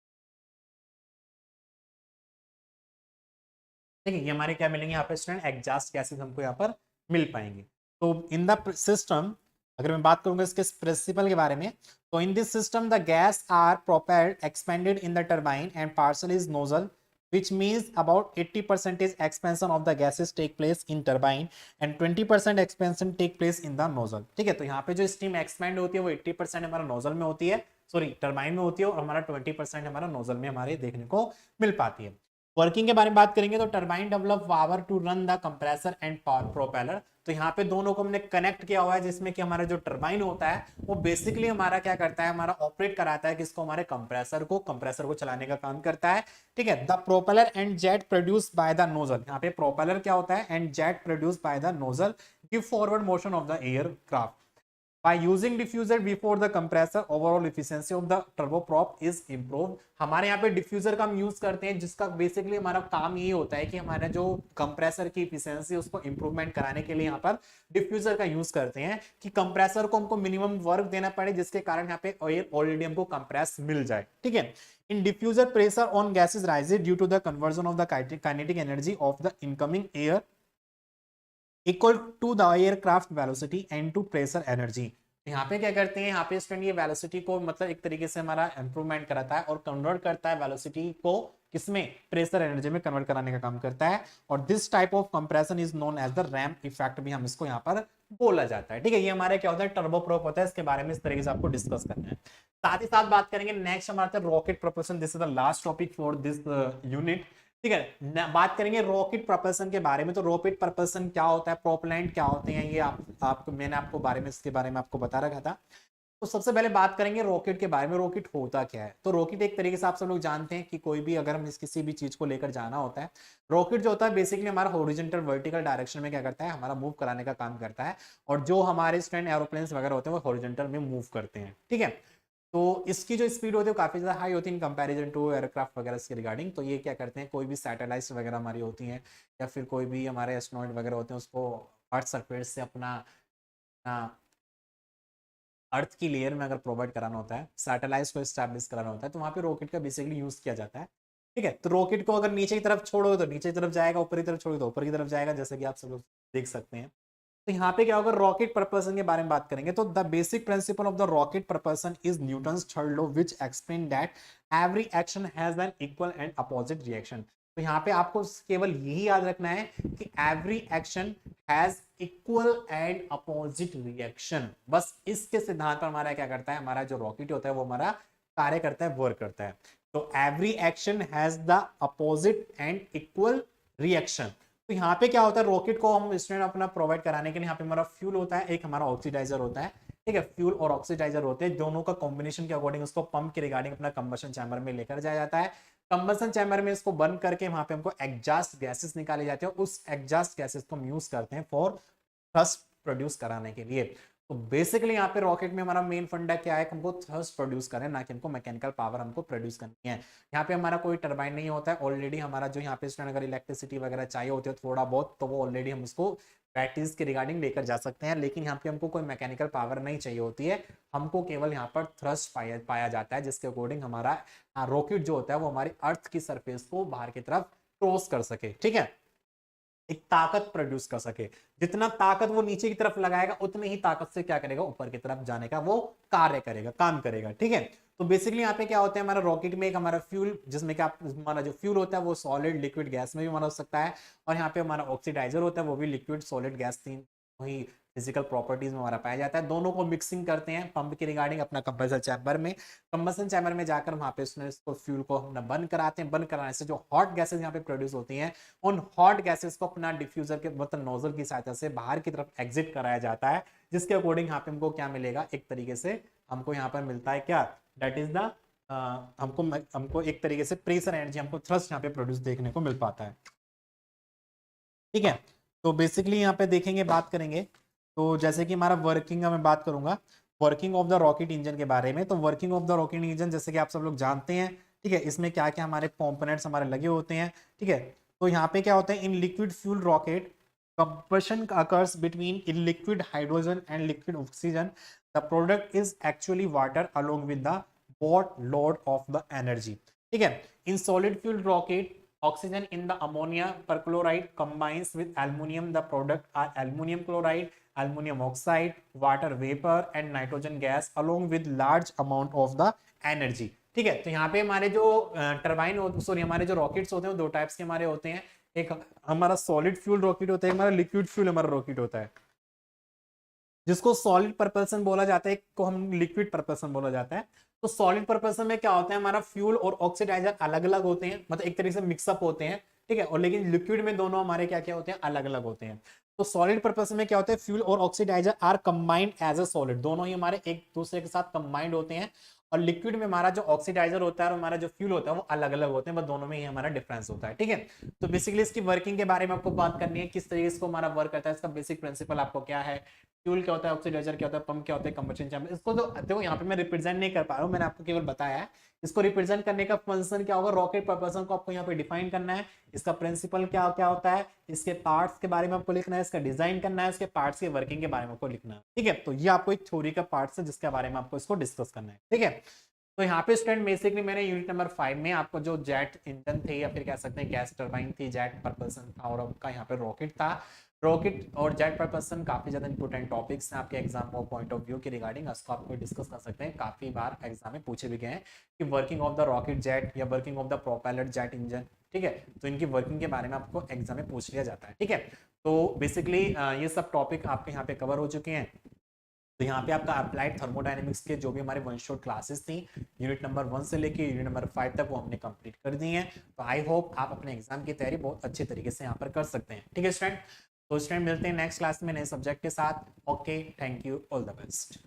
A: ठीक है, ये हमारे क्या मिलेंगे यहाँ पे स्टूडेंट, एग्जॉस्ट गैसेस हमको यहाँ पर मिल पाएंगे। तो इन द सिस्टम, अगर मैं बात करूंगा इसके प्रिंसिपल के बारे में, तो in this system the gas are propelled expanded in the turbine and parcel is nozzle, which means about 80% expansion of the gases take place in turbine and 20% expansion take place in the nozzle। ठीक है, तो यहाँ पे जो steam expand होती है वो 80% हमारा नोजल में होती है, सॉरी टरबाइन में होती है, और हमारा 20% हमारा नोजल में हमारे देखने को मिल पाती है। वर्किंग के बारे में बात करेंगे तो turbine develop power to run the compressor and propeller. तो यहाँ पे दोनों को हमने कनेक्ट किया हुआ है, जिसमें कि हमारा जो टरबाइन होता है वो बेसिकली हमारा क्या करता है, हमारा ऑपरेट कराता है किसको, हमारे कंप्रेसर को चलाने का काम करता है। ठीक है, the propeller and jet produce by the nozzle, यहाँ पे प्रोपेलर क्या होता है and jet produce by the nozzle give forward motion of the aircraft. By using diffuser before the compressor, overall efficiency of the turboprop is improved। हमारे यहाँ पे diffuser का हम यूज करते हैं, जिसका बेसिकली हमारा काम ये होता है कि हमारा जो कंप्रेसर की इफिशियंसी उसको इंप्रूवमेंट कराने के लिए यहाँ पर डिफ्यूजर का यूज करते हैं कि कंप्रेसर को हमको मिनिमम वर्क देना पड़े, जिसके कारण यहाँ पे एयर ऑलरेडी हमको कंप्रेस मिल जाए। ठीक है, in diffuser pressure on gases rises due to the conversion of the kinetic energy of the incoming air equal to the aircraft velocity and to pressure energy. यहाँ पे क्या करते हैं, यहाँ पे स्टूडेंट ये वेलोसिटी को मतलब एक तरीके से हमारा इंप्रूवमेंट कराता है और कन्वर्ट करता है वेलोसिटी को किसमें, प्रेशर एनर्जी में कन्वर्ट कराने का काम करता है। और this type of compression is known as the ramp effect भी हम इसको यहाँ पर बोला जाता है। ठीक है, ये हमारे क्या होता है, टर्बोप्रोप होता है। इसके बारे में इस तरीके से आपको डिस्कस करना है। साथ ही साथ बात करेंगे नेक्स्ट हमारा rocket propulsion. This is the last topic for this unit. ठीक है, बात करेंगे रॉकेट प्रोपल्शन के बारे में। तो रॉकेट प्रोपल्शन क्या होता है, प्रोपेलेंट क्या होते हैं, ये आपको मैंने आपको बारे में इसके बारे में आपको बता रखा था। तो सबसे पहले बात करेंगे रॉकेट के बारे में। रॉकेट होता क्या है, तो रॉकेट एक तरीके से आप सब लोग जानते हैं कि कोई भी अगर हम किसी भी चीज को लेकर जाना होता है, रॉकेट जो होता है बेसिकली हमारा हॉरिजॉन्टल वर्टिकल डायरेक्शन में क्या करता है, हमारा मूव कराने का काम करता है। और जो हमारे स्टैंड एरोप्लेन्स वगैरह होते हैं वो हॉरिजॉन्टल में मूव करते हैं। ठीक है, तो इसकी जो स्पीड होती है काफी ज्यादा हाई होती है इन कंपैरिजन टू एयरक्राफ्ट वगैरह के रिगार्डिंग। तो ये क्या करते हैं, कोई भी सैटेलाइट्स वगैरह हमारी होती हैं या फिर कोई भी हमारे एस्ट्रोनॉट वगैरह होते हैं, उसको अर्थ सरफेस से अपना अर्थ की लेयर में अगर प्रोवाइड कराना होता है, सैटेलाइट्स को एस्टैब्लिश कराना होता है, तो वहाँ पे रॉकेट का बेसिकली यूज किया जाता है। ठीक है, तो रॉकेट को अगर नीचे की तरफ छोड़ोगे तो नीचे की तरफ जाएगा, ऊपर की तरफ छोड़ोगे तो ऊपर की तरफ जाएगा, जैसे कि आप सब लोग देख सकते हैं। तो यहाँ पे क्या होगा, रॉकेट propulsion के बारे में बात करेंगे। तो the basic principle of the rocket propulsion is Newton's third law which explain that every action has an equal and opposite reaction. तो यहाँ पे आपको केवल यही याद रखना है कि every action has equal and opposite reaction. बस इसके सिद्धांत पर हमारा क्या करता है, हमारा जो रॉकेट होता है वो हमारा कार्य करता है, वर्क करता है। तो every action has the opposite and equal reaction. तो यहाँ पे क्या होता है, रॉकेट को हम स्टूडेंट अपना प्रोवाइड कराने के लिए यहाँ पे हमारा फ्यूल होता है, एक हमारा ऑक्सीडाइजर होता है। ठीक है, फ्यूल और ऑक्सीडाइजर होते हैं, दोनों का कॉम्बिनेशन के अकॉर्डिंग उसको पंप के रिगार्डिंग अपना कंबशन चैम्बर में लेकर जाया जाता है। कंबशन चैम्बर में इसको बंद करके वहां पे हमको एग्जॉस्ट गैसेस निकाले जाते हैं, उस एग्जॉस्ट गैसेस को हम यूज करते हैं फॉर थ्रस्ट प्रोड्यूस कराने के लिए। तो बेसिकली यहाँ पे रॉकेट में हमारा मेन फंडा क्या है, हमको थ्रस्ट प्रोड्यूस करें, ना कि हमको मैकेनिकल पावर हमको प्रोड्यूस करनी है। यहाँ पे हमारा कोई टरबाइन नहीं होता है, ऑलरेडी हमारा जो यहाँ पे अगर इलेक्ट्रिसिटी वगैरह चाहिए होती है थोड़ा बहुत, तो वो ऑलरेडी हम उसको बैटरीज के रिगार्डिंग लेकर जा सकते हैं, लेकिन यहाँ पे हमको कोई मैकेनिकल पावर नहीं चाहिए होती है, हमको केवल यहाँ पर थ्रस्ट पाया जाता है, जिसके अकॉर्डिंग हमारा रॉकेट जो होता है वो हमारी अर्थ की सरफेस को बाहर की तरफ क्रॉस कर सके, ठीक है, एक ताकत प्रोड्यूस कर सके। जितना ताकत वो नीचे की तरफ लगाएगा उतनी ही ताकत से क्या करेगा, ऊपर की तरफ जाने का वो कार्य करेगा, काम करेगा, ठीक है। तो बेसिकली यहाँ पे क्या होता है, हमारा रॉकेट में एक हमारा फ्यूल, जिसमें क्या हमारा जो फ्यूल होता है वो सॉलिड लिक्विड गैस में भी हमारा हो सकता है, और यहाँ पे हमारा ऑक्सीडाइजर होता है वो भी लिक्विड सॉलिड गैस, तीन वही फिजिकल प्रॉपर्टीज में हमारा पाया जाता है। दोनों को मिक्सिंग करते हैं पंप के रिगार्डिंग अपना कंबसन चैम्बर में। कंबसन चैम्बर में जाकर वहां पे इसको फ्यूल को हम बंद कराते हैं, बंद कराने से जो हॉट गैसेस यहाँ पे प्रोड्यूस होती हैं, उन हॉट गैसेस को अपना डिफ्यूजर के मतलब नोजल की सहायता से बाहर की तरफ एग्जिट कराया जाता है, जिसके अकॉर्डिंग यहाँ पे हमको क्या मिलेगा, एक तरीके से हमको यहाँ पर मिलता है क्या, दैट इज द हमको एक तरीके से प्रेशर एनर्जी, हमको थ्रस्ट यहाँ पे प्रोड्यूस देखने को मिल पाता है, ठीक है। तो बेसिकली यहाँ पे देखेंगे, बात करेंगे, तो जैसे कि हमारा वर्किंग का मैं बात करूंगा, working of the rocket engine के बारे में। तो working of the rocket engine जैसे कि आप सब लोग जानते हैं, ठीक है, इसमें क्या क्या हमारे कंपोनेंट्स हमारे लगे होते हैं, ठीक है। तो यहाँ पे क्या होता है, in liquid fuel rocket combustion occurs between in liquid hydrogen and liquid oxygen. The product is actually water along with the boat load of the energy, ठीक है। In solid fuel rocket, oxygen in the ammonia perchloride combines with aluminum. The product are aluminum chloride, aluminum oxide, water vapor and nitrogen gas along with large amount of the energy, ठीक है। तो यहाँ पे हमारे जो turbine sorry हमारे जो rockets होते हैं वो दो टाइप्स के हमारे होते हैं, एक हमारा सॉलिड फ्यूल रॉकेट होता है, हमारा लिक्विड फ्यूल हमारा रॉकेट होता है, जिसको सॉलिड प्रपल्सन बोला जाता है, एक को हम लिक्विड प्रपल्सन बोला जाता है। तो सॉलिड प्रपल्सन में क्या होता है, हमारा फ्यूल और ऑक्सीडाइजर अलग अलग होते हैं, मतलब एक तरीके से मिक्सअप होते हैं, ठीक है, और लेकिन लिक्विड में दोनों हमारे क्या क्या होते हैं, अलग अलग होते हैं। तो सॉलिड प्रपल्सन में क्या होता है, फ्यूल और oxidiser are combined as a solid, दोनों ही हमारे एक दूसरे के साथ कंबाइंड होते हैं, और लिक्विड में हमारा जो ऑक्सीडाइजर होता है और हमारा जो फ्यूल होता है वो अलग अलग होते हैं, बस दोनों में ही हमारा डिफरेंस होता है, ठीक है। तो बेसिकली इसकी वर्किंग के बारे में आपको बात करनी है, किस तरीके से हमारा वर्क करता है, इसका बेसिक प्रिंसिपल आपको क्या है, फ्यूल क्या होता है, ऑक्सीडाइजर क्या होता है, पंप क्या होता है, कंबशन चैम्बर। इसको तो देखो यहाँ पे मैं रिप्रेजेंट नहीं कर पा रहा हूँ, मैंने आपको केवल बताया है, इसको रिप्रेजेंट करने का फंक्शन क्या होगा, रॉकेट प्रपल्सन को आपको यहाँ पे डिफाइन करना है, इसका प्रिंसिपल क्या क्या होता है, इसके पार्ट्स के बारे में आपको लिखना है, इसका डिजाइन करना है, इसके पार्ट्स की वर्किंग के बारे में आपको लिखना है, ठीक है। तो ये आपको एक थ्योरी का पार्ट है जिसके बारे में आपको इसको डिस्कस करना है, ठीक है। तो यहाँ पे स्टूडेंट बेसिकली मैंने यूनिट नंबर 5 में आपको जो जेट इंजन थे या फिर कह सकते हैं गैस टरबाइन थी, जेट प्रपल्सन था, और आपका यहाँ पे रॉकेट था। रॉकेट और जेट प्रपल्सन काफी ज्यादा इंपॉर्टेंट टॉपिक्स हैं आपके एग्जाम और पॉइंट ऑफ व्यू के रिगार्डिंग, उसको आपको डिस्कस कर सकते हैं, काफी बार एग्जाम में पूछे भी गए हैं कि working of the rocket jet या working of the propeller jet engine, ठीक है। तो इनकी वर्किंग के बारे में आपको एग्जाम में पूछ लिया जाता है, ठीक है। तो बेसिकली ये सब टॉपिक आपके यहाँ पे कवर हो चुके हैं। तो यहाँ पे आपका अप्लाइड थर्मोडायनेमिक्स के जो भी हमारे वन शॉट क्लासेस थी यूनिट नंबर 1 से लेके यूनिट नंबर 5 तक वो हमने कंप्लीट कर दी हैं। तो आई होप आप अपने एग्जाम की तैयारी बहुत अच्छे तरीके से यहाँ पर कर सकते हैं, ठीक है स्टूडेंट। तो स्टूडेंट मिलते हैं नेक्स्ट क्लास में नए सब्जेक्ट के साथ। Okay, thank you, all the best.